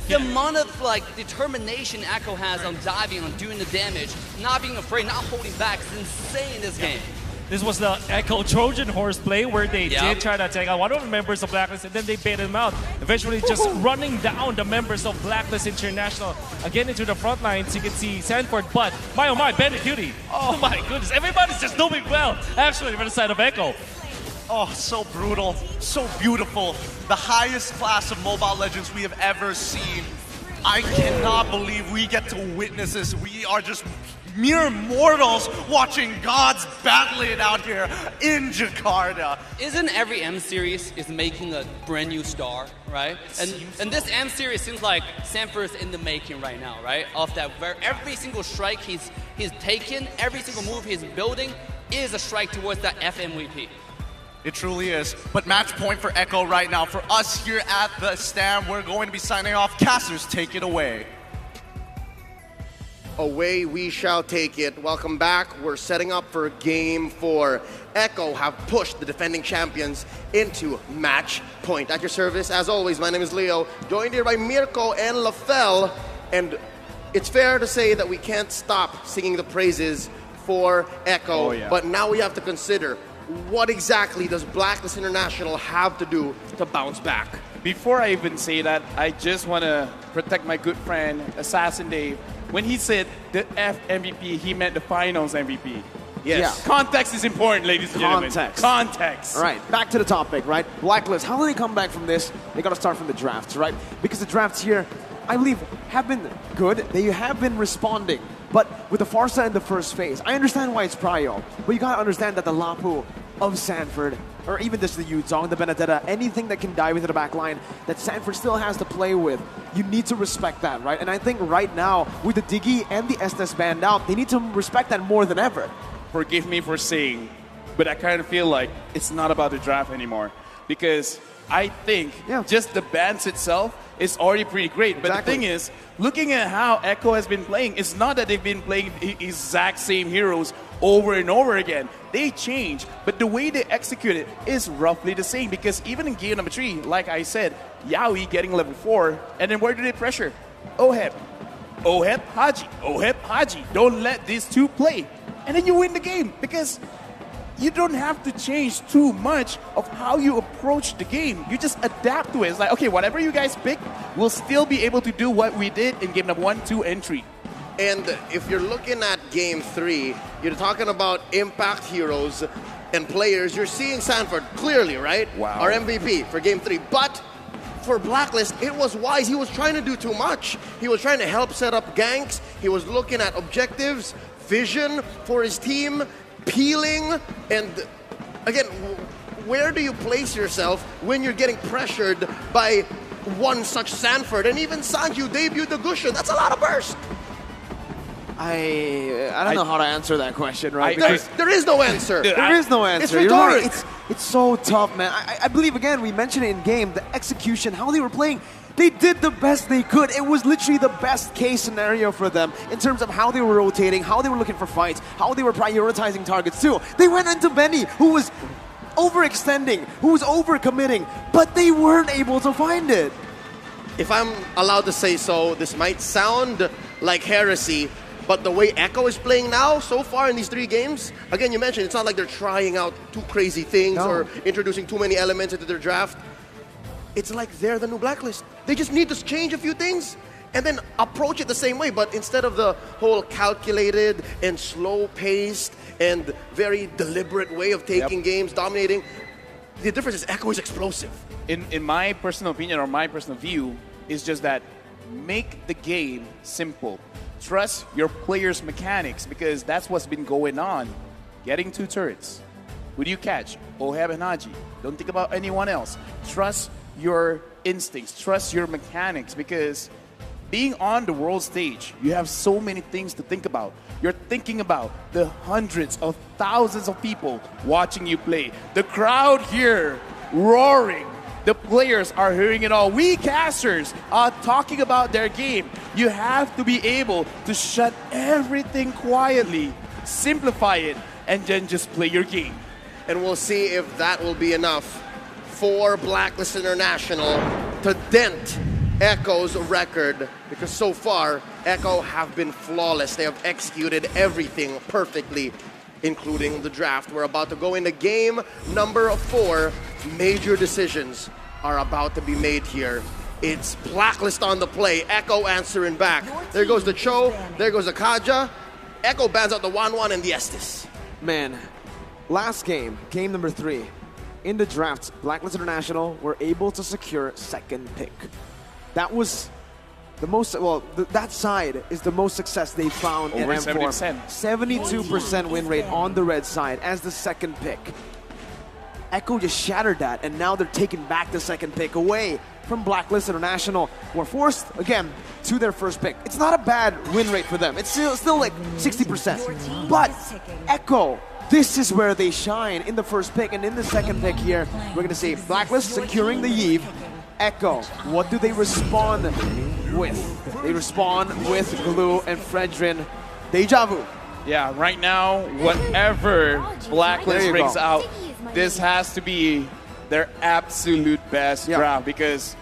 The amount of like determination Echo has on diving, on doing the damage, not being afraid, not holding back is insane in this game. This was the Echo Trojan Horse play where they did try to take out one of the members of Blacklist and then they baited him out. Eventually just running down the members of Blacklist International again into the front lines. You can see Sanford, but my oh my, Bandit Cutie. Oh my goodness, everybody's just doing well actually from the side of Echo. Oh, so brutal, so beautiful. The highest class of Mobile Legends we have ever seen. I cannot believe we get to witness this. We are just mere mortals watching gods battle it out here in Jakarta. Isn't every M series is making a brand new star, right? And this M series seems like Sanford's in the making right now, right? Of that, where every single strike he's taken, every single move he's building is a strike towards that FMVP. It truly is. But match point for Echo right now. For us here at the stand, we're going to be signing off. Casters, take it away. Away we shall take it. Welcome back. We're setting up for game 4. Echo have pushed the defending champions into match point. At your service, as always, my name is Leo, joined here by Mirko and Lafel. And it's fair to say that we can't stop singing the praises for Echo. Oh, yeah. But now we have to consider, what exactly does Blacklist International have to do to bounce back? Before I even say that, I just want to protect my good friend, Assassin Dave. When he said the F MVP, he meant the finals MVP. Yes. Context is important, ladies and gentlemen. Context. All right, back to the topic, right? Blacklist, how do they come back from this? They got to start from the drafts, right? Because the drafts here, I believe, have been good. They have been responding. But with the Farsa in the first phase, I understand why it's Prio. But you got to understand that the Lapu of Sanford, or even just the Yuzong, the Benedetta, anything that can dive into the back line that Sanford still has to play with, you need to respect that, right? And I think right now, with the Diggy and the Estes banned out, they need to respect that more than ever. Forgive me for saying, but I kind of feel like it's not about the draft anymore. Because I think just the bans itself is already pretty great. But the thing is, looking at how Echo has been playing, it's not that they've been playing the exact same heroes over and over again. They change, but the way they execute it is roughly the same. Because even in game number 3, like I said, Yaoi getting level 4, and then where do they pressure? Oheb, Haji, Haji. Don't let these two play. And then you win the game because you don't have to change too much of how you approach the game. You just adapt to it. It's like, okay, whatever you guys pick, we'll still be able to do what we did in game number 1, 2, and 3. And if you're looking at game 3, you're talking about impact heroes and players. You're seeing Sanford clearly, right? Wow. Our MVP for game 3. But for Blacklist, it was wise. He was trying to do too much. He was trying to help set up ganks. He was looking at objectives, vision for his team, peeling, and again, where do you place yourself when you're getting pressured by one such Sanford? And even Sanju debuted the Gushin. That's a lot of burst. I don't know how to answer that question, right? There is no answer. There is no answer. It's You're rhetoric. right. It's so tough, man. I believe, again, we mentioned it in game, the execution, how they were playing. They did the best they could. It was literally the best case scenario for them in terms of how they were rotating, how they were looking for fights, how they were prioritizing targets too. They went into Benny, who was overextending, who was overcommitting, but they weren't able to find it. If I'm allowed to say so, this might sound like heresy, but the way Echo is playing now, so far in these 3 games, again, you mentioned it's not like they're trying out too crazy things or introducing too many elements into their draft. It's like they're the new Blacklist. They just need to change a few things and then approach it the same way. But instead of the whole calculated and slow-paced and very deliberate way of taking games, dominating, the difference is Echo is explosive. In my personal opinion or my personal view, is just that make the game simple. Trust your players' mechanics because that's what's been going on. Getting 2 turrets. Who do you catch? Oheb and Haji. Don't think about anyone else. Trust your instincts. Trust your mechanics because being on the world stage, you have so many things to think about. You're thinking about the hundreds of thousands of people watching you play. The crowd here roaring. The players are hearing it all. We casters are talking about their game. You have to be able to shut everything quietly, simplify it, and then just play your game. And we'll see if that will be enough for Blacklist International to dent Echo's record, because so far, Echo have been flawless. They have executed everything perfectly, including the draft. We're about to go into game number 4. Major decisions are about to be made here. It's Blacklist on the play. Echo answering back. There goes the Cho. There goes the Kaja. Echo bans out the 1-1 and the Estes. Man, last game, game number 3, in the draft, Blacklist International were able to secure 2nd pick. That was the most, that side is the most success they found in M4. 72% win rate on the red side as the 2nd pick. Echo just shattered that, and now they're taking back the 2nd pick away from Blacklist International. Were forced, again, to their 1st pick. It's not a bad win rate for them. It's still like 60%. But Echo This is where they shine in the first pick, and in the second pick here, we're gonna see Blacklist securing the Eve. Echo, what do they respond with? They respond with Glue and Fredrin. Deja vu. Yeah, right now, whatever Blacklist brings out, this has to be their absolute best draft, because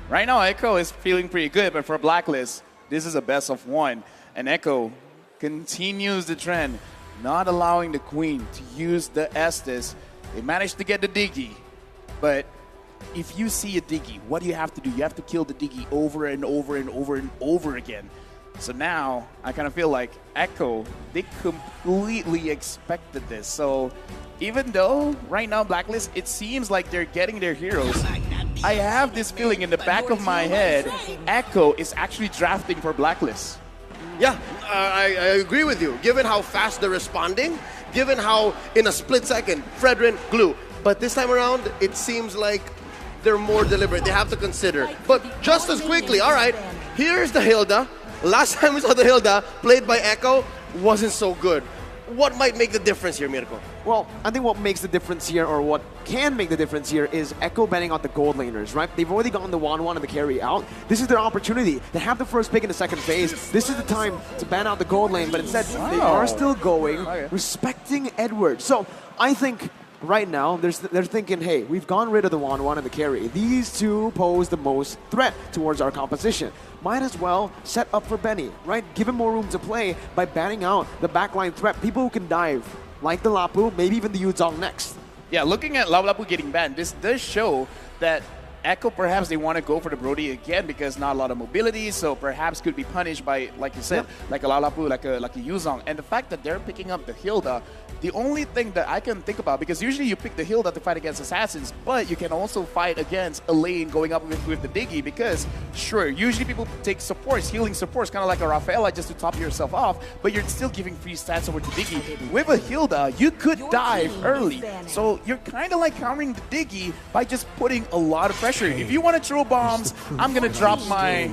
right now Echo is feeling pretty good, but for Blacklist, this is a best of one. And Echo continues the trend, not allowing the Queen to use the Estes. They managed to get the Diggy, but if you see a Diggy, what do you have to do? You have to kill the Diggy over and over and over and over again. So now, I kind of feel like Echo, they completely expected this. So even though right now Blacklist, it seems like they're getting their heroes, I have this feeling in the back of my head, Echo is actually drafting for Blacklist. Yeah, I agree with you. Given how fast they're responding, given how in a split second, Fredrin, Glue. But this time around, it seems like they're more deliberate. They have to consider. But just as quickly, all right, here's the Hilda. Last time we saw the Hilda played by Echo wasn't so good. What might make the difference here, Mirko? Well, I think what makes the difference here, or what can make the difference here, is Echo betting on the gold laners, right? They've already gotten the 1-1 and the carry out. This is their opportunity. They have the first pick in the second phase. This is the time to ban out the gold lane, but instead they are still going, respecting Edward. So I think right now they're thinking, hey, we've gone rid of the 1-1 and the carry. These two pose the most threat towards our composition. Might as well set up for Benny, right? Give him more room to play by banning out the backline threat. People who can dive, like the Lapu, maybe even the Yuzong next. Yeah, looking at Lapu getting banned, this does show that Echo, perhaps they want to go for the Brody again because not a lot of mobility, so perhaps could be punished by, like you said, like a Lapu, like a Yuzong. And the fact that they're picking up the Hilda, the only thing that I can think about, because usually you pick the Hilda to fight against assassins, but you can also fight against a lane going up with the Diggy, because sure, usually people take supports, healing supports, kind of like a Rafaela just to top yourself off, but you're still giving free stats over to Diggy. With a Hilda, you could dive early, so you're kind of like countering the Diggy by just putting a lot of pressure. If you want to throw bombs, I'm going to drop my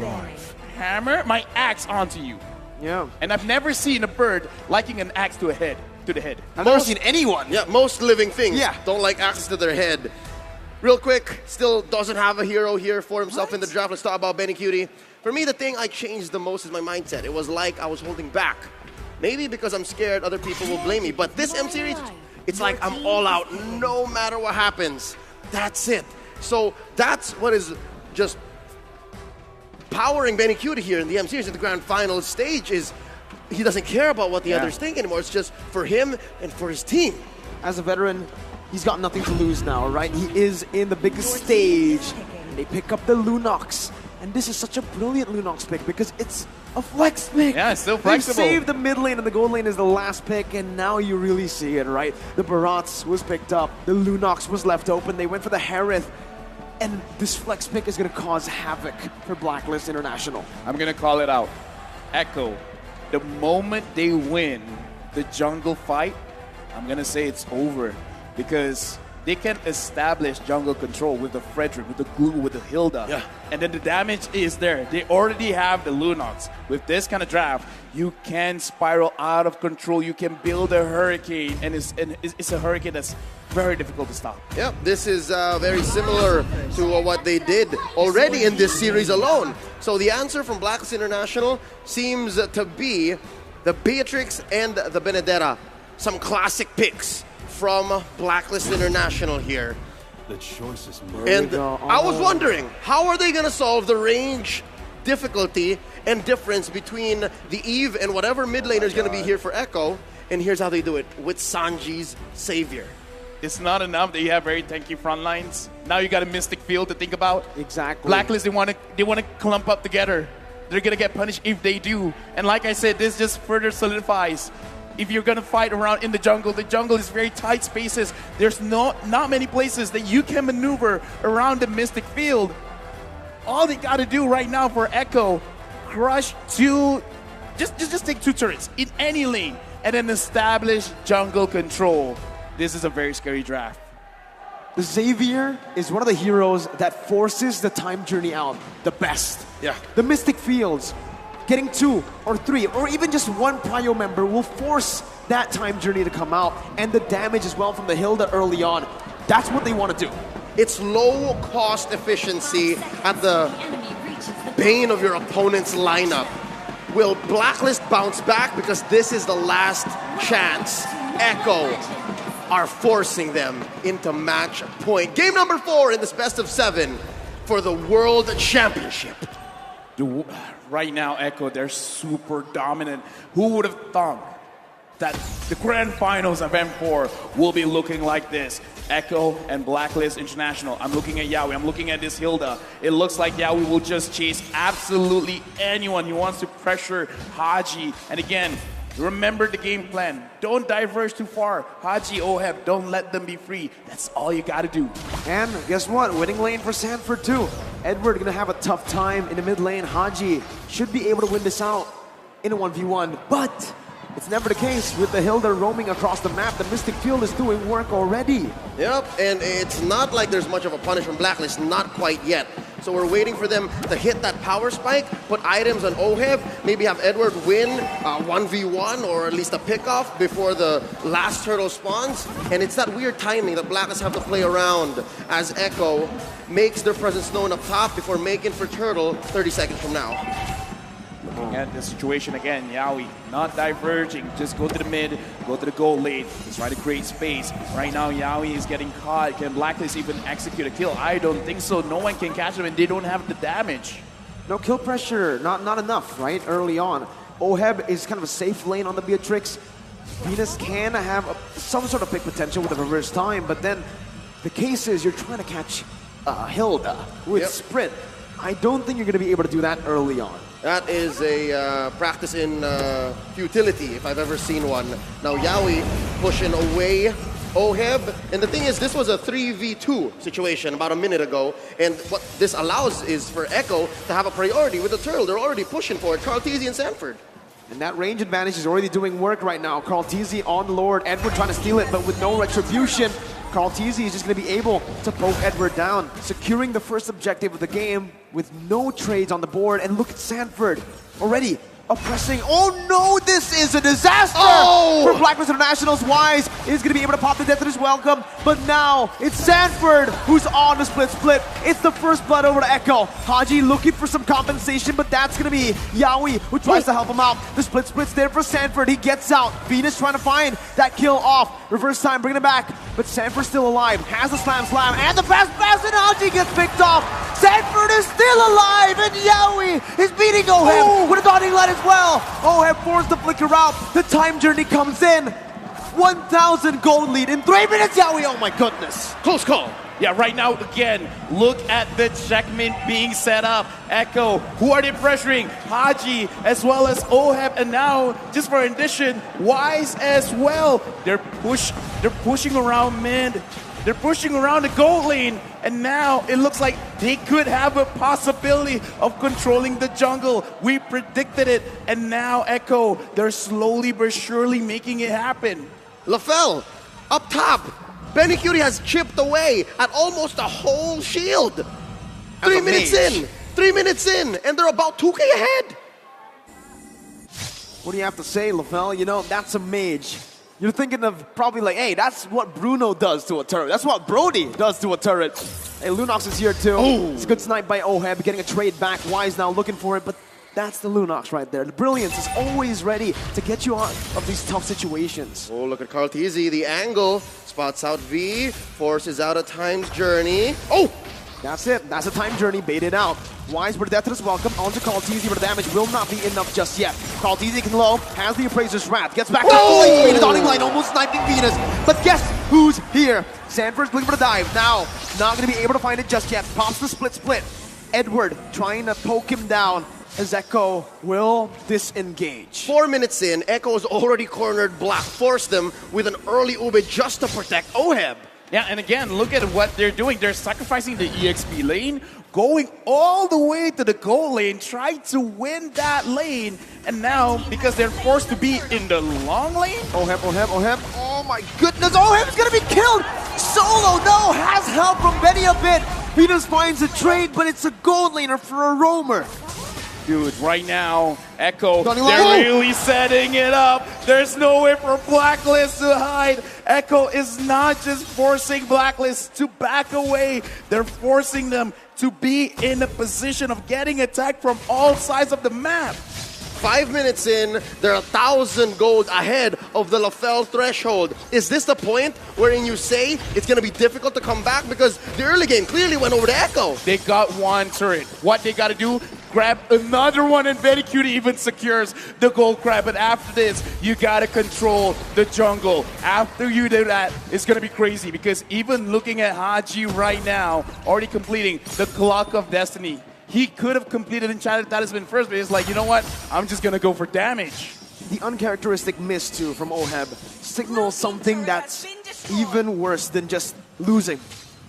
hammer, my axe onto you. Yeah. And I've never seen a bird liking an axe to the head. I've never seen anyone. Yeah, most living things don't like axes to their head. Real quick, still doesn't have a hero here for himself in the draft. Let's talk about Benny Cutie. For me, the thing I changed the most is my mindset. It was like I was holding back. Maybe because I'm scared other people will blame me. But this M series, it's like I'm all out no matter what happens. That's it. So that's what is just powering Benny Cutie here in the M series at the grand final stage is he doesn't care about what the others think anymore. It's just for him and for his team. As a veteran, he's got nothing to lose now, right? He is in the biggest stage. They pick up the Lunox. And this is such a brilliant Lunox pick because it's a flex pick. Yeah, it's still flexible. They saved the mid lane and the gold lane is the last pick, and now you really see it, right? The Barats was picked up. The Lunox was left open. They went for the Harith. And this flex pick is going to cause havoc for Blacklist International. I'm going to call it out. Echo, the moment they win the jungle fight, I'm going to say it's over. Because they can establish jungle control with the Frederick, with the Glue, with the Hilda. Yeah. And then the damage is there. They already have the Lunox. With this kind of draft, you can spiral out of control. You can build a hurricane, and it's a hurricane that's very difficult to stop. Yep, this is very similar to what they did already in this series alone. So the answer from Blacklist International seems to be the Beatrix and the Benedetta. Some classic picks from Blacklist International here. The choice is made. And I was wondering, how are they going to solve the range difficulty and difference between the Eve and whatever mid laner is going to be here for Echo? And here's how they do it with Sanji's Savior. It's not enough that you have very tanky front lines. Now you got a Mystic Field to think about. Exactly. Blacklist, they want to clump up together. They're going to get punished if they do. And like I said, this just further solidifies. If you're going to fight around in the jungle is very tight spaces. There's not many places that you can maneuver around the Mystic Field. All they got to do right now for Echo, crush two, just take 2 turrets in any lane and then establish jungle control. This is a very scary draft. The Xavier is one of the heroes that forces the time journey out the best. Yeah. The Mystic Fields, getting 2 or 3 or even just one prio member will force that time journey to come out and the damage as well from the Hilda early on. That's what they want to do. It's low cost efficiency at the bane of your opponent's lineup. Will Blacklist bounce back? Because this is the last chance. Echo are forcing them into match point. Game number 4 in this best of 7 for the World Championship. Right now, Echo, they're super dominant. Who would have thought that the grand finals of M4 will be looking like this? Echo and Blacklist International. I'm looking at Yawi. I'm looking at this Hilda. It looks like Yawi will just chase absolutely anyone. He wants to pressure Haji. And again, remember the game plan. Don't diverge too far. Haji, Oheb, don't let them be free. That's all you got to do. And guess what? Winning lane for Sanford too. Edward gonna have a tough time in the mid lane. Haji should be able to win this out in a 1v1, but it's never the case with the Hilda roaming across the map. The Mystic Field is doing work already. Yep, and it's not like there's much of a punish from Blacklist, not quite yet. So we're waiting for them to hit that power spike, put items on Oheb, maybe have Edward win 1v1 or at least a pickoff before the last turtle spawns. And it's that weird timing that Blacklist have to play around as Echo makes their presence known up top before making for turtle 30 seconds from now. Looking at the situation again, Yawi not diverging, just go to the mid, go to the goal lane, just try to create space. Right now, Yawi is getting caught. Can Blacklist even execute a kill? I don't think so. No one can catch him and they don't have the damage. No kill pressure, not enough, right? Early on. Oheb is kind of a safe lane on the Beatrix. Venus can have some sort of pick potential with a reverse time, but then the case is you're trying to catch Hilda with sprint. I don't think you're going to be able to do that early on. That is a practice in futility, if I've ever seen one. Now Yawi pushing away Oheb. And the thing is, this was a 3v2 situation about a minute ago. And what this allows is for Echo to have a priority with the turtle. They're already pushing for it. Carl Teasy and Sanford. And that range advantage is already doing work right now. Carl Teasy on Lord. Edward trying to steal it, but with no retribution. Carl Teasy is just going to be able to poke Edward down, securing the first objective of the game with no trades on the board. And look at Sanford already oppressing. Oh no, this is a disaster for Blacklist International's. Wise is going to be able to pop the death in his welcome, but now it's Sanford who's on the split. It's the first blood over to Echo. Haji looking for some compensation, but that's going to be Yawi who tries to help him out. The split's there for Sanford. He gets out. Venus trying to find that kill off. Reverse time, bringing it back, but Sanford's still alive. Has the slam, and the pass, and Haji gets picked off. Sanford is still alive, and Yawi is beating Oheb with a dotting line as well. Oheb forced the flicker out. The time journey comes in. 1,000 gold lead in 3 minutes, Yawi. Oh my goodness. Close call. Yeah, right now, again, look at the checkmate being set up. Echo, who are they pressuring? Haji, as well as Oheb, and now, just for addition, Wise as well. They're pushing around mid. They're pushing around the gold lane, and now it looks like they could have a possibility of controlling the jungle. We predicted it, and now Echo, they're slowly but surely making it happen. LaFell, up top. Benny Curie has chipped away at almost a whole shield. 3 minutes in. 3 minutes in, and they're about 2K ahead. What do you have to say, LaFell? You know, that's a mage. You're thinking of probably like, hey, that's what Bruno does to a turret. That's what Brody does to a turret. Hey, Lunox is here too. It's a good snipe by Oheb, getting a trade back. Wise now looking for it, but that's the Lunox right there. The brilliance is always ready to get you out of these tough situations. Oh, look at Carl Teasy. The angle spots out V, forces out a time's journey. Oh! That's it. That's a time journey baited out. Wise with death to his welcome. Onto Carl Teasy, but the damage will not be enough just yet. Carl Teasy can low, has the Appraiser's Wrath, gets back to full HP. The dotting line almost sniping Venus. But guess who's here? Sanford's looking for the dive. Now, not going to be able to find it just yet. Pops the split. Edward trying to poke him down as Echo will disengage. 4 minutes in, Echo's already cornered Black. Forced them with an early Ube just to protect Oheb. Yeah, and again, look at what they're doing. They're sacrificing the EXP lane, going all the way to the goal lane, trying to win that lane. And now, because they're forced to be in the long lane. Oheb. Oh my goodness, Oheb's gonna be killed! Solo, no, has help from Benny a bit. Venus finds a trade, but it's a gold laner for a roamer. Dude, right now, Echo, Dawning they're Light. really setting it up. There's no way for Blacklist to hide. Echo is not just forcing Blacklist to back away. They're forcing them to be in a position of getting attacked from all sides of the map. 5 minutes in, they're 1,000 gold ahead of the LaFell threshold. Is this the point wherein you say it's going to be difficult to come back? Because the early game clearly went over to Echo. They got one turret. What they got to do, grab another one, and Very Cutie even secures the gold crab. But after this, you got to control the jungle. After you do that, it's going to be crazy, because even looking at Haji right now, already completing the Clock of Destiny, he could have completed Enchanted Talisman first, but he's like, you know what? I'm just going to go for damage. The uncharacteristic miss too from Oheb signals something that's even worse than just losing.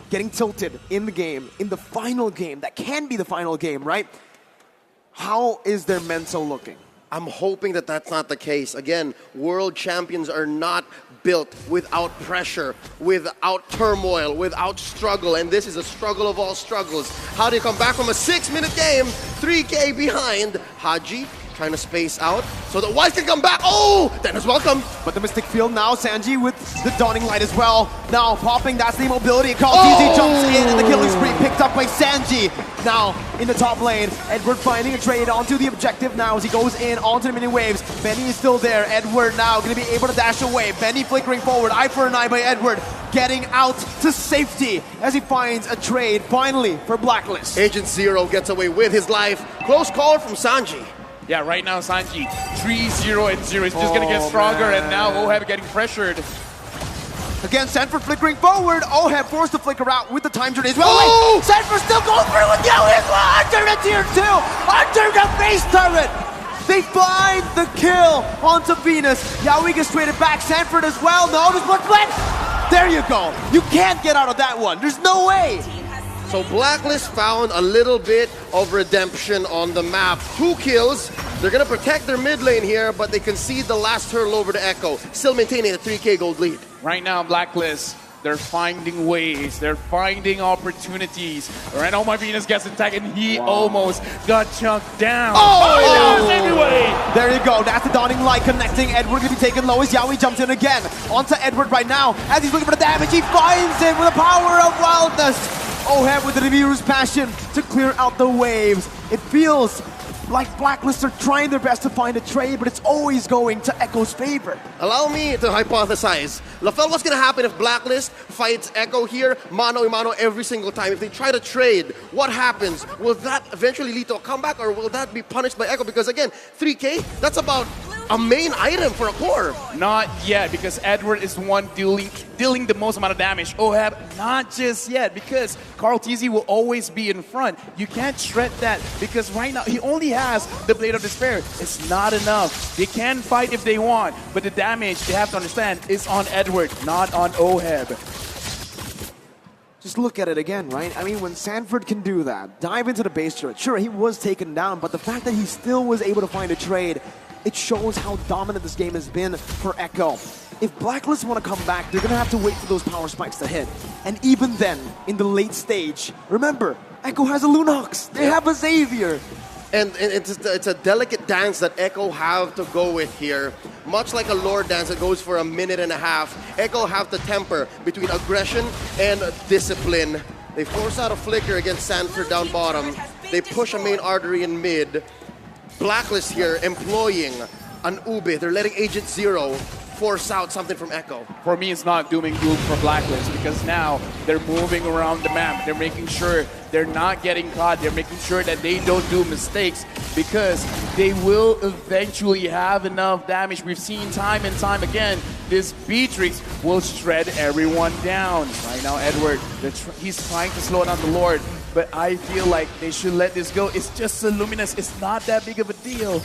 Getting tilted in the game, in the final game, that can be the final game, right? How is their mental looking? I'm hoping that that's not the case. Again, world champions are not built without pressure, without turmoil, without struggle. And this is a struggle of all struggles. How do you come back from a 6-minute game, 3K behind? Haji trying to space out so that Wise can come back. Oh, Dennis, welcome. But the Mystic Field now, Sanji with the Dawning Light as well. Now popping, that's the mobility. Call jumps in and the killing spree picked up by Sanji. Now in the top lane, Edward finding a trade onto the objective now as he goes in onto the mini waves. Benny is still there. Edward now going to be able to dash away. Benny flickering forward. Eye for an eye by Edward. Getting out to safety as he finds a trade finally for Blacklist. Agent Zero gets away with his life. Close call from Sanji. Yeah, right now Sanji, 3-0 and 0. He's just going to get stronger, and now Oheb getting pressured. Again, Sanford flickering forward. Oheb forced to flicker out with the time journey as well. Oh! Wait, Sanford still going through with Yowie as well. Under the tier 2, under the base turret. They find the kill onto Venus. Yowie gets traded back. Sanford as well. No, there's one split. There you go. You can't get out of that one. There's no way. So Blacklist found a little bit of redemption on the map. 2 kills. They're going to protect their mid lane here, but they concede the last turtle over to Echo, still maintaining a 3K gold lead. Right now, Blacklist, they're finding ways. They're finding opportunities. Right now, my Venus gets attacked, and he almost got chunked down. Anyway. There you go. That's the Dawning Light connecting. Edward going to be taken low as Yowie jumps in again. Onto Edward right now. As he's looking for the damage, he finds it with the power of wildness. Oheb with the Nibiru's passion to clear out the waves. It feels like Blacklist are trying their best to find a trade, but it's always going to Echo's favor. Allow me to hypothesize. LaFell, what's going to happen if Blacklist fights Echo here, mano a mano every single time? If they try to trade, what happens? Will that eventually lead to a comeback, or will that be punished by Echo? Because again, 3K, that's about a main item for a core. Not yet, because Edward is the one dealing the most amount of damage. Oheb, not just yet, because Carl TZ will always be in front. You can't shred that, because right now he only has the Blade of Despair. It's not enough. They can fight if they want, but the damage, they have to understand, is on Edward, not on Oheb. Just look at it again, right? I mean, when Sanford can do that, dive into the base turret. Sure, he was taken down, but the fact that he still was able to find a trade, it shows how dominant this game has been for Echo. If Blacklist want to come back, they're going to have to wait for those power spikes to hit. And even then, in the late stage, remember, Echo has a Lunox. They have a Xavier. And it's a delicate dance that Echo have to go with here. Much like a Lord dance that goes for a minute and a half, Echo have to temper between aggression and discipline. They force out a flicker against Sanford down bottom. They push a main artery in mid. Blacklist here employing an Ube. They're letting Agent Zero force out something from Echo. For me, it's not doom and gloom for Blacklist, because now they're moving around the map. They're making sure they're not getting caught. They're making sure that they don't do mistakes, because they will eventually have enough damage. We've seen time and time again, this Beatrix will shred everyone down. Right now, Edward, he's trying to slow down the Lord, but I feel like they should let this go. It's just a Luminous. It's not that big of a deal.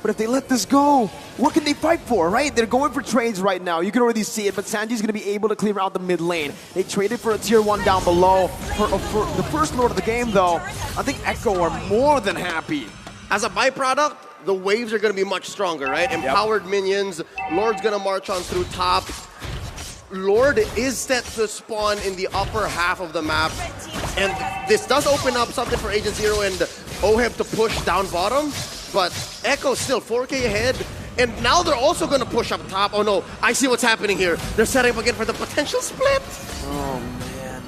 But if they let this go, what can they fight for, right? They're going for trades right now. You can already see it, but Sanji's going to be able to clear out the mid lane. They traded for a tier 1 down below. For the first Lord of the game, though, I think Echo are more than happy. As a byproduct, the waves are going to be much stronger, right? Empowered minions. Lord's going to march on through top. Lord is set to spawn in the upper half of the map. And this does open up something for Agent Zero and Oheb to push down bottom, but Echo still 4K ahead. And now they're also going to push up top. Oh no, I see what's happening here. They're setting up again for the potential split. Oh man.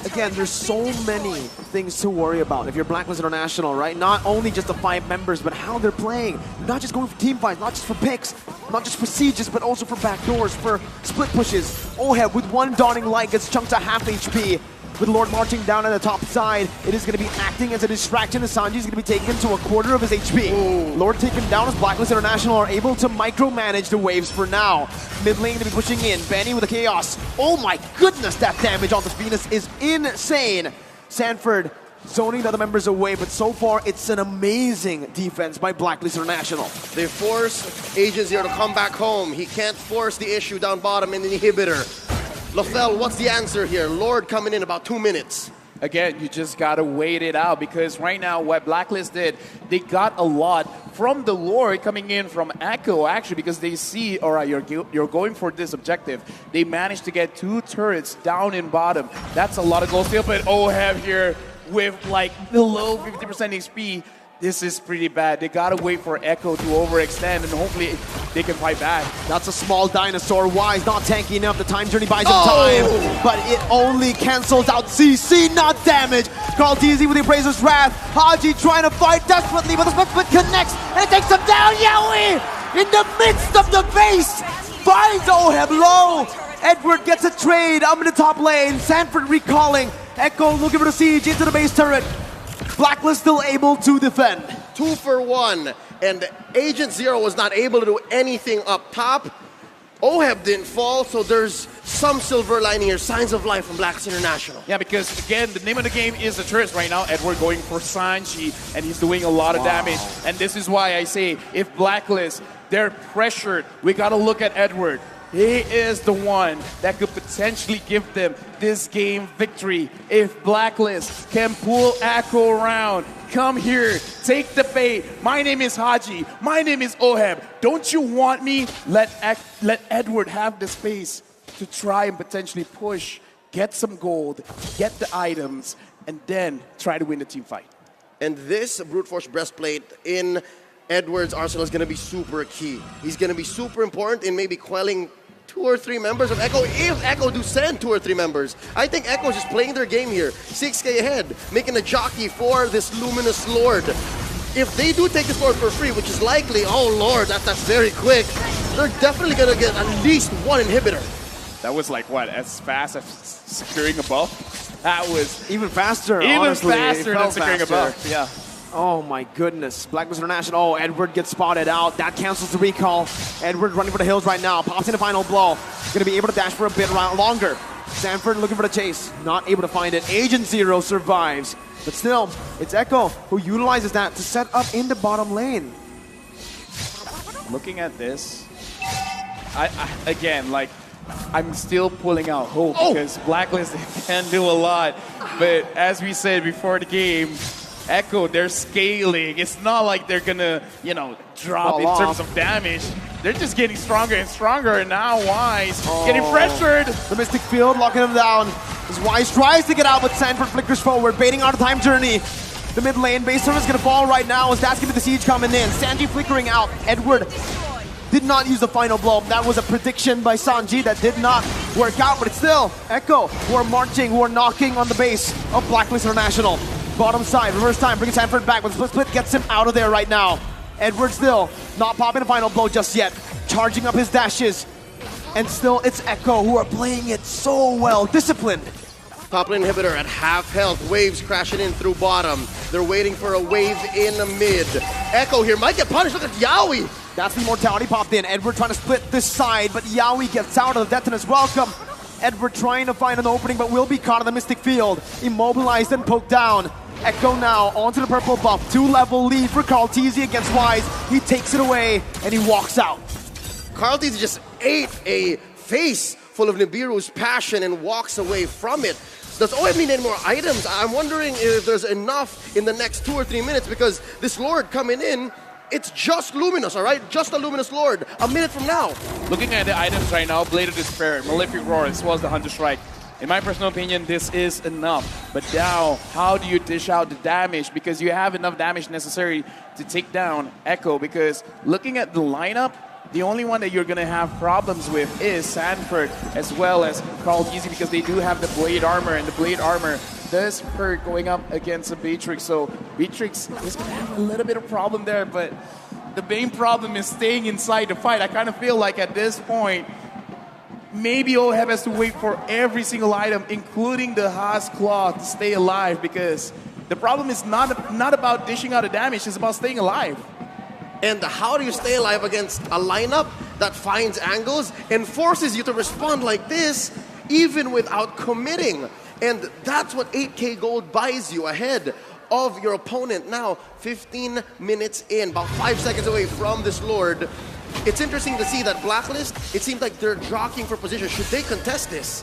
Again, there's so many things to worry about if you're Blacklist International, right? Not only just the 5 members, but how they're playing. Not just going for team fights, not just for picks, not just for sieges, but also for backdoors, for split pushes. Oheb with one dawning light gets chunked to half HP. With Lord marching down on the top side, it is going to be acting as a distraction. Sanji is going to be taken to a quarter of his HP. Ooh. Lord taken down as Blacklist International are able to micromanage the waves for now. Mid lane to be pushing in. Benny with the chaos. Oh my goodness, that damage on this Venus is insane. Sanford zoning the other members away, but so far it's an amazing defense by Blacklist International. They force Agent Zero to come back home. He can't force the issue down bottom in the inhibitor. Lafell, what's the answer here? Lord coming in about 2 minutes. Again, you just gotta wait it out, because right now what Blacklist did, they got a lot from the Lord coming in from Echo, actually, because they see, all right, you're going for this objective. They managed to get 2 turrets down in bottom. That's a lot of gold steal, but Oheb here with like below 50% HP. This is pretty bad. They gotta wait for Echo to overextend, and hopefully they can fight back. That's a small dinosaur. Wise not tanky enough. The time journey buys him time, but it only cancels out CC, not damage. Carl TZ with the Appraiser's Wrath. Haji trying to fight desperately, but the split connects, and it takes him down. Yowie in the midst of the base finds Oheb low. Edward gets a trade up in the top lane. Sanford recalling. Echo looking for the siege into the base turret. Blacklist still able to defend. 2 for 1, and Agent Zero was not able to do anything up top. Oheb didn't fall, so there's some silver lining here. Signs of life from Blacklist International. Yeah, because again, the name of the game is the turrets right now. Edward going for Sanji, and he's doing a lot of damage. And this is why I say, if Blacklist, they're pressured, we gotta look at Edward. He is the one that could potentially give them this game victory. If Blacklist can pull Echo around, come here, take the bait. My name is Haji. My name is Oheb. Don't you want me? Let Edward have the space to try and potentially push, get some gold, get the items, and then try to win the team fight. And this Brute Force Breastplate in Edward's arsenal is going to be super key. He's going to be super important in maybe quelling 2 or 3 members of Echo, if Echo do send 2 or 3 members. I think Echo is just playing their game here, 6K ahead, making a jockey for this Luminous Lord. If they do take this Lord for free, which is likely, oh Lord, that's very quick, they're definitely going to get at least 1 inhibitor. That was like, what, as fast as securing a buff? That was even faster, even honestly. faster than securing a buff. Yeah. Oh my goodness. Blacklist International. Oh, Edward gets spotted out. That cancels the recall. Edward running for the hills right now. Pops in the final blow. Gonna be able to dash for a bit longer. Sanford looking for the chase. Not able to find it. Agent Zero survives. But still, it's Echo who utilizes that to set up in the bottom lane. Looking at this, again, like, I'm still pulling out hope because Blacklist can do a lot. But as we said before the game, Echo, they're scaling. It's not like they're gonna, drop in terms of damage. They're just getting stronger and stronger, and now Wise getting pressured. The Mystic Field locking him down. As Wise tries to get out, but Sanford flickers forward, baiting out a time journey. The mid lane, base turret is gonna fall right now as that's gonna be the siege coming in. Sanji flickering out. Edward did not use the final blow. That was a prediction by Sanji that did not work out, but it's still Echo who are marching, who are knocking on the base of Blacklist International. Bottom side, reverse time, bringing Sanford back, with split gets him out of there right now. Edward still not popping a final blow just yet. Charging up his dashes. And still, it's Echo who are playing it so well. Disciplined. Top lane inhibitor at half health. Waves crashing in through bottom. They're waiting for a wave in the mid. Echo here might get punished. Look at Yowie. That's the immortality popped in. Edward trying to split this side, but Yowie gets out of the detonus. Welcome. Edward trying to find an opening, but will be caught in the Mystic Field. Immobilized and poked down. Echo now onto the purple buff. 2-level lead for Carl TZ against Wise. He takes it away and he walks out. Carl TZ just ate a face full of Nibiru's passion and walks away from it. Does OM need any more items? I'm wondering if there's enough in the next 2 or 3 minutes, because this Lord coming in, it's just Luminous, all right? Just a Luminous Lord. A minute from now. Looking at the items right now, Blade of Despair, Malefic Roar, as well as the Hunter Strike. In my personal opinion, this is enough. But now, how do you dish out the damage? Because you have enough damage necessary to take down Echo. Because looking at the lineup, the only one that you're going to have problems with is Sanford as well as Carl Easy, because they do have the blade armor, and the blade armor does hurt going up against a Beatrix. So Beatrix is going to have a little bit of problem there, but the main problem is staying inside the fight. I kind of feel like at this point, maybe OHEB has to wait for every single item, including the Haas Claw, to stay alive, because the problem is not about dishing out the damage, it's about staying alive. And how do you stay alive against a lineup that finds angles and forces you to respond like this, even without committing? And that's what 8K gold buys you ahead of your opponent. Now, 15 minutes in, about 5 seconds away from this Lord. It's interesting to see that Blacklist, it seems like they're jockeying for position. Should they contest this?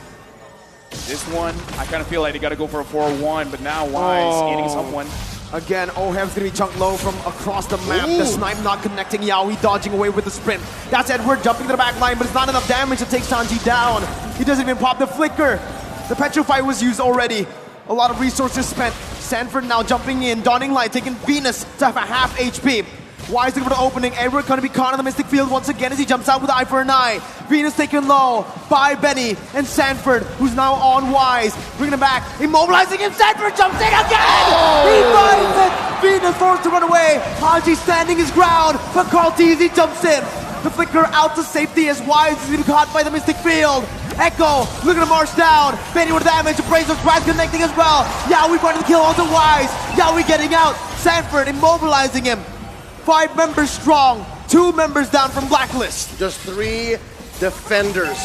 This one, I kind of feel like they got to go for a 4-1, but now Wise getting someone. Again, OHEB's gonna be chunked low from across the map. Ooh. The snipe not connecting. Yaoi dodging away with the sprint. That's Edward jumping to the back line, but it's not enough damage to take Sanji down. He doesn't even pop the flicker. The Petrify was used already. A lot of resources spent. Sanford now jumping in, donning light, taking Venus to have a half HP. Wise looking for the opening. Edward gonna be caught in the Mystic Field once again as he jumps out with eye for an eye. Venus taken low by Benny and Sanford, who's now on Wise. Bringing him back, immobilizing him. Sanford jumps in again! He finds it! Venus forced to run away. Haji standing his ground, but Carl Teasy jumps in. The flicker out to safety as Wise is being caught by the Mystic Field. Echo looking to march down. Benny with damage. Appraiser's Brad connecting as well. Yaoi finding the kill onto Wise. Yaoi getting out. Sanford immobilizing him. 5 members strong, 2 members down from Blacklist. Just 3 defenders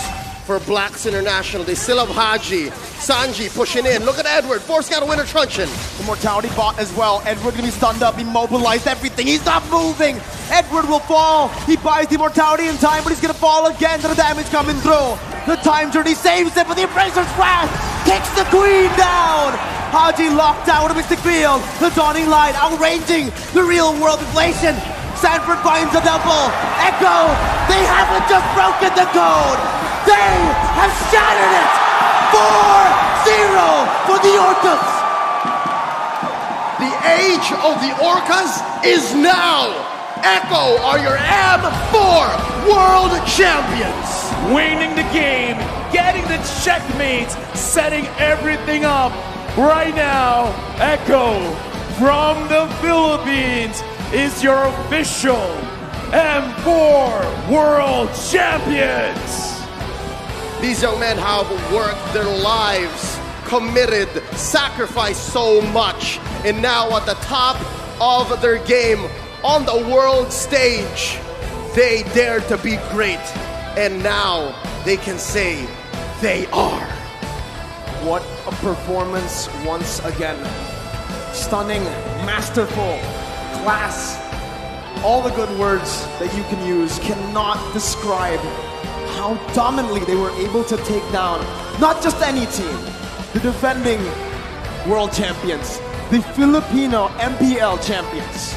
for Blacks International. They still have Haji, Sanji pushing in. Look at Edward, forcing out a winner truncheon. The Mortality bot as well. Edward gonna be stunned up, immobilized, everything. He's not moving. Edward will fall. He buys the Mortality in time, but he's gonna fall again to the damage coming through. The time journey saves it, but the Appraiser's Wrath kicks the Queen down. Haji locked down with a Mystic Field. The Dawning Light outranging the real world inflation. Sanford finds a double. Echo, they haven't just broken the code. They have shattered it. 4-0 for the Orcas. The age of the Orcas is now. Echo are your M4 World Champions. Winning the game, getting the checkmate, setting everything up. Right now, Echo from the Philippines is your official M4 World Champions. These young men have worked their lives, committed, sacrificed so much, and now at the top of their game on the world stage, they dared to be great, and now they can say they are. What a performance once again. Stunning, masterful, class. All the good words that you can use cannot describe how dominantly they were able to take down not just any team, the defending world champions, the Filipino MPL champions.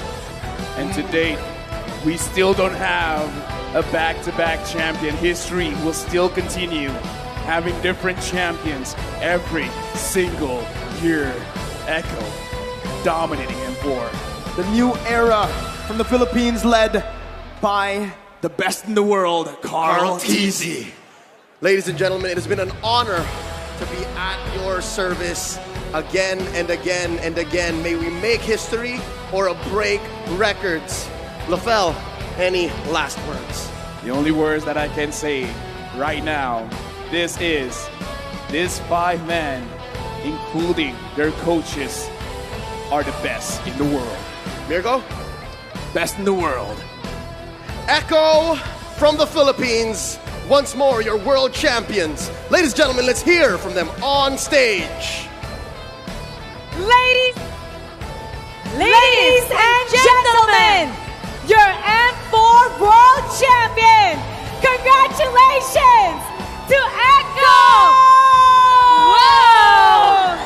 And to date, we still don't have a back-to-back champion. History will still continue having different champions every single year. Echo dominating M4. The new era from the Philippines led by the best in the world, Carl Teasy. Ladies and gentlemen, it has been an honor to be at your service again and again and again. May we make history or break records. LaFell, any last words? The only words that I can say right now, this 5 men, including their coaches, are the best in the world. Mirko? Best in the world. Echo from the Philippines, once more your world champions. Ladies and gentlemen, let's hear from them on stage. Ladies and gentlemen, your M4 World Champion. Congratulations to Echo. Whoa!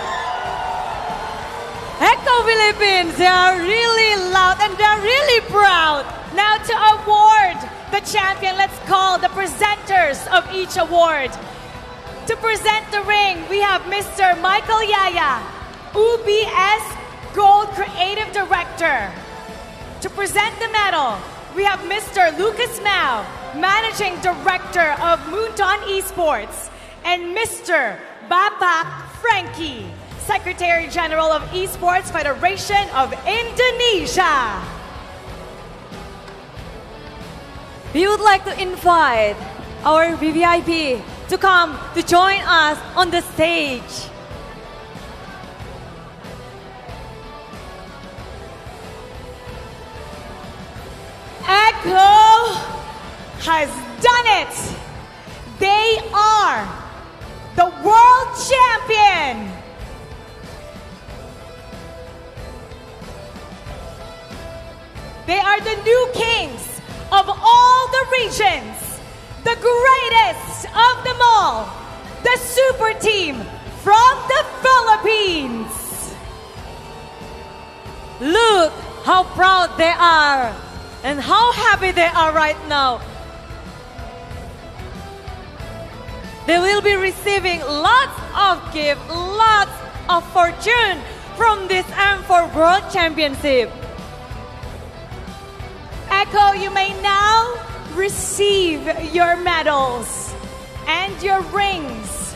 Echo Philippines, they are really loud and they're really proud. Now to award the champion, let's call the presenters of each award. To present the ring, we have Mr. Michael Yaya, UBS Gold Creative Director. To present the medal, we have Mr. Lucas Mao, Managing Director of Moonton Esports, and Mr. Bapak Frankie, Secretary General of Esports Federation of Indonesia. We would like to invite our VVIP to come to join us on the stage. Echo has done it. They are the world champion. They are the new kings of all the regions, the greatest of them all, the super team from the Philippines. Look how proud they are and how happy they are right now. They will be receiving lots of gifts, lots of fortune from this M4 World Championship. Echo, you may now receive your medals and your rings.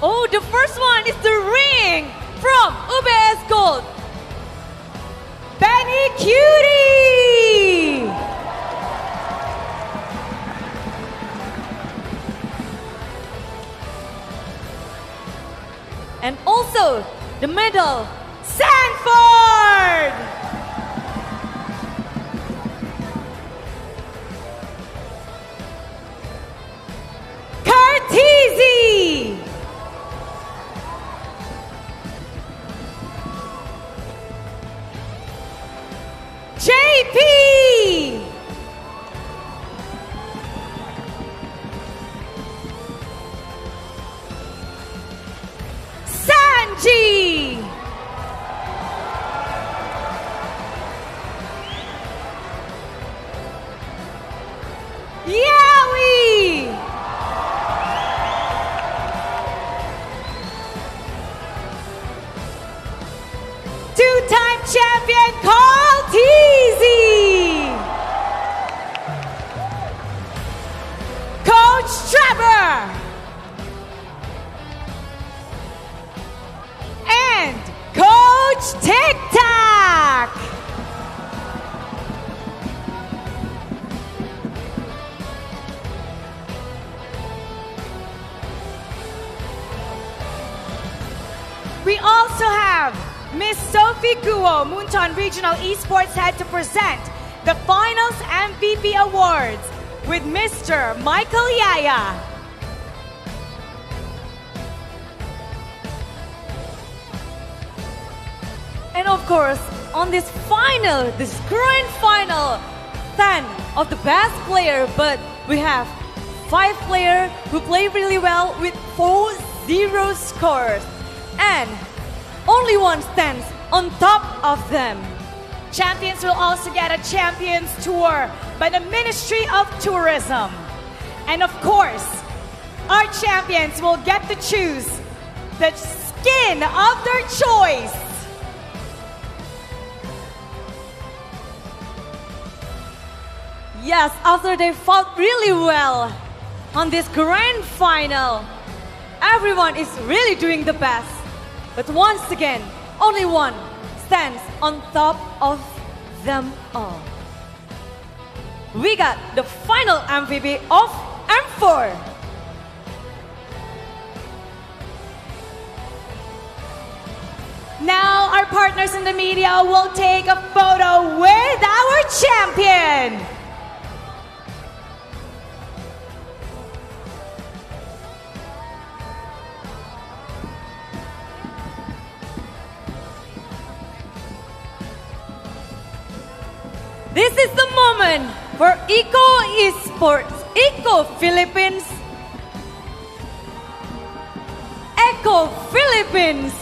Oh, the first one is the ring from UBS Gold. Benny Cutie! And also the medal, Sanford! Cartesi! JP! Sanji! Yowie! Two-time champion Carl Teasy! Coach Trevor! And Coach Tic Tac! We also have Miss Sophie Guo, Moonton Regional Esports Head, to present the Finals MVP Awards with Mr. Michael Yaya. and of course, on this grand final, 10 of the best player, but we have 5 players who play really well with 4-0 scores, and only one stands on top of them. Champions will also get a Champions Tour by the Ministry of Tourism. And of course, our champions will get to choose the skin of their choice. Yes, after they fought really well on this grand final, everyone is really doing the best. But once again, only one stands on top of them all. We got the final MVP of M4. Now our partners in the media will take a photo with our champion. This is the moment for Eco Esports, Eco Philippines, Eco Philippines.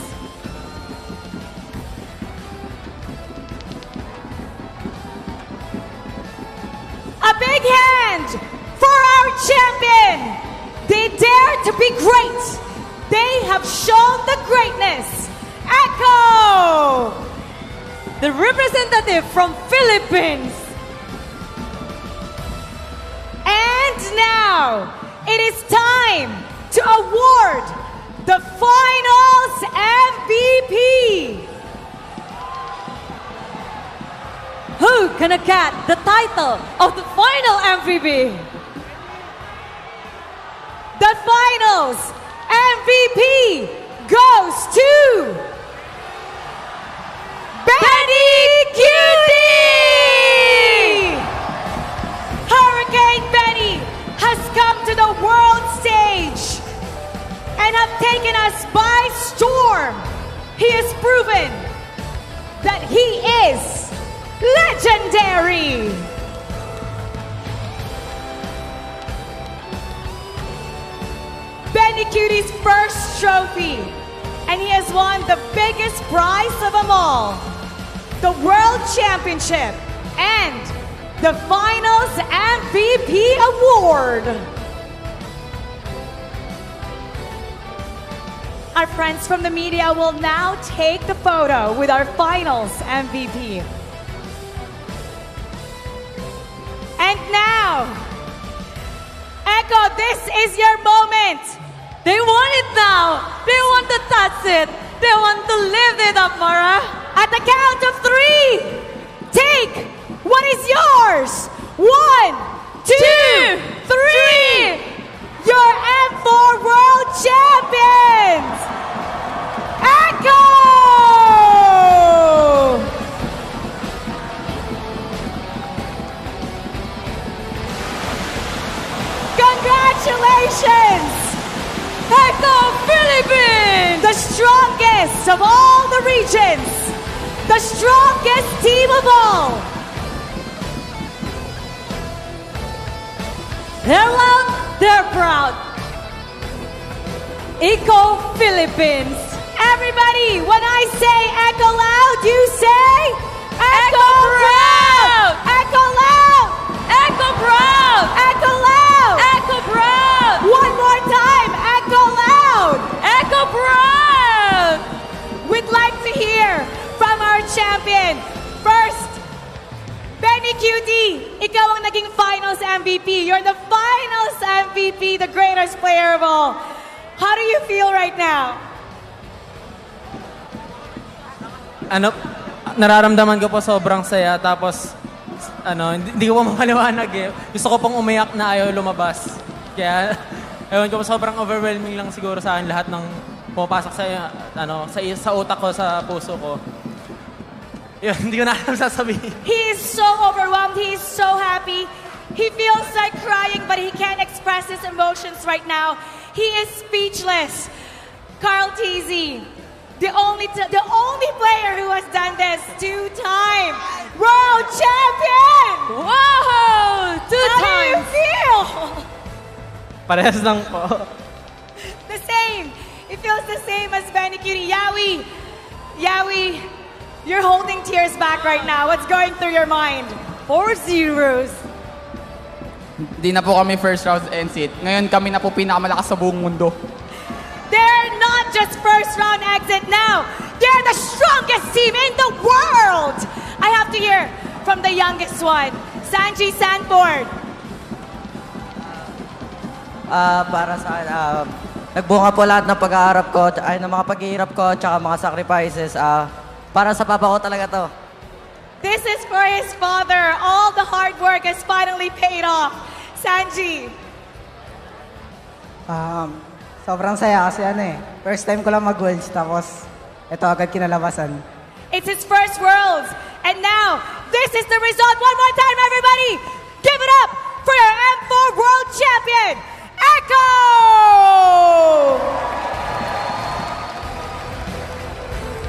big hand for our champion. They dare to be great. They have shown the greatness. Echo! The representative from Philippines. And now, it is time to award the finals MVP. Who gonna get the title of the final MVP? The finals MVP goes to Benny Cutie! Hurricane Benny has come to the world stage and have taken us by storm. He has proven that he is legendary. Benny Cutie's first trophy, and he has won the biggest prize of them all, the World Championship and the Finals MVP Award. Our friends from the media will now take the photo with our Finals MVP. And now, Echo, this is your moment. They want it now. They want to touch it. They want to live it up, Mara. At the count of 3, take what is yours. 1, 2, 3. Your M4 World Champions, Echo! Congratulations! Echo Philippines! The strongest of all the regions! The strongest team of all! They're loud, they're proud. Echo Philippines. Everybody, when I say echo loud, you say echo proud! Echo loud! Echo proud! Echo loud! Echo proud! One more time, echo loud! Echo proud! We'd like to hear from our champion. First, Benny Cutie, ikaw ang naging finals MVP. You're the finals MVP, the greatest player of all. How do you feel right now? Nararamdaman ko po sobrang saya. Tapos, hindi ko pa mapaliwanag eh. Gusto ko pong umiyak na ayaw lumabas. Kaya, ewan ko, sobrang overwhelming lang siguro sa akin lahat ng pumapasok sa utak ko, sa puso ko. Yun, hindi ko na alam sasabihin. He is so overwhelmed. He is so happy. He feels like crying, but he can't express his emotions right now. He is speechless. Carl Teasy, the only player who has done this 2-time world champion. Wow! 2 How times. do you feel? Parehas lang po. The same. It feels the same as Benny Cutie. Yawi, you're holding tears back right now. What's going through your mind? 4 zeros. Di na po kami first round exit. Ngayon kami na po pinakamalakas sa buong mundo. They're not just first round exit now. They're the strongest team in the world. I have to hear from the youngest one, Sanji Sanford. Para sa nagbunga po lahat ng pag-aarap ko, ay ng mga paghihirap ko, tsaka mga sacrifices. Para sa papa ko talaga to. This is for his father. All the hard work has finally paid off. Sanji. Sobrang saya kasi first time ko lang mag-worlds, tapos ito agad kinalabasan. It's his first Worlds. And now, this is the result. One more time, everybody. Give it up for your M4 World Champion, Echo!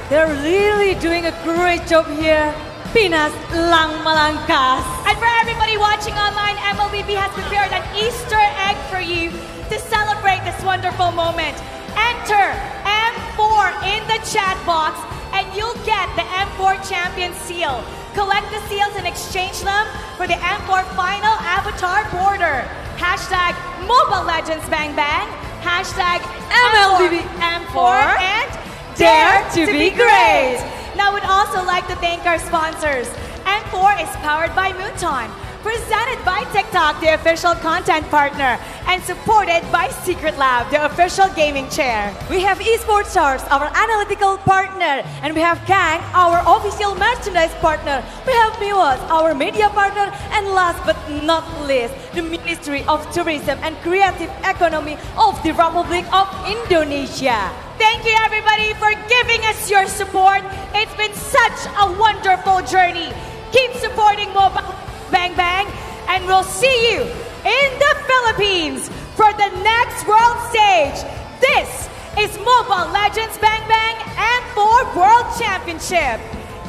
They're really doing a great job here. Pinas lang malangkas. And for everybody watching online, MLBB has prepared an Easter egg for you to celebrate this wonderful moment. Enter M4 in the chat box and you'll get the M4 Champion seal. Collect the seals and exchange them for the M4 final avatar border. Hashtag Mobile Legends Bang Bang. Hashtag MLBB M4 and Dare to be Great. Now we'd also like to thank our sponsors. M4 is powered by Moontime, presented by TikTok, the official content partner, and supported by Secret Lab, the official gaming chair. We have Esports Stars, our analytical partner, and we have Kang, our official merchandise partner. We have Miwas, our media partner, and last but not least, the Ministry of Tourism and Creative Economy of the Republic of Indonesia. Thank you everybody for giving us your support. It's been such a wonderful journey. Keep supporting Mobile Bang Bang, and we'll see you in the Philippines for the next world stage. This is Mobile Legends Bang Bang and for World Championship.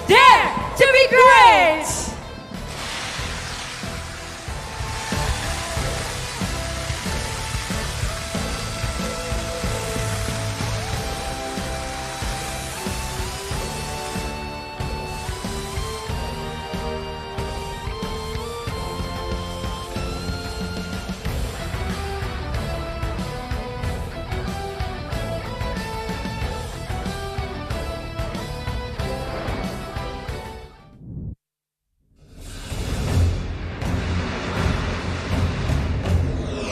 Dare to be great!